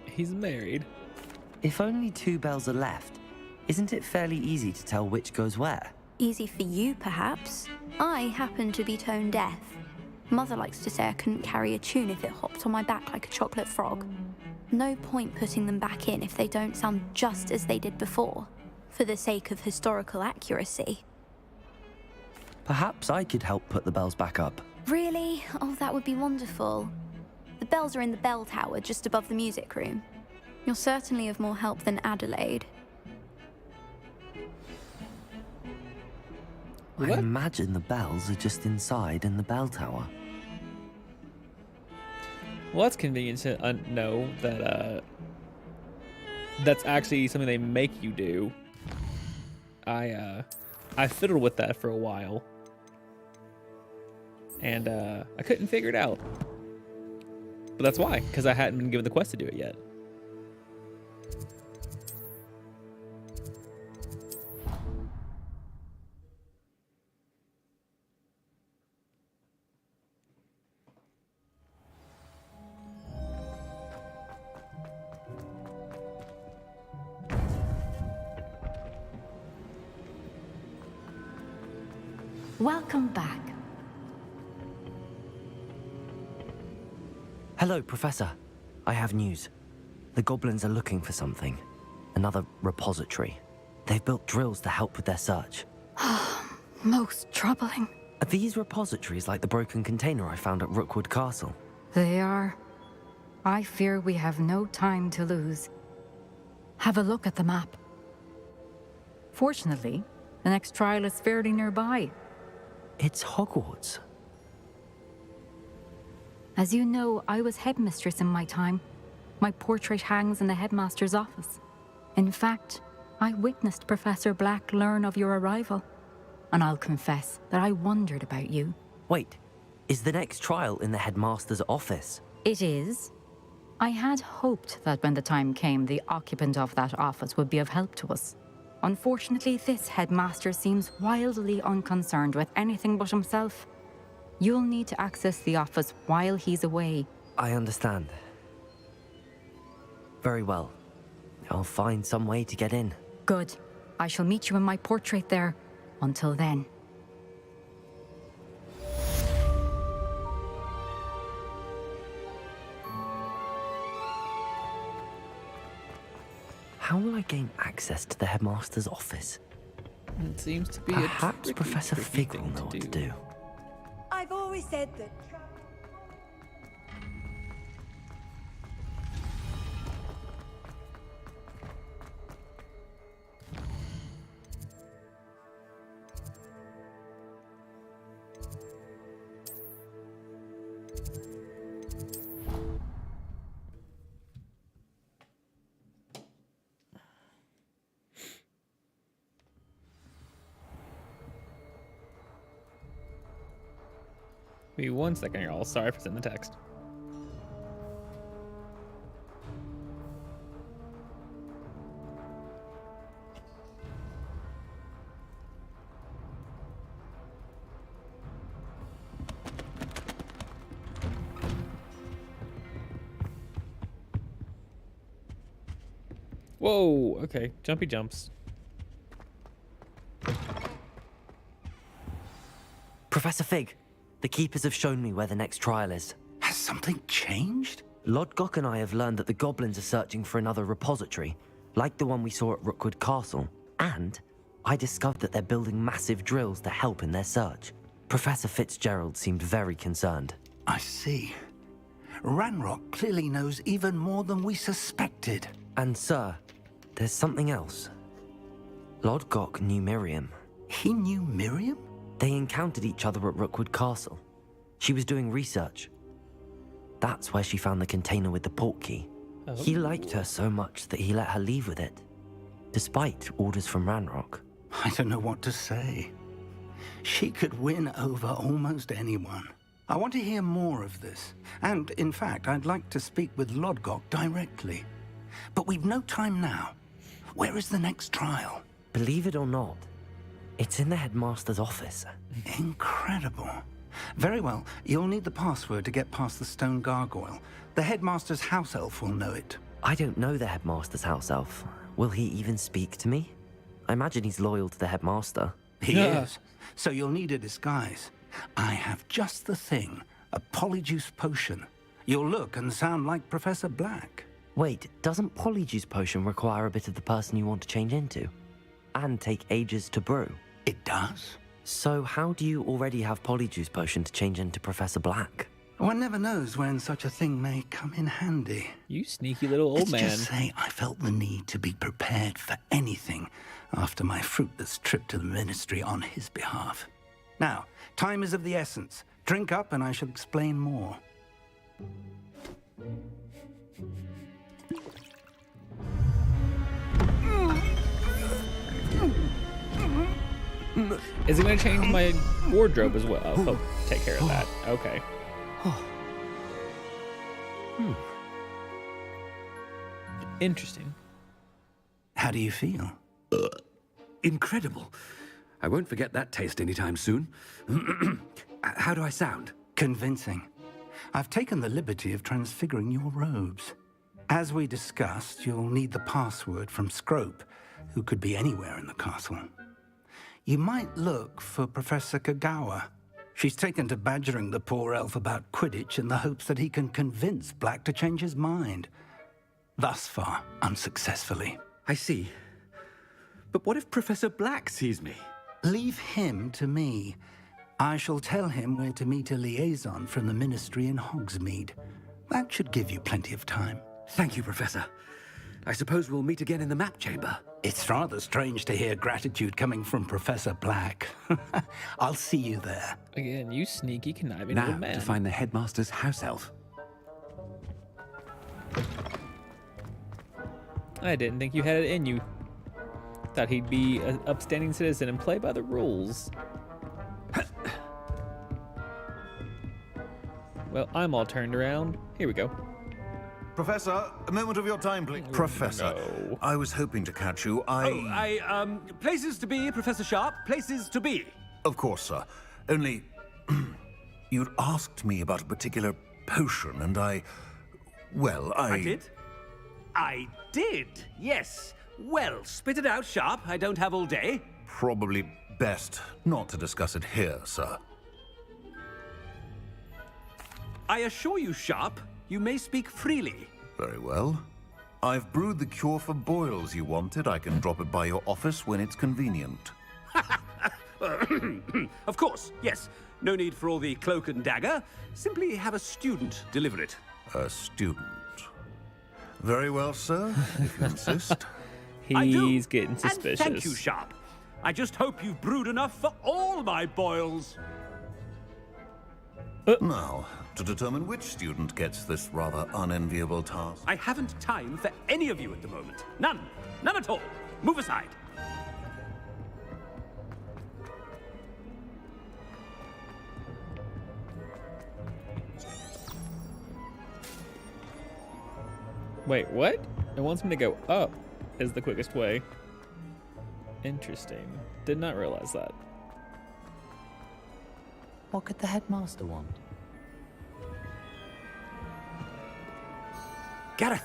He's married. If only 2 bells are left, isn't it fairly easy to tell which goes where? Easy for you, perhaps. I happen to be tone deaf. Mother likes to say I couldn't carry a tune if it hopped on my back like a chocolate frog. No point putting them back in if they don't sound just as they did before, for the sake of historical accuracy. Perhaps I could help put the bells back up. Really? Oh, that would be wonderful. The bells are in the bell tower just above the music room. You're certainly of more help than Adelaide. I imagine the bells are just inside in the bell tower. Well, that's convenient to know that that's actually something they make you do. I fiddled with that for a while, and I couldn't figure it out. But that's why, because I hadn't been given the quest to do it yet. Welcome back. Hello, Professor. I have news. The goblins are looking for something. Another repository. They've built drills to help with their search. Most troubling. Are these repositories like the broken container I found at Rookwood Castle? They are. I fear we have no time to lose. Have a look at the map. Fortunately, the next trial is fairly nearby. It's Hogwarts. As you know, I was headmistress in my time. My portrait hangs in the headmaster's office. In fact, I witnessed Professor Black learn of your arrival. And I'll confess that I wondered about you. Wait, is the next trial in the headmaster's office? It is. I had hoped that when the time came, the occupant of that office would be of help to us. Unfortunately, this headmaster seems wildly unconcerned with anything but himself. You'll need to access the office while he's away. I understand. Very well. I'll find some way to get in. Good. I shall meet you in my portrait there. Until then. How will I gain access to the headmaster's office? It seems to be Perhaps a Professor Fig will know what to do. I've always said that. Give me 1 second, y'all. Sorry for sending the text. Whoa, okay. Jumpy jumps. Professor Fig, the Keepers have shown me where the next trial is. Has something changed? Lodgok and I have learned that the goblins are searching for another repository, like the one we saw at Rookwood Castle. And I discovered that they're building massive drills to help in their search. Professor Fitzgerald seemed very concerned. I see. Ranrock clearly knows even more than we suspected. And sir, there's something else. Lodgok knew Miriam. He knew Miriam? They encountered each other at Rookwood Castle. She was doing research. That's where she found the container with the port key. Oh. He liked her so much that he let her leave with it, despite orders from Ranrock. I don't know what to say. She could win over almost anyone. I want to hear more of this. And, in fact, I'd like to speak with Lodgok directly. But we've no time now. Where is the next trial? Believe it or not, it's in the headmaster's office. Incredible. Very well. You'll need the password to get past the stone gargoyle. The headmaster's house elf will know it. I don't know the headmaster's house elf. Will he even speak to me? I imagine he's loyal to the headmaster. He is. So you'll need a disguise. I have just the thing. A polyjuice potion. You'll look and sound like Professor Black. Wait, doesn't polyjuice potion require a bit of the person you want to change into? And take ages to brew? It does. So how do you already have polyjuice potion to change into Professor Black? One never knows when such a thing may come in handy. You sneaky little old man. Let's just say I felt the need to be prepared for anything after my fruitless trip to the ministry on his behalf. Now, time is of the essence. Drink up and I shall explain more. Is it going to change my wardrobe as well? Oh, take care of that. Okay. Interesting. How do you feel? Incredible. I won't forget that taste anytime soon. How do I sound? Convincing. I've taken the liberty of transfiguring your robes. As we discussed, you'll need the password from Scrope, who could be anywhere in the castle. You might look for Professor Kagawa. She's taken to badgering the poor elf about Quidditch in the hopes that he can convince Black to change his mind. Thus far, unsuccessfully. I see. But what if Professor Black sees me? Leave him to me. I shall tell him where to meet a liaison from the ministry in Hogsmeade. That should give you plenty of time. Thank you, Professor. I suppose we'll meet again in the map chamber. It's rather strange to hear gratitude coming from Professor Black. I'll see you there. Again, you sneaky, conniving Now, old man. to find the headmaster's house elf. I didn't think you had it in you. Thought he'd be an upstanding citizen and play by the rules. Well, I'm all turned around. Here we go. Professor, a moment of your time, please. Professor, no. I was hoping to catch you. Places to be, Professor Sharp. Places to be. Of course, sir. Only, you'd asked me about a particular potion, and I did? I did, yes. Well, spit it out, Sharp. I don't have all day. Probably best not to discuss it here, sir. I assure you, Sharp, you may speak freely. Very well. I've brewed the cure for boils you wanted. I can drop it by your office when it's convenient. Of course, yes. No need for all the cloak and dagger. Simply have a student deliver it. A student. Very well, sir, if you insist. He's getting suspicious. And thank you, Sharp. I just hope you've brewed enough for all my boils. Now, to determine which student gets this rather unenviable task. I haven't time for any of you at the moment. None. None at all. Move aside. Wait, what? It wants me to go up is the quickest way. Interesting. Did not realize that. What could the headmaster want? Gareth!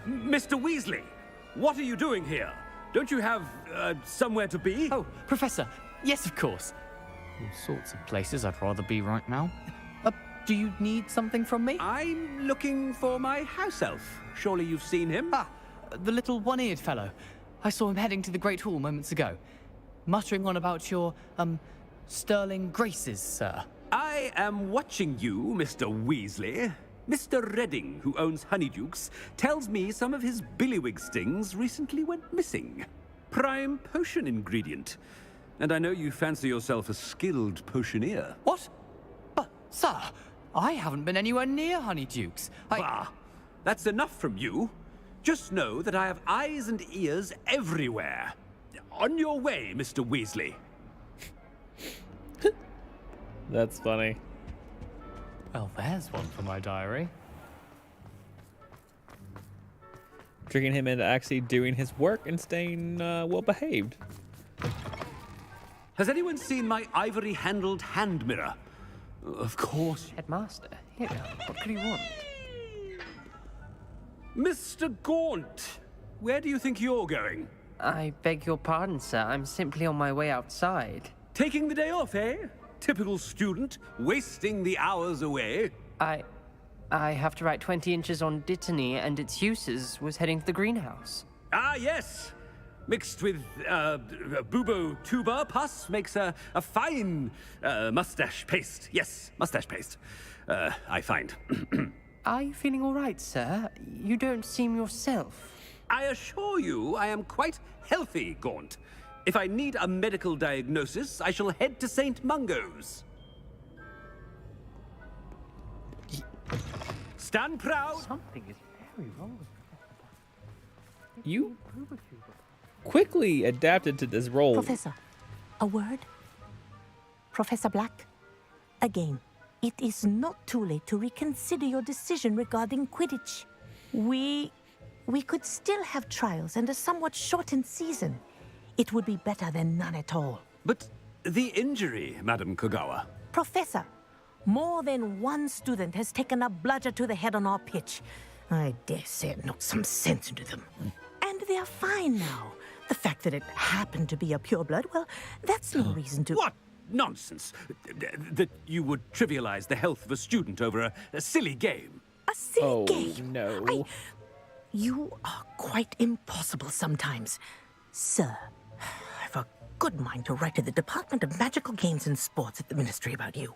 Mr. Weasley! What are you doing here? Don't you have, somewhere to be? Oh, Professor! Yes, of course! All sorts of places I'd rather be right now. Do you need something from me? I'm looking for my house elf. Surely you've seen him? Ah, the little one-eared fellow. I saw him heading to the Great Hall moments ago. Muttering on about your, sterling graces, sir. I am watching you, Mr. Weasley. Mr. Redding, who owns Honeydukes, tells me some of his billywig stings recently went missing. Prime potion ingredient. And I know you fancy yourself a skilled potioneer. What? But, sir, I haven't been anywhere near Honeydukes. Bah! That's enough from you. Just know that I have eyes and ears everywhere. On your way, Mr. Weasley. That's funny. Well, there's one for my diary. Tricking him into actually doing his work and staying well behaved. Has anyone seen my ivory-handled hand mirror? Of course. Headmaster, here. What could he want? Mr. Gaunt, where do you think you're going? I beg your pardon, sir. I'm simply on my way outside. Taking the day off, eh? Typical student, wasting the hours away. I have to write 20 inches on Dittany and its uses. Was heading to the greenhouse. Ah, yes. Mixed with bubo tuber pus makes a fine mustache paste. Yes, mustache paste. I find. Are you feeling all right, sir? You don't seem yourself. I assure you I am quite healthy, Gaunt. If I need a medical diagnosis, I shall head to St. Mungo's. Stand proud. Something is very wrong with You quickly adapted to this role. Professor, a word? Professor Black, again, it is not too late to reconsider your decision regarding Quidditch. We could still have trials and a somewhat shortened season. It would be better than none at all. But the injury, Madam Kogawa. Professor, more than one student has taken a bludger to the head on our pitch. I dare say it knocked some sense into them. And they're fine now. The fact that it happened to be a pureblood, well, that's no reason to... What nonsense! That you would trivialize the health of a student over a silly game. A silly game? Oh, no. You are quite impossible sometimes. Sir, I've a good mind to write to the Department of Magical Games and Sports at the Ministry about you.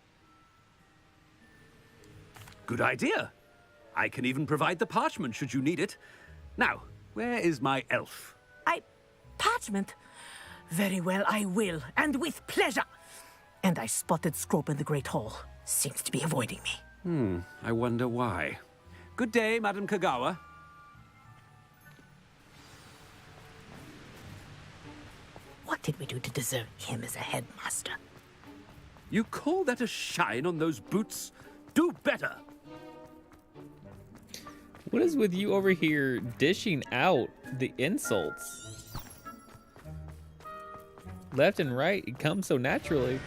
Good idea. I can even provide the parchment should you need it. Now, where is my elf? Parchment? Very well, I will, and with pleasure. And I spotted Scrope in the Great Hall. Seems to be avoiding me. I wonder why. Good day, Madam Kagawa. What did we do to deserve him as a headmaster? You call that a shine on those boots? Do better! What is with you over here dishing out the insults? Left and right, it comes so naturally.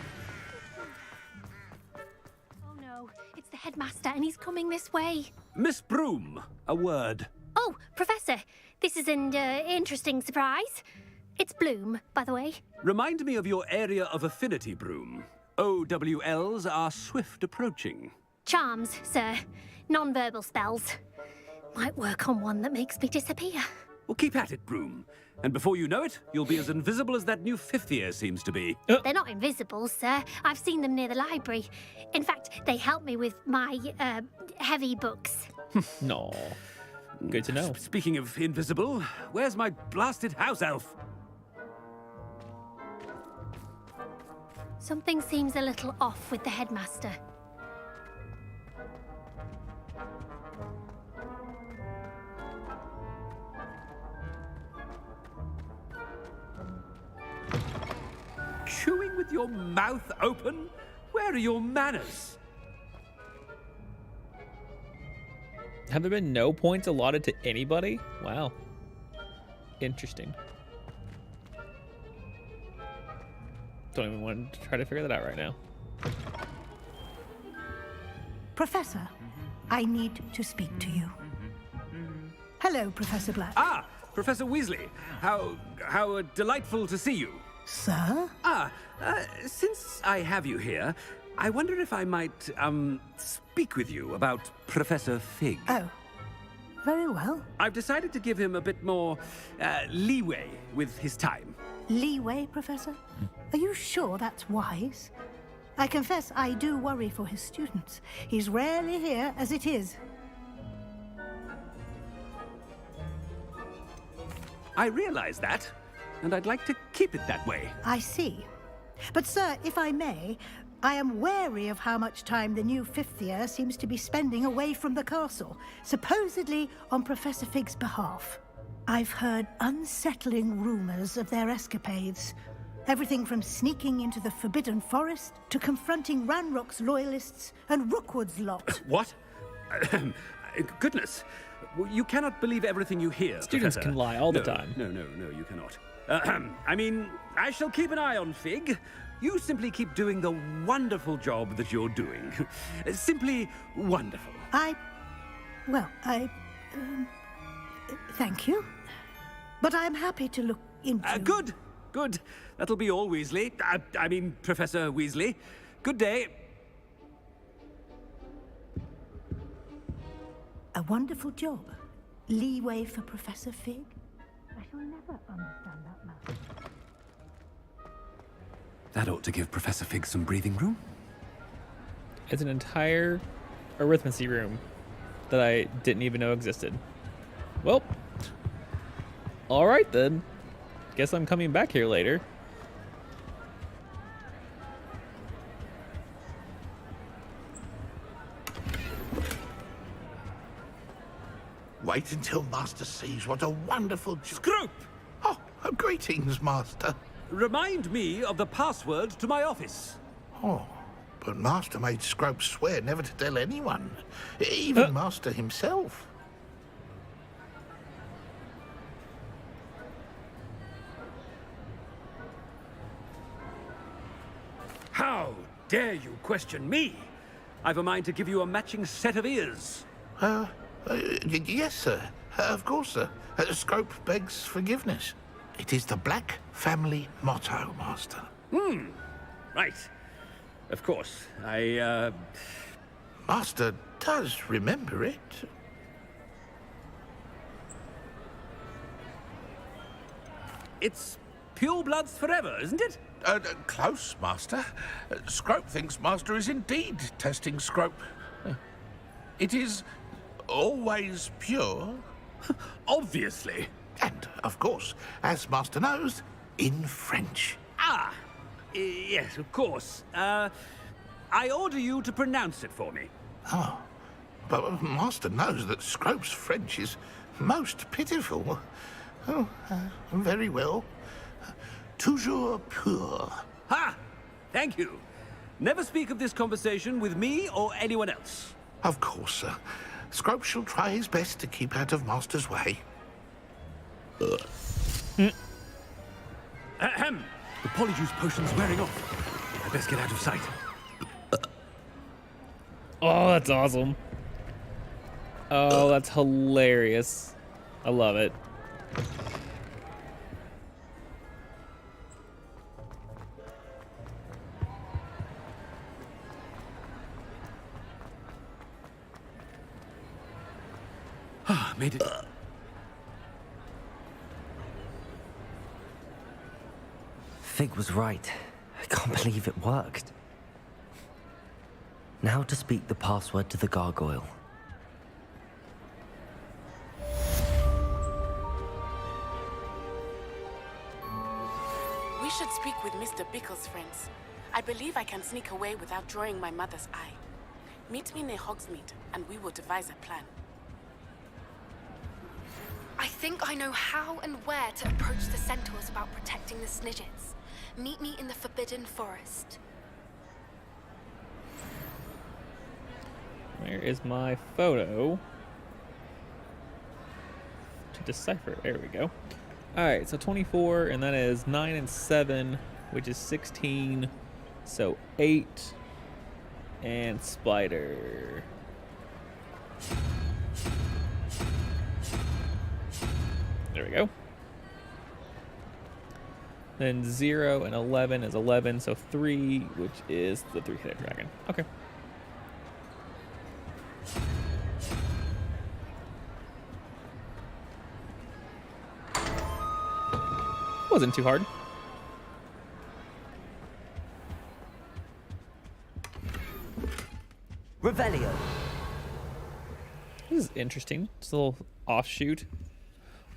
Oh no, it's the headmaster and he's coming this way. Miss Broom, a word. Oh, Professor, this is an interesting surprise. It's Bloom, by the way. Remind me of your area of affinity, Broom. OWLs are swift approaching. Charms, sir. Non-verbal spells. Might work on one that makes me disappear. Well, keep at it, Broom. And before you know it, you'll be as invisible as that new fifth year seems to be. They're not invisible, sir. I've seen them near the library. In fact, they help me with my, heavy books. No. Good to know. Speaking of invisible, where's my blasted house elf? Something seems a little off with the headmaster. Chewing with your mouth open? Where are your manners? Have there been no points allotted to anybody? Wow. Interesting. Don't even want to try to figure that out right now. Professor, I need to speak to you. Hello, Professor Black. Ah, Professor Weasley. How delightful to see you. Sir? Since I have you here, I wonder if I might, speak with you about Professor Fig. Oh, very well. I've decided to give him a bit more, leeway with his time. Leeway, Professor? Are you sure that's wise? I confess I do worry for his students. He's rarely here as it is. I realize that, and I'd like to keep it that way. I see. But, sir, if I may, I am wary of how much time the new fifth year seems to be spending away from the castle, supposedly on Professor Fig's behalf. I've heard unsettling rumors of their escapades. Everything from sneaking into the Forbidden Forest to confronting Ranrock's loyalists and Rookwood's lot. What? Goodness. You cannot believe everything you hear, Students Professor. can lie all the time. No, you cannot. I mean, I shall keep an eye on Fig. You simply keep doing the wonderful job that you're doing. Simply wonderful. Thank you. But I'm happy to look into... Good. That'll be all, Weasley. I mean, Professor Weasley. Good day. A wonderful job. Leeway for Professor Fig? I shall never understand that man. That ought to give Professor Fig some breathing room. It's an entire arithmancy room that I didn't even know existed. Well, all right then. Guess I'm coming back here later. Wait until Master sees what a wonderful... Scrope! Oh, greetings, Master. Remind me of the password to my office. Oh, but Master made Scrope swear never to tell anyone, even Master himself. How dare you question me? I've a mind to give you a matching set of ears. Yes, sir. Of course, sir. Scrope begs forgiveness. It is the Black family motto, Master. Right. Of course. Master does remember it. It's pure bloods forever, isn't it? Close, Master. Scrope thinks Master is indeed testing Scrope. It is always pure, Obviously. And, of course, as Master knows, in French. Ah, yes, of course. I order you to pronounce it for me. Oh, but Master knows that Scrope's French is most pitiful. Oh, very well. Toujours pur. Ha! Thank you. Never speak of this conversation with me or anyone else. Of course, sir. Scrope shall try his best to keep out of Master's way. Ahem. The polyjuice potion's wearing off. I best get out of sight. Oh, that's awesome. Oh, that's hilarious. I love it. Made it. Fig was right. I can't believe it worked. Now to speak the password to the gargoyle. We should speak with Mr. Bickle's friends. I believe I can sneak away without drawing my mother's eye. Meet me near Hogsmeade, and we will devise a plan. I think I know how and where to approach the centaurs about protecting the Snidgets. Meet me in the Forbidden Forest. Where is my photo? To decipher. There we go. Alright, so 24, and that is 9 and 7, which is 16. So 8. And spider. There we go. Then 0 and 11 is 11, so 3, which is the 3-headed dragon. Okay. Wasn't too hard. Revelio. This is interesting. It's a little offshoot.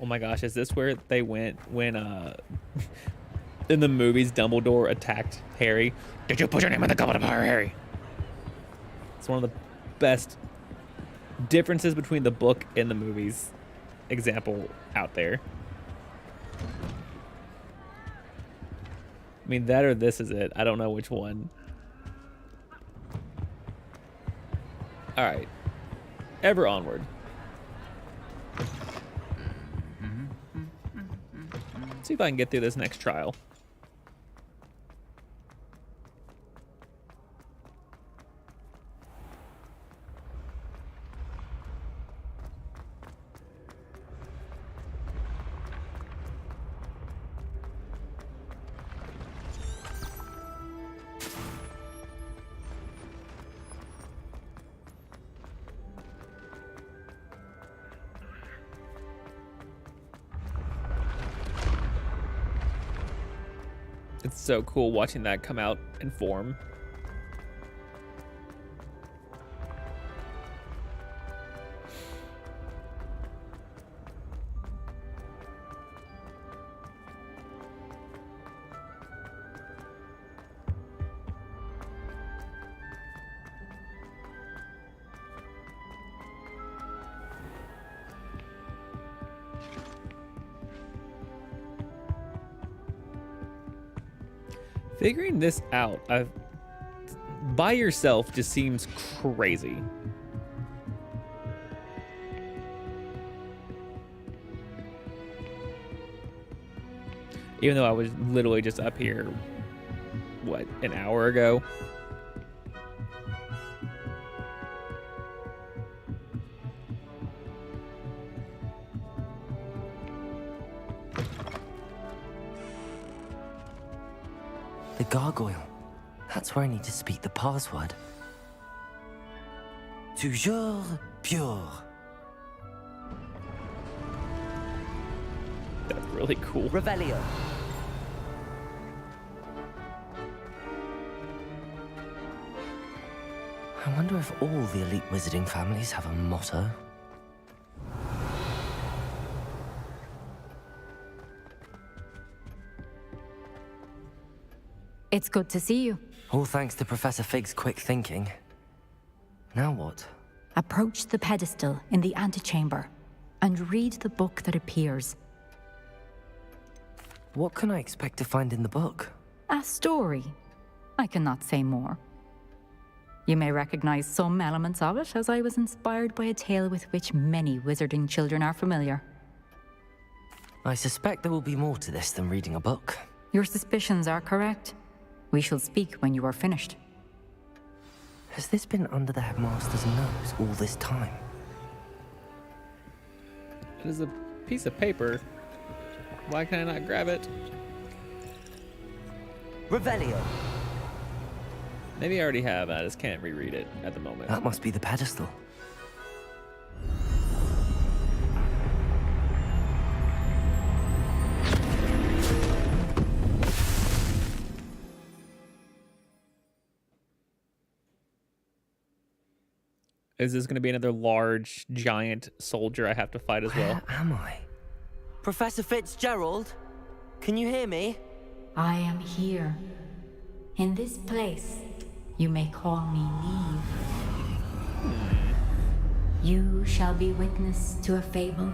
Oh my gosh, is this where they went when in the movies Dumbledore attacked Harry? Did you put your name in the goblet of fire, Harry? It's one of the best differences between the book and the movies example out there. I mean, that or this is it. I don't know which one. All right. Ever onward. Let's see if I can get through this next trial. It's so cool watching that come out in form. Figuring this out by yourself just seems crazy. Even though I was literally just up here, what, an hour ago? The gargoyle. That's where I need to speak the password. Toujours pure. That's really cool. Revelio. I wonder if all the elite wizarding families have a motto. It's good to see you. All thanks to Professor Fig's quick thinking. Now what? Approach the pedestal in the antechamber and read the book that appears. What can I expect to find in the book? A story. I cannot say more. You may recognize some elements of it, as I was inspired by a tale with which many wizarding children are familiar. I suspect there will be more to this than reading a book. Your suspicions are correct. We shall speak when you are finished. Has this been under the headmaster's nose all this time? It is a piece of paper. Why can I not grab it? Revelio. Maybe I already have. I just can't reread it at the moment. That must be the pedestal. Is this going to be another large, giant soldier I have to fight as well? Where am I? Professor Fitzgerald? Can you hear me? I am here. In this place, you may call me Neve. You shall be witness to a fable.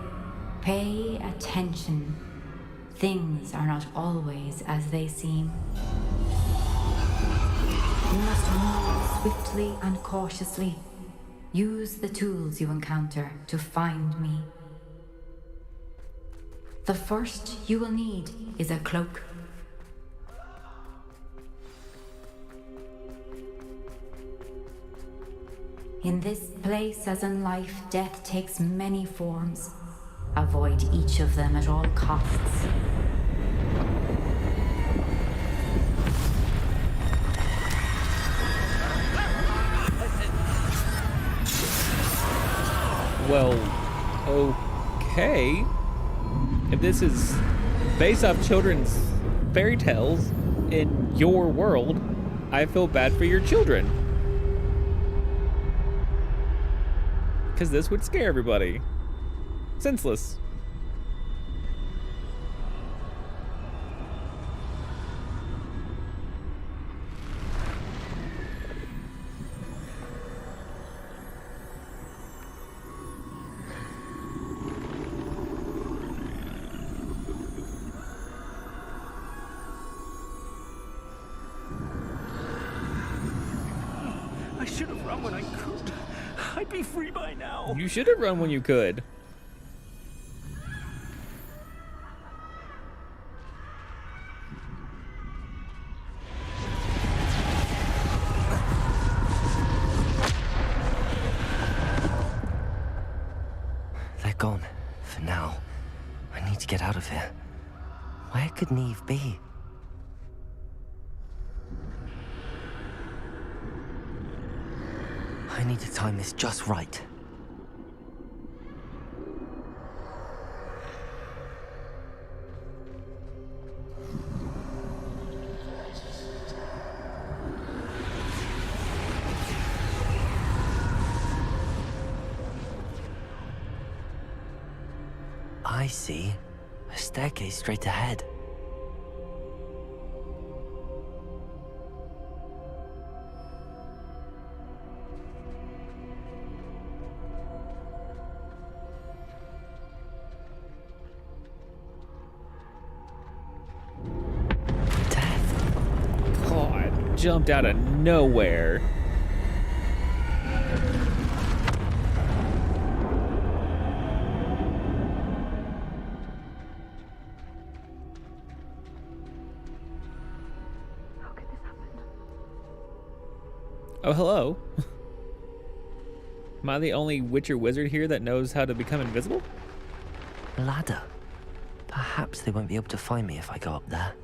Pay attention. Things are not always as they seem. You must move swiftly and cautiously. Use the tools you encounter to find me. The first you will need is a cloak. In this place, as in life, death takes many forms. Avoid each of them at all costs. Well, okay. If this is based off children's fairy tales in your world, I feel bad for your children. Because this would scare everybody. Senseless. I should have run when I could. I'd be free by now. You should have run when you could. They're gone. For now. I need to get out of here. Where could Neve be? I need to time this just right. I see. A staircase straight ahead. God, jumped out of nowhere. Oh, hello. Am I the only Witcher wizard here that knows how to become invisible? Ladder. Perhaps they won't be able to find me if I go up there.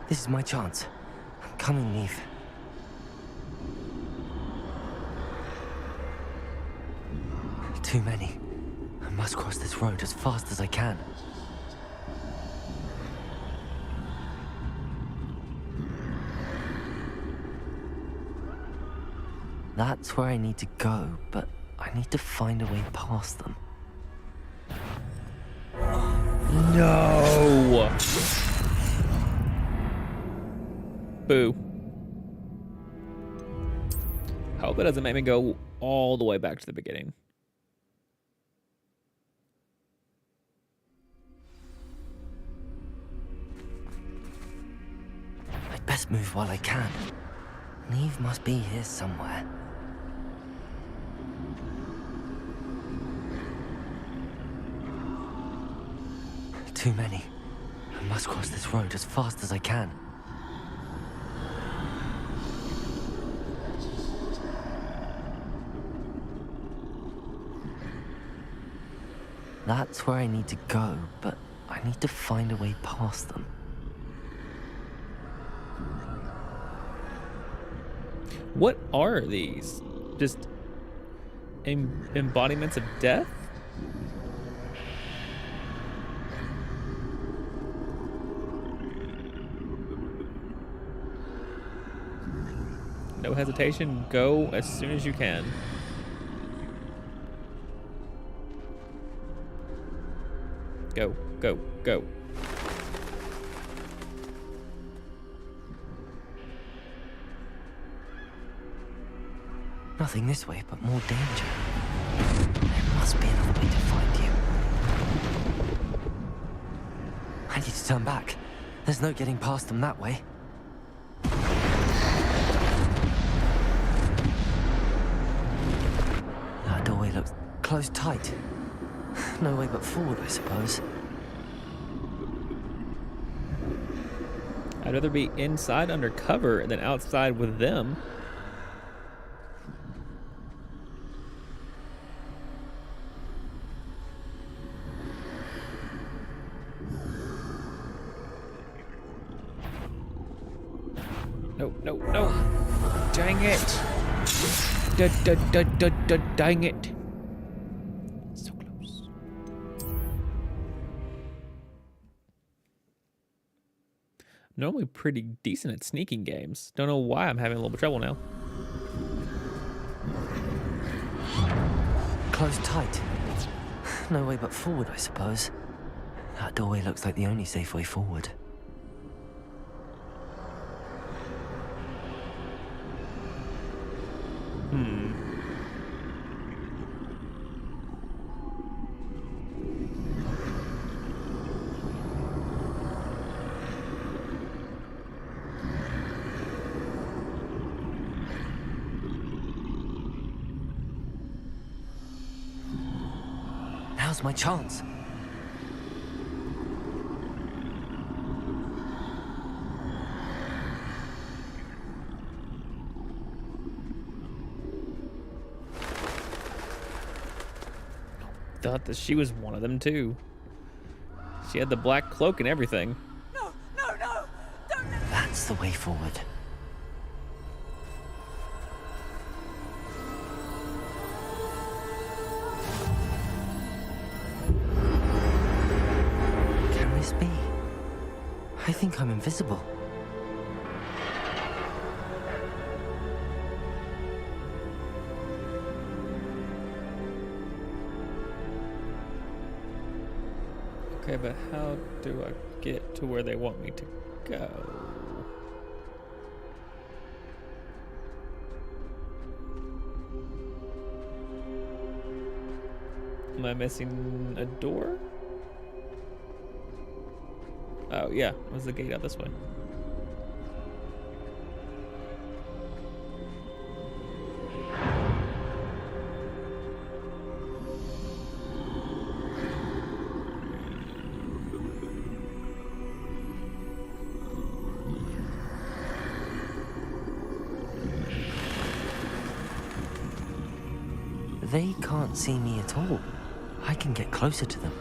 This is my chance. I'm coming, Neve. Too many. I must cross this road as fast as I can. That's where I need to go, but I need to find a way past them. No! Boo. Hope it doesn't make me go all the way back to the beginning. I'd best move while I can. Neve must be here somewhere. Too many. I must cross this road as fast as I can. That's where I need to go, but I need to find a way past them. What are these? Just embodiments of death? No hesitation, go as soon as you can. Go, go, go. Nothing this way, but more danger. There must be another way to find you. I need to turn back. There's no getting past them that way. That doorway looks closed tight. No way but forward, I suppose. I'd rather be inside under cover than outside with them. No, no, no. Dang it. Dang it. So close. Normally pretty decent at sneaking games. Don't know why I'm having a little bit of trouble now. Closed tight. No way but forward, I suppose. That doorway looks like the only safe way forward. Now's my chance. Thought that she was one of them too. She had the black cloak and everything. No, no, no! Don't let me... That's the way forward. Can this be? I think I'm invisible. Okay, but how do I get to where they want me to go? Am I missing a door? Oh, yeah. Where's the gate out this way? They can't see me at all. I can get closer to them.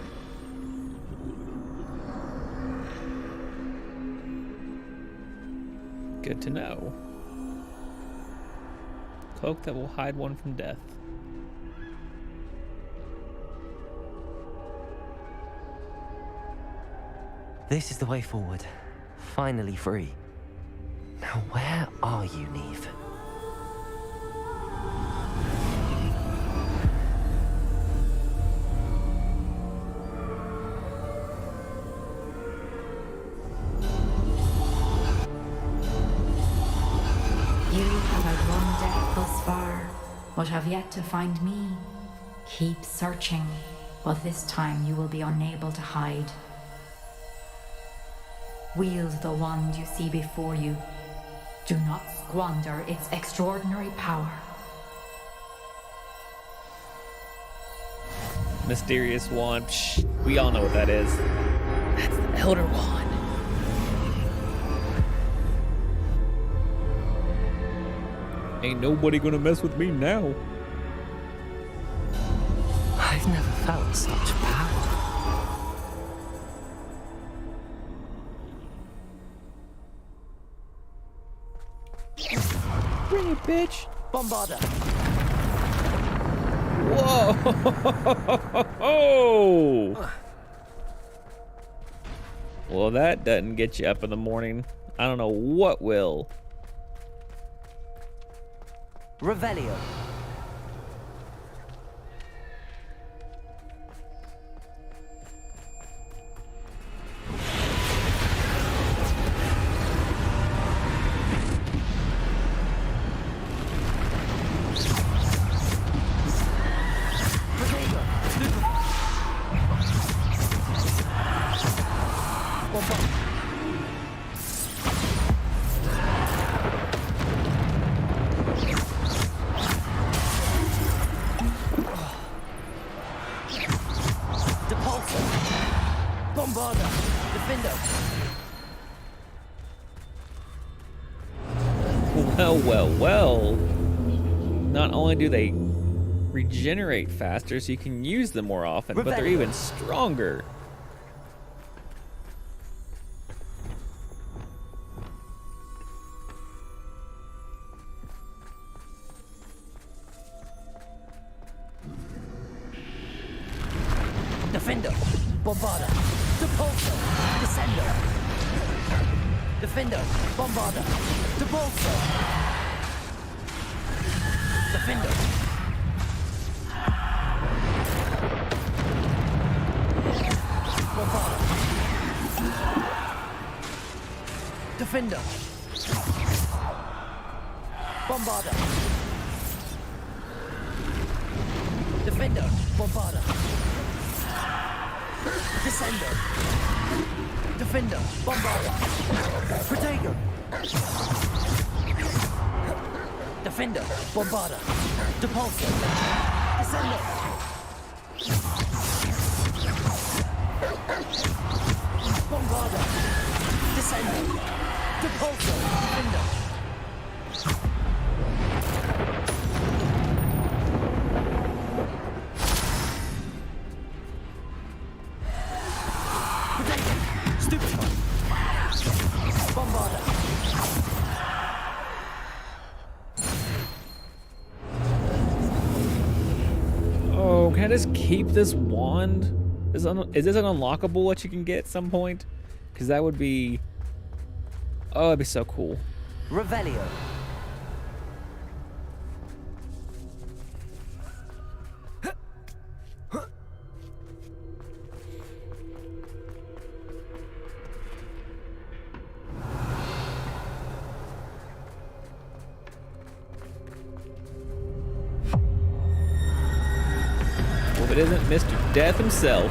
Good to know. Cloak that will hide one from death. This is the way forward. Finally free. Now where are you, Neve? You have outrun death thus far, but have yet to find me. Keep searching, but this time you will be unable to hide. Wield the wand you see before you. Do not squander its extraordinary power. Mysterious wand. Psh, we all know what that is. That's the Elder Wand. Ain't nobody gonna mess with me now. I've never felt such power. Bring it, bitch. Bombarder. Whoa! Well, that doesn't get you up in the morning. I don't know what will. Revelio. Bombarder. Defender. Well, well, well. Not only do they regenerate faster, so you can use them more often, but they're even stronger. Defender. Bombarder. Depulso. Descender. Defender. Bombarder. Depulso. Defender. Bombarder. Defender. Bombarder. Defender. Bombarder. Descender. Defender. Bombarder. Protego. Defender. Bombarder. Depulso. Descender. Bombarder. Descender. Depulso. Defender. Oh, can I just keep this wand? Is this an unlockable what you can get at some point? Because that would be... Oh, that'd be so cool. Revelio. Well, if it isn't Mr. Death himself.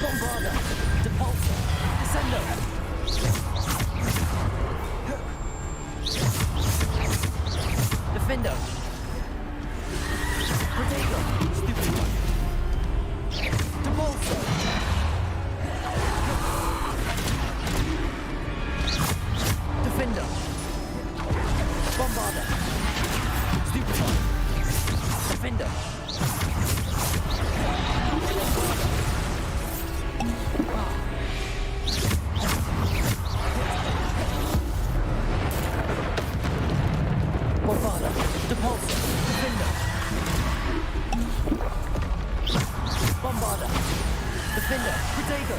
Bombarder. Depulso. Descender. Defender. Protego. Stupid one. Depulso. Defender. Defender, Protego.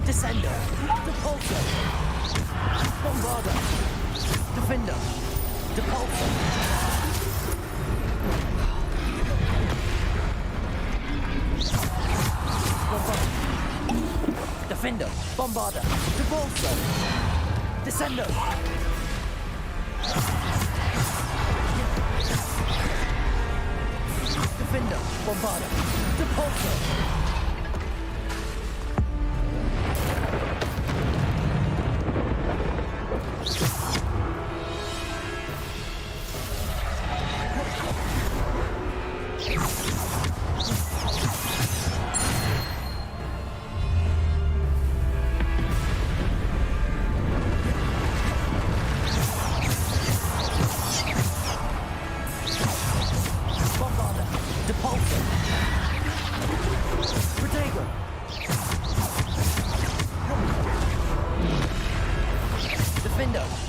Descender, Depulso. Bombarder. Defender, Depulso. Defender, Bombarder, Depulso. Descender. Defender, Bombarder, Depulso.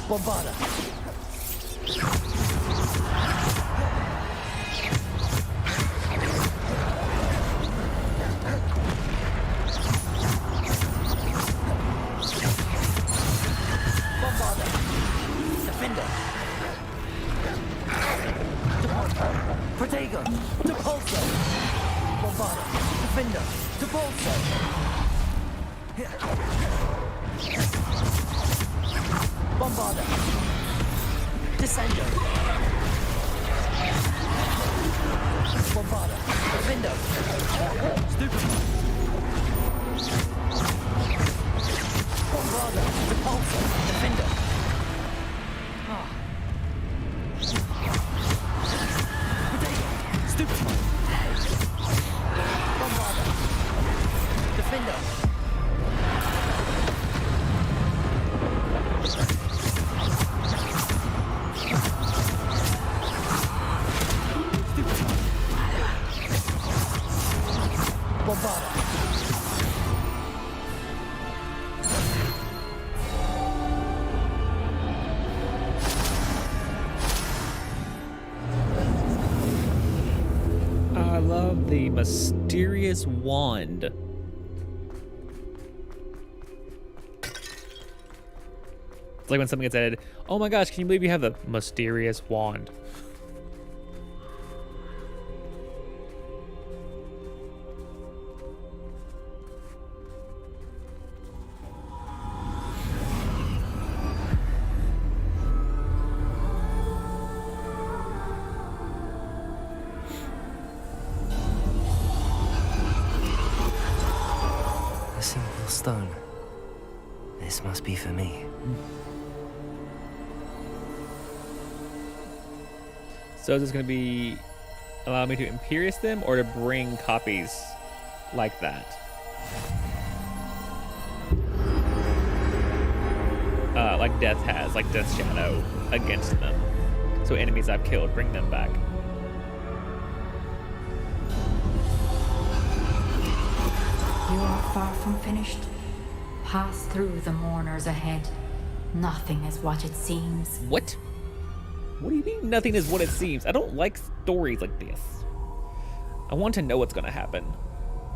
Bombarder. Bombarder. Defender. Protego. Depulso. Bombarder. Defender. Depulso. Bombarder. Descender. Bombarder. Defender. Stupid. Bombarder. Depulso. Defender. Potato. Stupid. Bombarder. Defender. I love the mysterious wand. It's like when something gets added, oh my gosh, can you believe you have the mysterious wand? A simple stone. This must be for me. So is this going to be allow me to Imperious them or to bring copies like that? Like Death has, like Death's Shadow against them. So enemies I've killed, bring them back. You are far from finished. Pass through the mourners ahead. Nothing is what it seems. What? What do you mean nothing is what it seems? I don't like stories like this. I want to know what's going to happen.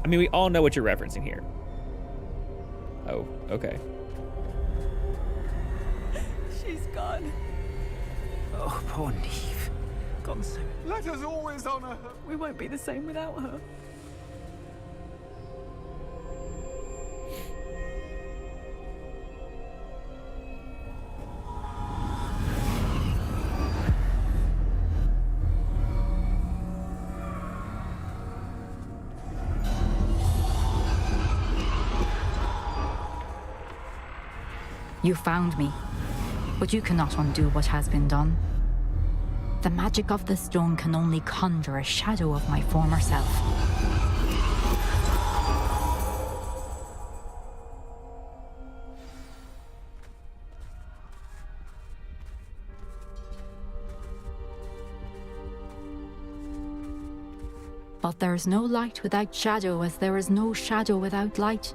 I mean, we all know what you're referencing here. Oh, okay. She's gone. Oh, poor Neve. Gone soon. Let us always honor her. We won't be the same without her. You found me, but you cannot undo what has been done. The magic of the stone can only conjure a shadow of my former self. But there is no light without shadow, as there is no shadow without light.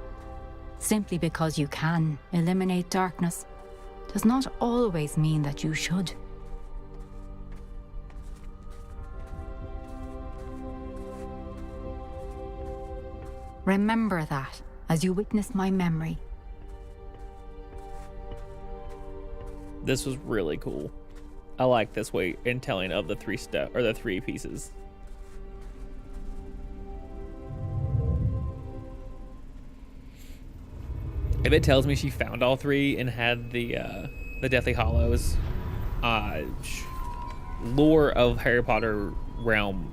Simply because you can eliminate darkness does not always mean that you should. Remember that as you witness my memory. This was really cool. I like this way in telling of the three pieces. If it tells me she found all three and had the Deathly Hallows, lore of Harry Potter realm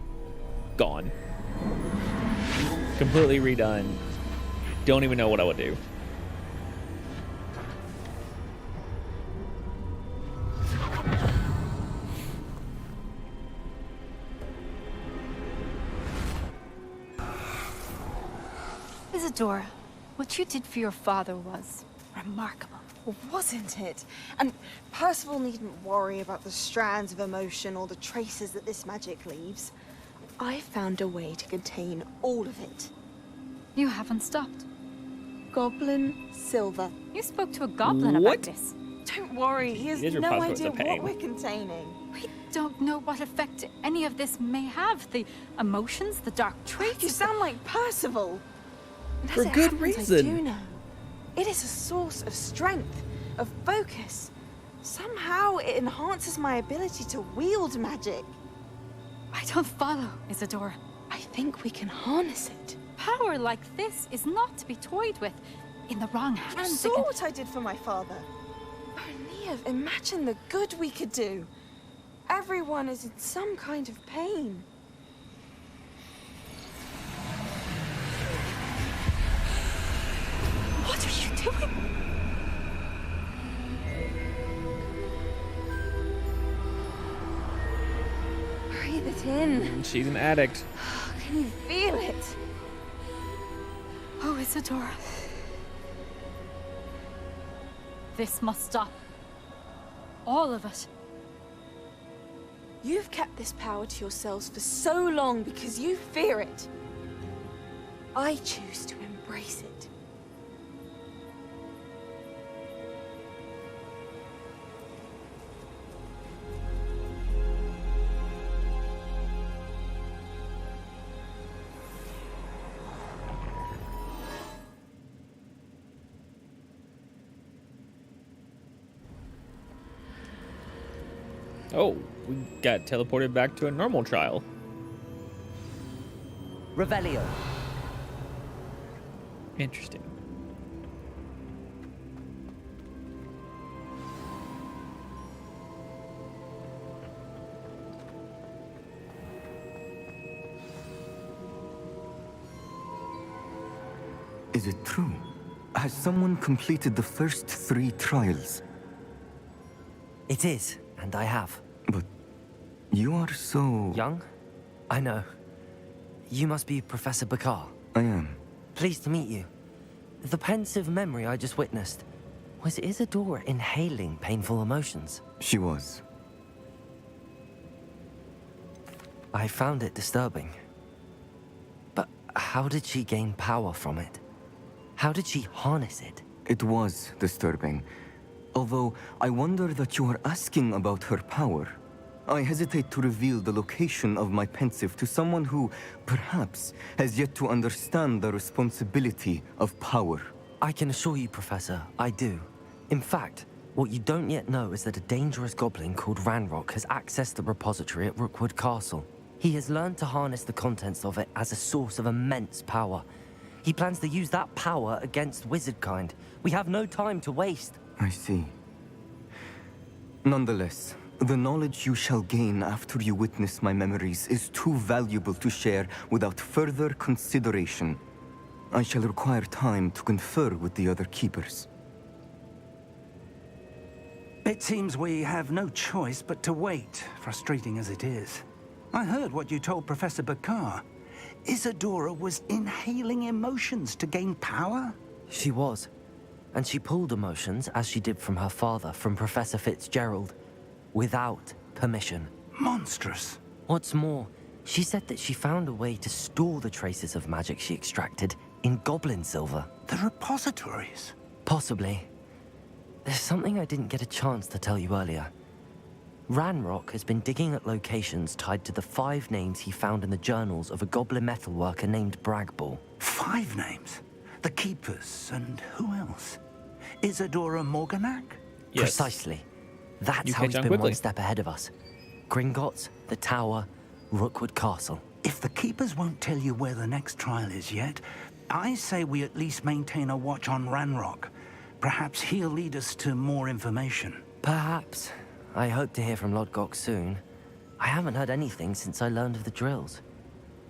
gone, completely redone. Don't even know what I would do. Isadora, what you did for your father was remarkable. Well, wasn't it? And Percival needn't worry about the strands of emotion or the traces that this magic leaves. I found a way to contain all of it. You haven't stopped. Goblin Silver. You spoke to a goblin about this. Don't worry, he has no idea what we're containing. We don't know what effect any of this may have. The emotions, the dark traits. You sound like Percival. And For as it good happens, reason. I do know. It is a source of strength, of focus. Somehow it enhances my ability to wield magic. I don't follow, Isadora. I think we can harness it. Power like this is not to be toyed with. In the wrong You hands. saw what I did for my father. Oh, Neve, imagine the good we could do. Everyone is in some kind of pain. What are you doing? Breathe it in. She's an addict. Can you feel it? Oh, Isadora. This must stop. All of it. You've kept this power to yourselves for so long because you fear it. I choose to embrace it. Oh, we got teleported back to a normal trial. Revelio. Interesting. Is it true? Has someone completed the first 3 trials? It is, and I have. But you are so... Young? I know. You must be Professor Bakar. I am. Pleased to meet you. The pensive memory I just witnessed, was Isadora inhaling painful emotions? She was. I found it disturbing. But how did she gain power from it? How did she harness it? It was disturbing. Although, I wonder that you are asking about her power. I hesitate to reveal the location of my pensive to someone who, perhaps, has yet to understand the responsibility of power. I can assure you, Professor, I do. In fact, what you don't yet know is that a dangerous goblin called Ranrock has accessed the repository at Rookwood Castle. He has learned to harness the contents of it as a source of immense power. He plans to use that power against wizardkind. We have no time to waste. I see. Nonetheless, the knowledge you shall gain after you witness my memories is too valuable to share without further consideration. I shall require time to confer with the other keepers. It seems we have no choice but to wait, frustrating as it is. I heard what you told Professor Bakar. Isadora was inhaling emotions to gain power? She was. And she pulled emotions, as she did from her father, from Professor Fitzgerald, without permission. Monstrous. What's more, she said that she found a way to store the traces of magic she extracted in goblin silver. The repositories? Possibly. There's something I didn't get a chance to tell you earlier. Ranrock has been digging at locations tied to the 5 names he found in the journals of a goblin metalworker named Bragball. 5 names? The Keepers, and who else? Isadora Morganac? Yes. Precisely. That's You how he's catch on been quickly. one step ahead of us. Gringotts, the Tower, Rookwood Castle. If the Keepers won't tell you where the next trial is yet, I say we at least maintain a watch on Ranrock. Perhaps he'll lead us to more information. Perhaps. I hope to hear from Lodgok soon. I haven't heard anything since I learned of the drills.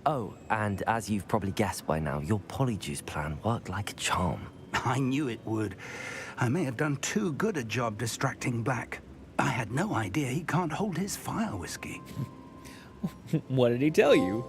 Oh, and as you've probably guessed by now, your Polyjuice plan worked like a charm. I knew it would. I may have done too good a job distracting Black. I had no idea he can't hold his fire whiskey. What did he tell you?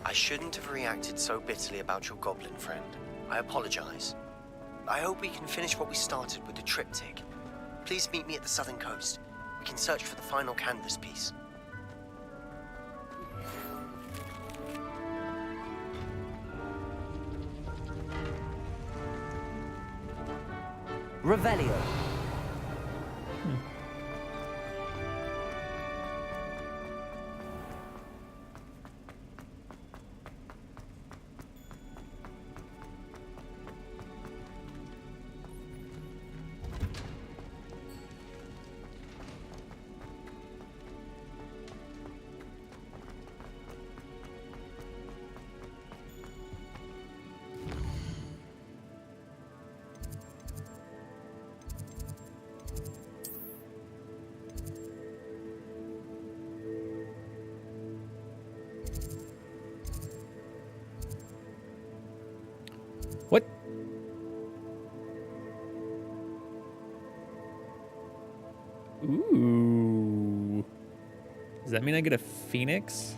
I shouldn't have reacted so bitterly about your goblin friend. I apologize. I hope we can finish what we started with the triptych. Please meet me at the southern coast. We can search for the final canvas piece. Revelio. What? Ooh. Does that mean I get a phoenix?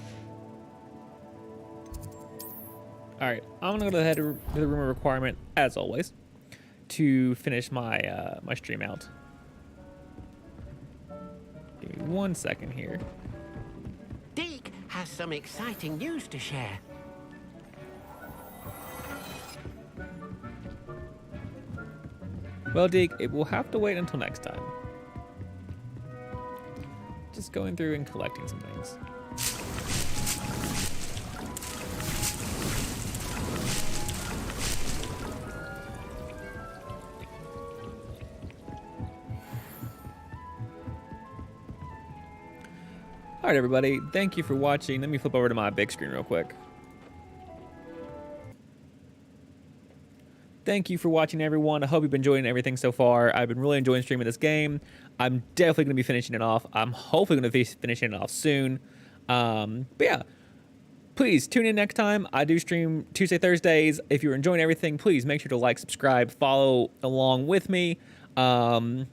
All right, I'm gonna go ahead to the rumor requirement as always to finish my my stream out. Give me 1 second here. Deke has some exciting news to share. Well, Deke, it will have to wait until next time. Just going through and collecting some things. All right, everybody. Thank you for watching. Let me flip over to my big screen real quick. Thank you for watching, everyone. I hope you've been enjoying everything so far. I've been really enjoying streaming this game. I'm definitely going to be finishing it off. I'm hopefully going to be finishing it off soon. But yeah, please tune in next time. I do stream Tuesday, Thursdays. If you're enjoying everything, please make sure to like, subscribe, follow along with me. I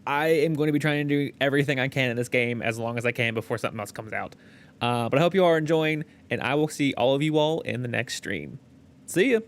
am going to be trying to do everything I can in this game as long as I can before something else comes out. But I hope you all are enjoying, and I will see all of you all in the next stream. See ya.